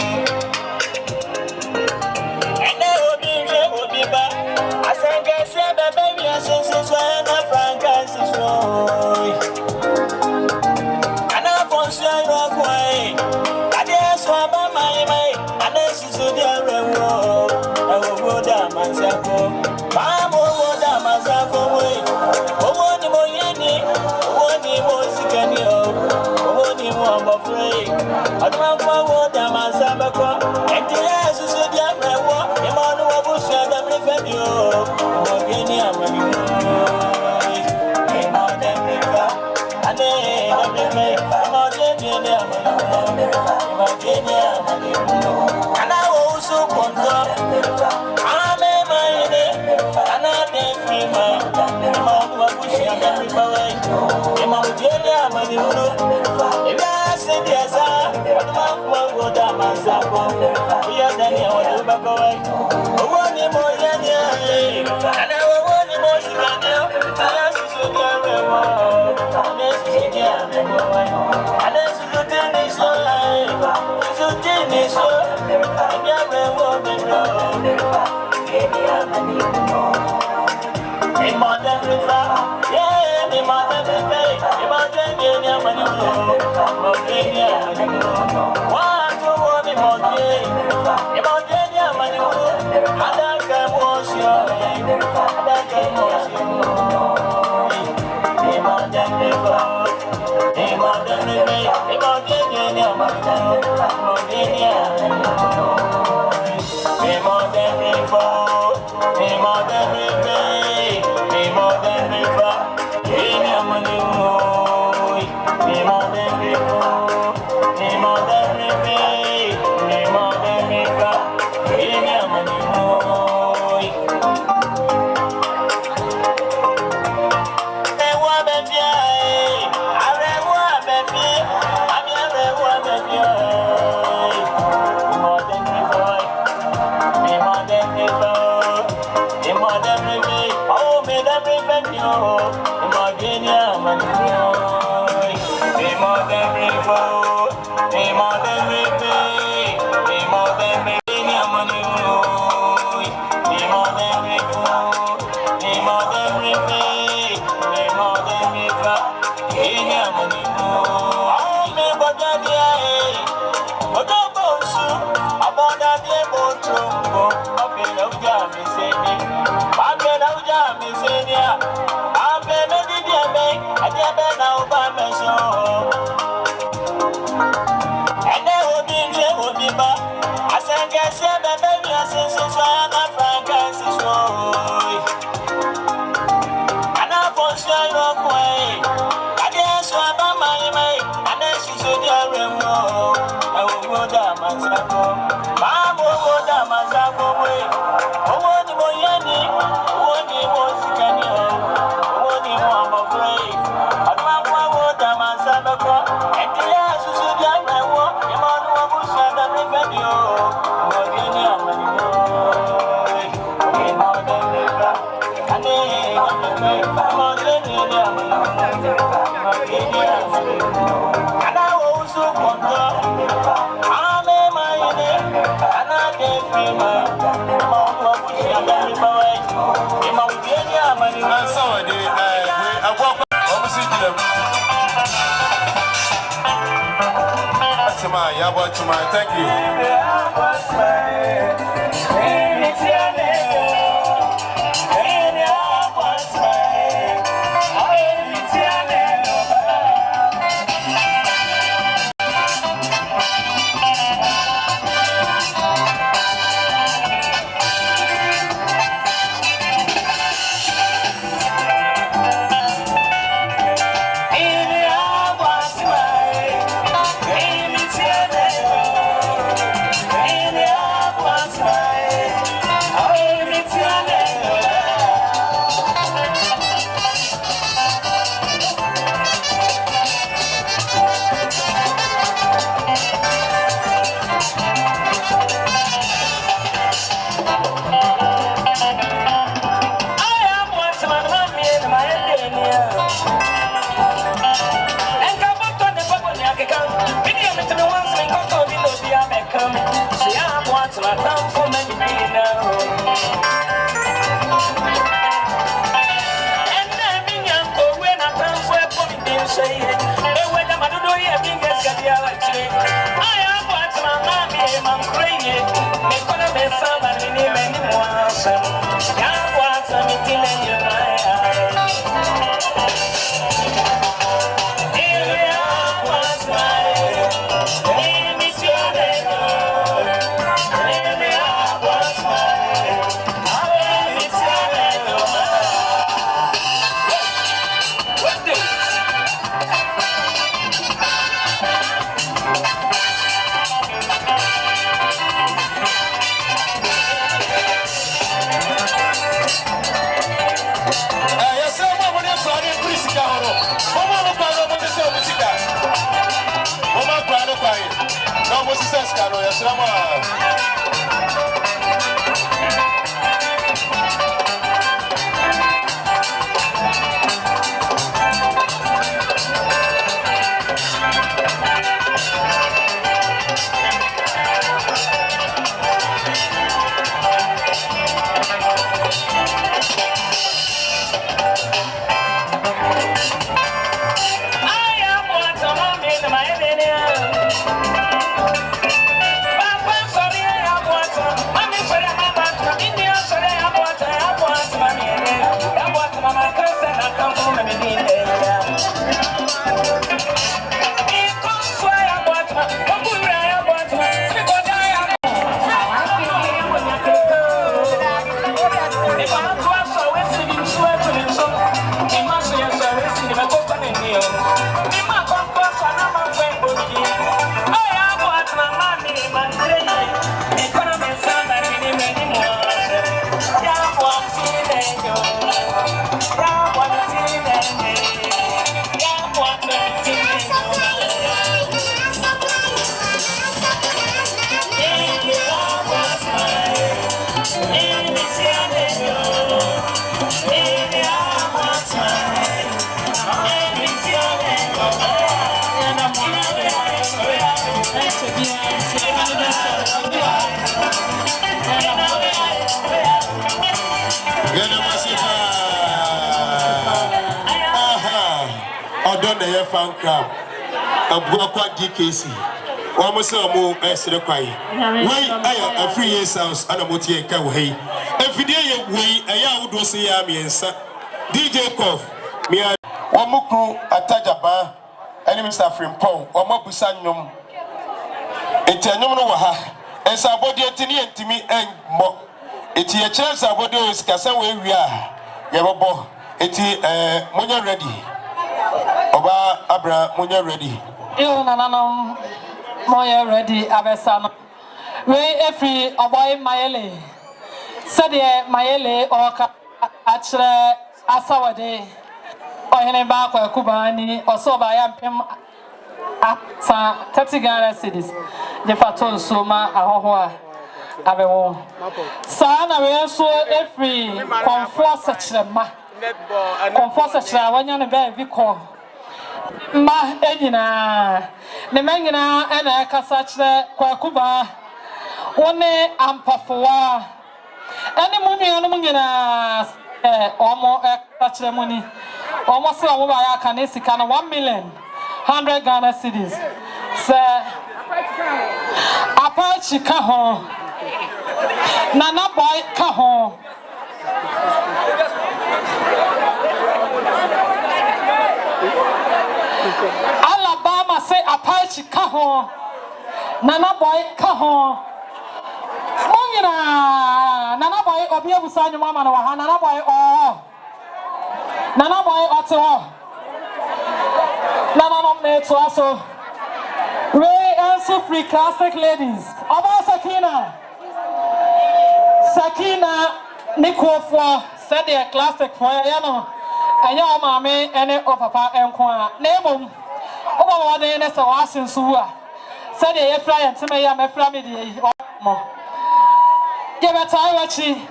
Oh Fan club. Abua DKC. One say mo Esther Kwai. Why a 3 years house and a moti and Kaway. Every day we a ya would say Yamiensa. DJ Kof. Me a Wamuku Atajaba and Mr. Frimpong or Mopusanium. It's a number waha. And Sabodi Tini to me and Mo. It's a chance about those Casawe we are. Yababo. It's Monya ready. Oba Abra Munya ready. You nananum Moya ready Abesano. We every Oboy Mayele. Sadia Mayele or Achre Asawade or Henebako Kubani or Soba Yampim at 30 Ghana cities. The Faton Suma Ahoa Abewo. Sana we also every comfort such a ma. Comfort such a one young baby call. Ma enina ne mengina ena kasachre kwa kuba one ampafoa ene munu anu mungina omo kasachre muni omo se omo ba ya kan sika no 1 million 100 Ghana cedis se apachi ka ho nana boy ka ho Alabama say Apache Kaho Nana boy Kaho Mongina Nana boy Obia Busani Mama Nana boy oh Nana boy Otto Nana no me to also Ray also free classic ladies Aba Sakina Nikofwa said the classic for Yano Aya Maame ene o papa enko a na emom oba wode ne se wasen suwa said ye fra yenteme ya mefra me de mo ye betai wachi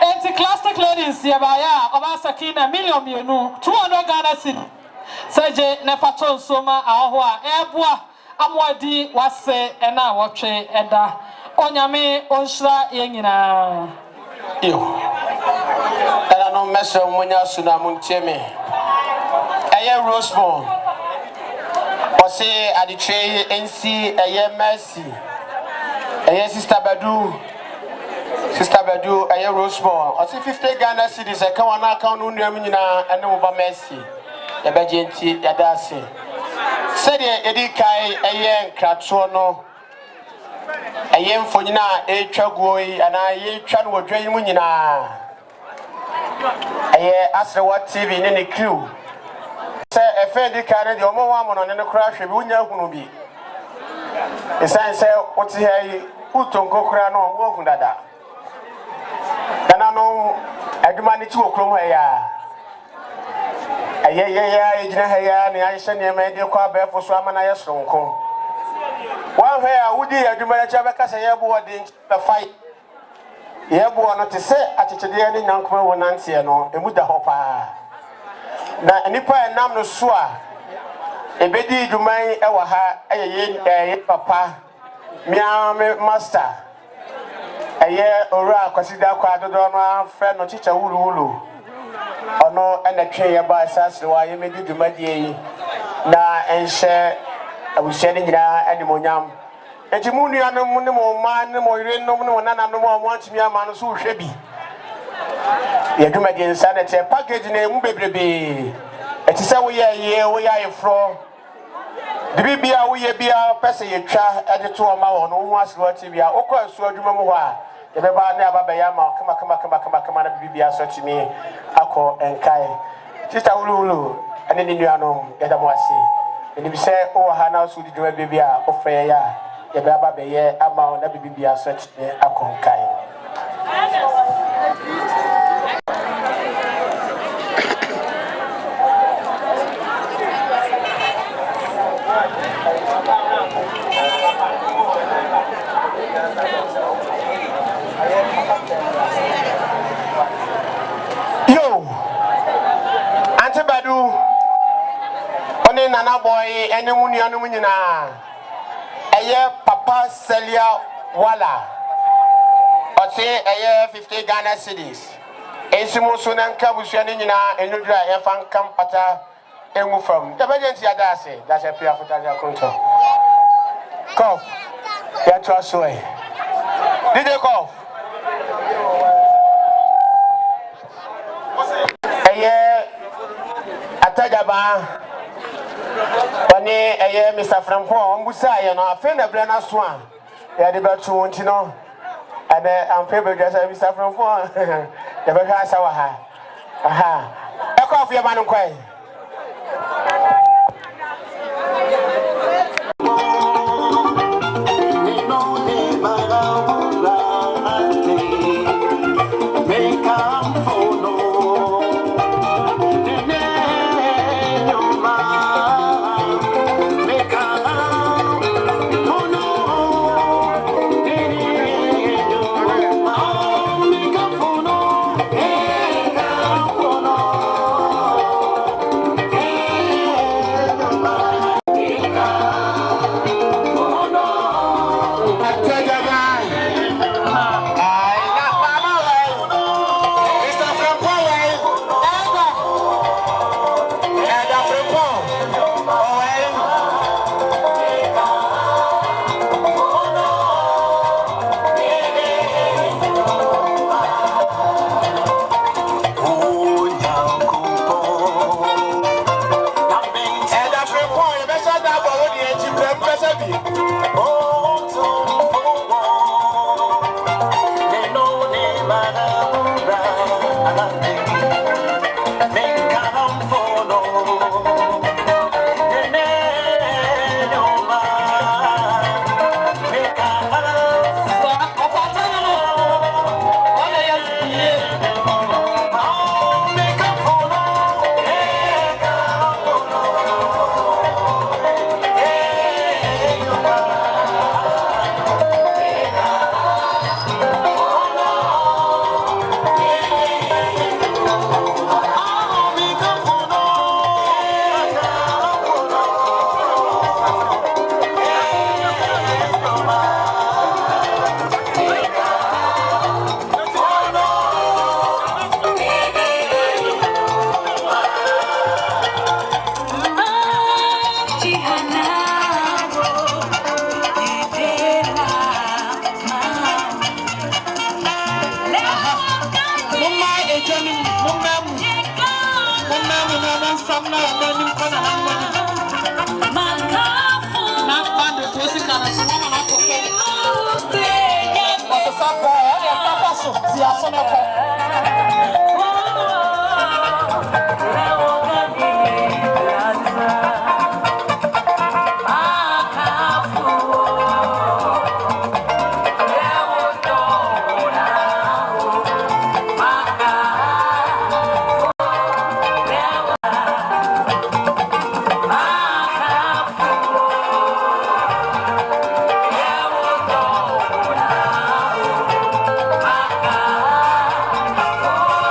enti classic ladies ye ba ya oba Sakina million mienu 200 Ghana cedi saje ne faton soma aho a eboa amwadi wase ena wotwe eda onyame onshra yenyina yo era no mese munya suna muntieme eye Rosemont o se aditre ensi eye Mercy eye Sister Badu eye Rosemont o se 50 Ghana cedis e kan wana account no nuam nyina ene wo ba Mercy ya beje nti ya dase se de edi kai eye nkrato no eye mfonyina etwa goyi ana ye twa no wodwan mu nyina eye Asrewa TV ne crew se efe di kai de omo wa mono ne kura hwe bi unya hunu bi esan se oti hayi utonko kura no wo hu dada dana no aduma ne ti okrom ha ya eye ejina ha ya ne ayehye ne ma de kwa befo so amana ye soronko wa hwe a wudi aduma ya cha beka se ye bo wodi be fight ye bo no te se achechede ne nyankoma wo nantie no emu da hopa na nipa enam no so a ebedi dwuman e wa ha eye papa mia master eye ora kwasida kwa dodo no afre no chicha wulu ono enatwe ye ba Asrewa ye medi dwumadie yi na enhye abuhye ne nyina animonyam enti mu nuanom ne mo ma ne mo yerenom ne nananom a mo antimi ama no so hwe bi ye dwumadie nsa na te package na emu bebrebe eti se wo ye ayefro bibia wo ye bia pese ye twa ede to ma wo no ho Asrewa TV a okọ asu adwuma mu ho a ye be ba ne ababa ya ma kama na bibia so timi akọ enkai sister wulu ene ni nuanom ye da mo ase eni bi se o ha na so di dwuma bibia o fe ya ye be ababa ye ama na bibia so timi akọ enkai Nana boy ene munuanum nyina eye papa Celia wala o se eye 50 Ghana cedis esimu so na nka busuane nyina enudura ye fan kampata emu from the emergency adase that's a prayer for that control cough ya to asoe did they cough eye atajaba Wani eye Mr. Franco mbusa ye no afi na bre na so a ya de betu nti no ade ampe be just Mr. Franco de be hwa sa wa ha aha e ko afi ye ma no kwai samna mani mkona hamani na bande tosi kana sumama na kofe wasa sapa ya sapa so ziasona ko Oh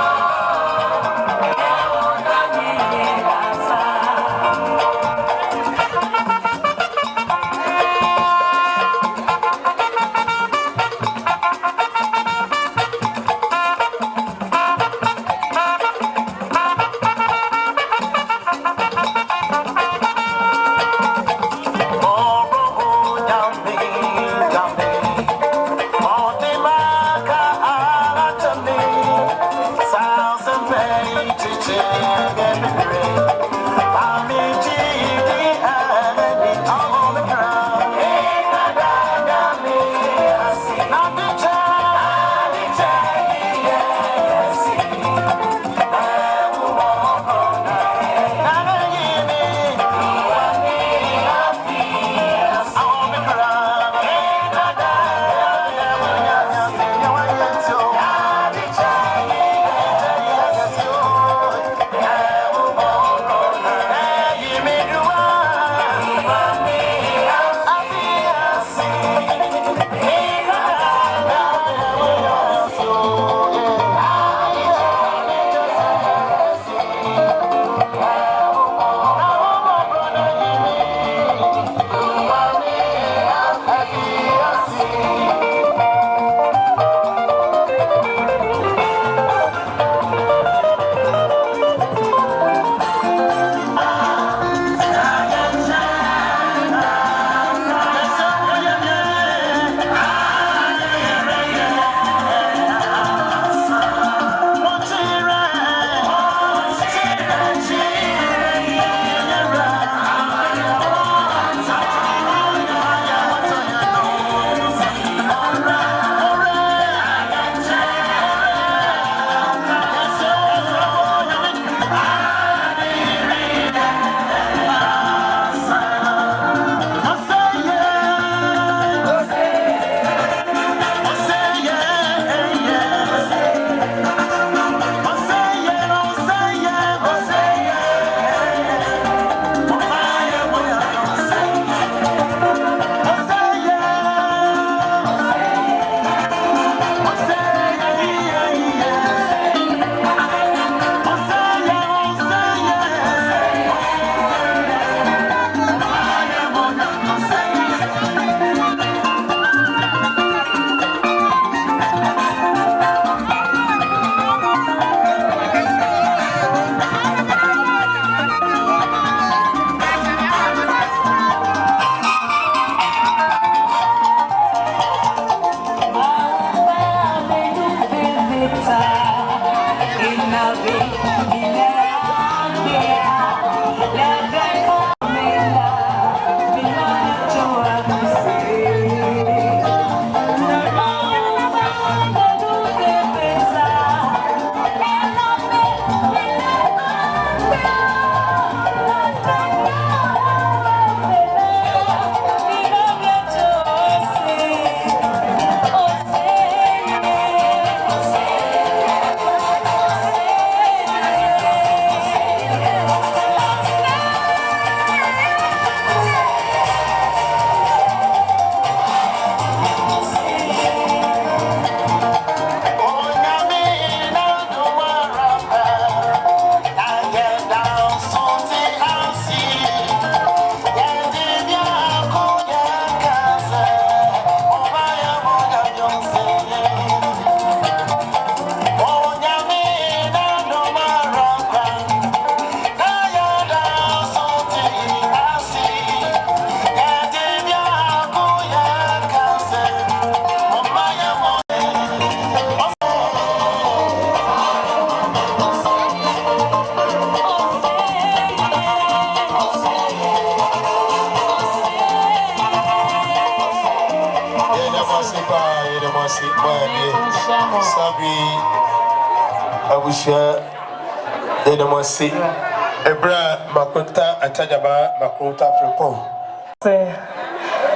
Ebra makunta atajaba makunta fripo.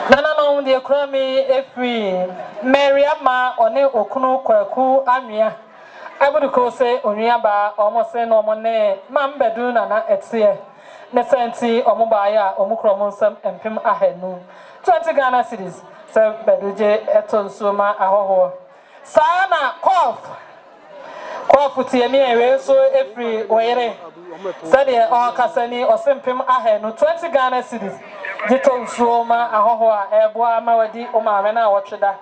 Nana no de kura me efri Mariama one okunu kwaku anwea abuduko se onwea omose no omone mambedu nana etie ne senti omoba ya omukro monsam empem ahanu 20 Ghana cedis se beduje etonsuma ahoho sana kof tie mi ewe so efri oyere sade o kasani osempem ahanu 20 Ghana cedis Jitonsuma ahoho eboa mawadi o maame na wotweda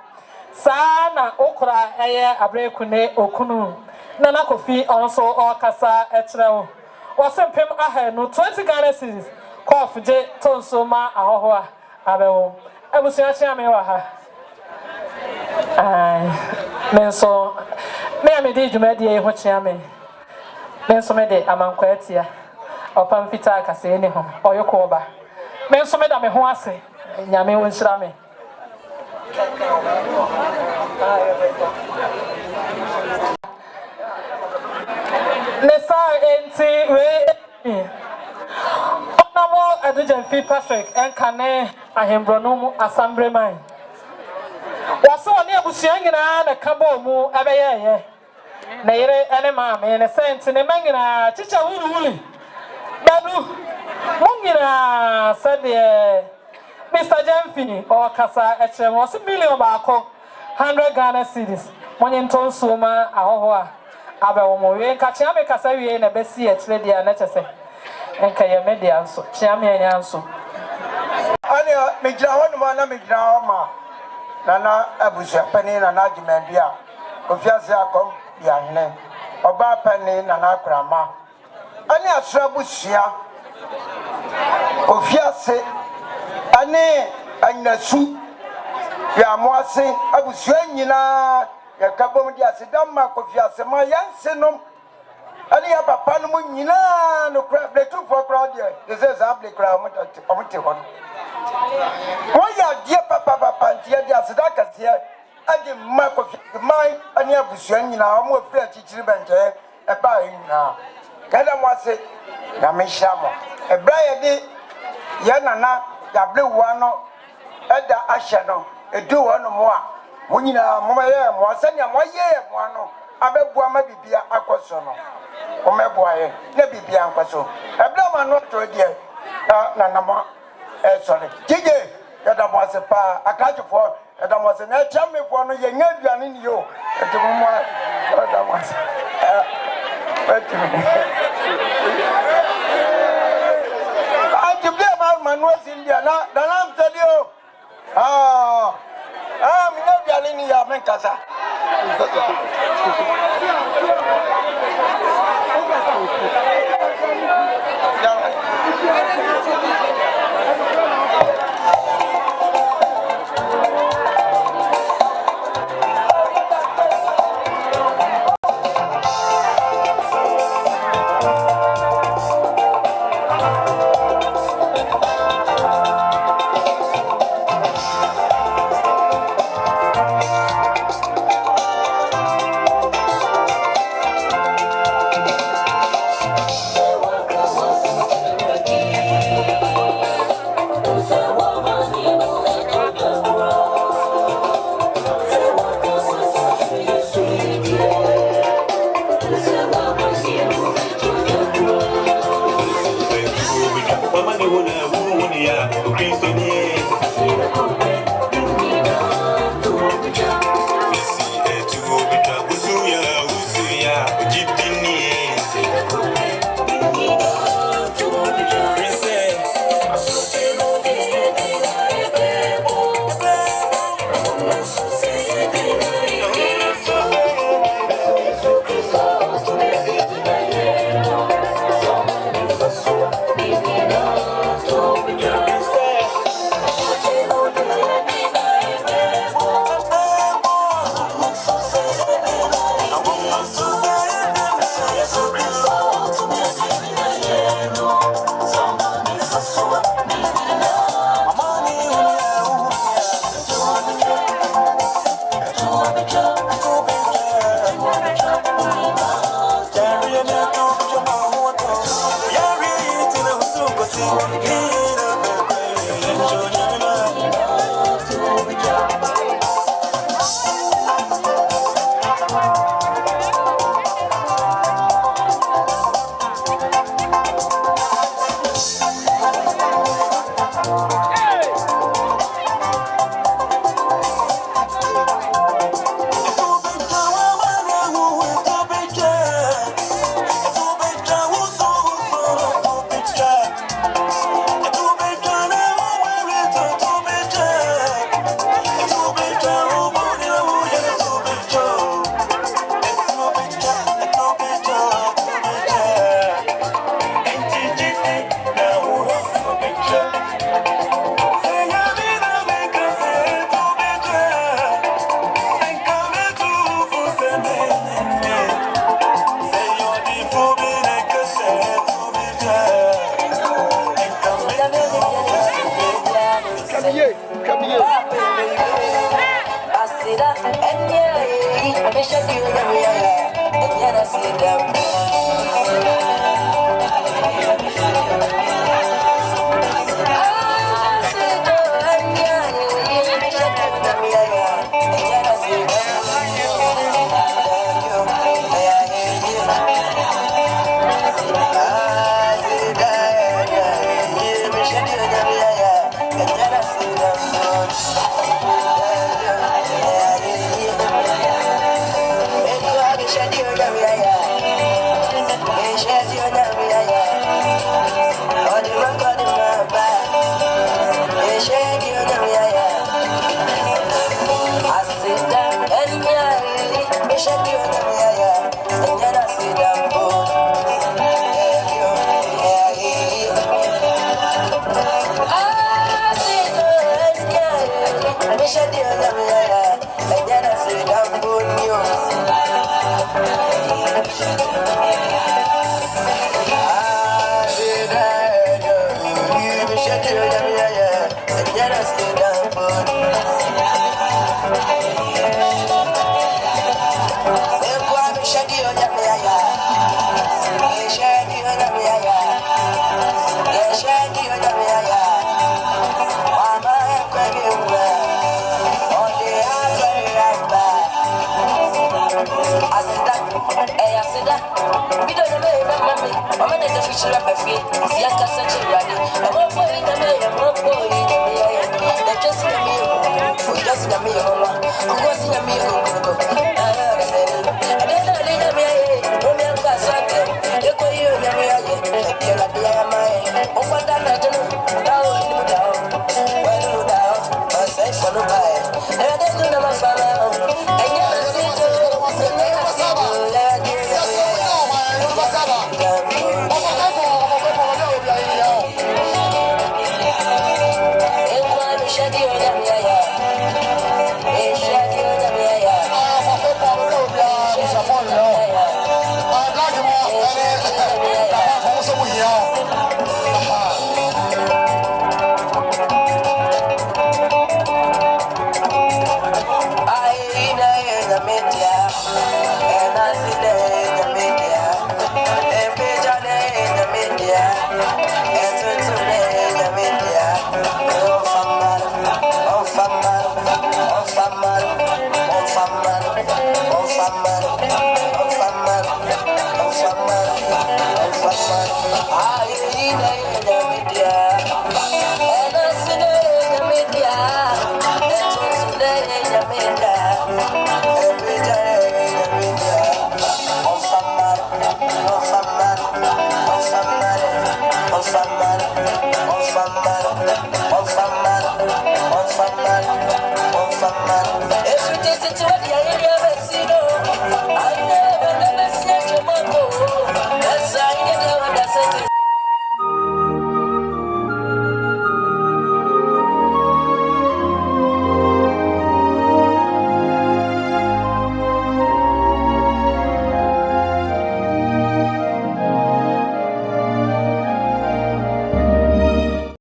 sana okura eye abrekune okunu nana kofi onso o kasa ekrewo wasempem ahanu 20 Ghana cedis kof je tonsuma ahoho abewo ebusia chia me wa ha ai menso me di dwumadi e ho chia me menso me de amankwa atia opam fita kase ni ho oyokoba men so me da me ho ase nyame won hira me nesa enti we onamo edujem fi Patrick enkane ahembrono assembly man waso ne abusuan nyina na kabo mu abeyeye na yire ene maame ne senti ne manyina chicha wuri badu Mungira said Mr. Jemfini or Casa HM was a million bako 100 Ghana cedis. Monyenton Suma, Ahoa, Abawomo, Kachame Casawi and a Bessie at Lady and Netase. And Kaya Median so, Chiami and Yanso. Ania, Mijawan, Mijama, Nana Abusha Penny and Ajimandia, Kofiase come, Yanne, Oba Penny, Nana Krama. Ania Trabusia. Kofiase ane anyasu ya moase abusua nyina ya kabom di asedamma Kofiase ma yansenom ane ya papa no nyina no kra bletu for crowd de ze zable kra omote hon ya die papa ntia di asedaka tie ade ma Kofiase mai ane abusua nyina omo afira chichiri bente e ba nyina kada moase na meshamo Ebraya de yanana yable wano eda ahye no edu wano mo a munyina momaye mo asanya moye mo ano abebua ma bibia akoso no omebua ye na bibia ankoso ebra ma no to de na mo sorry gige yada mo se pa akajufo yada mo se na chamefo no ye nya aduane ni yo etimo mo yada mo se Manuel India na danam tadio mina biali ni ya menkasa So Shadi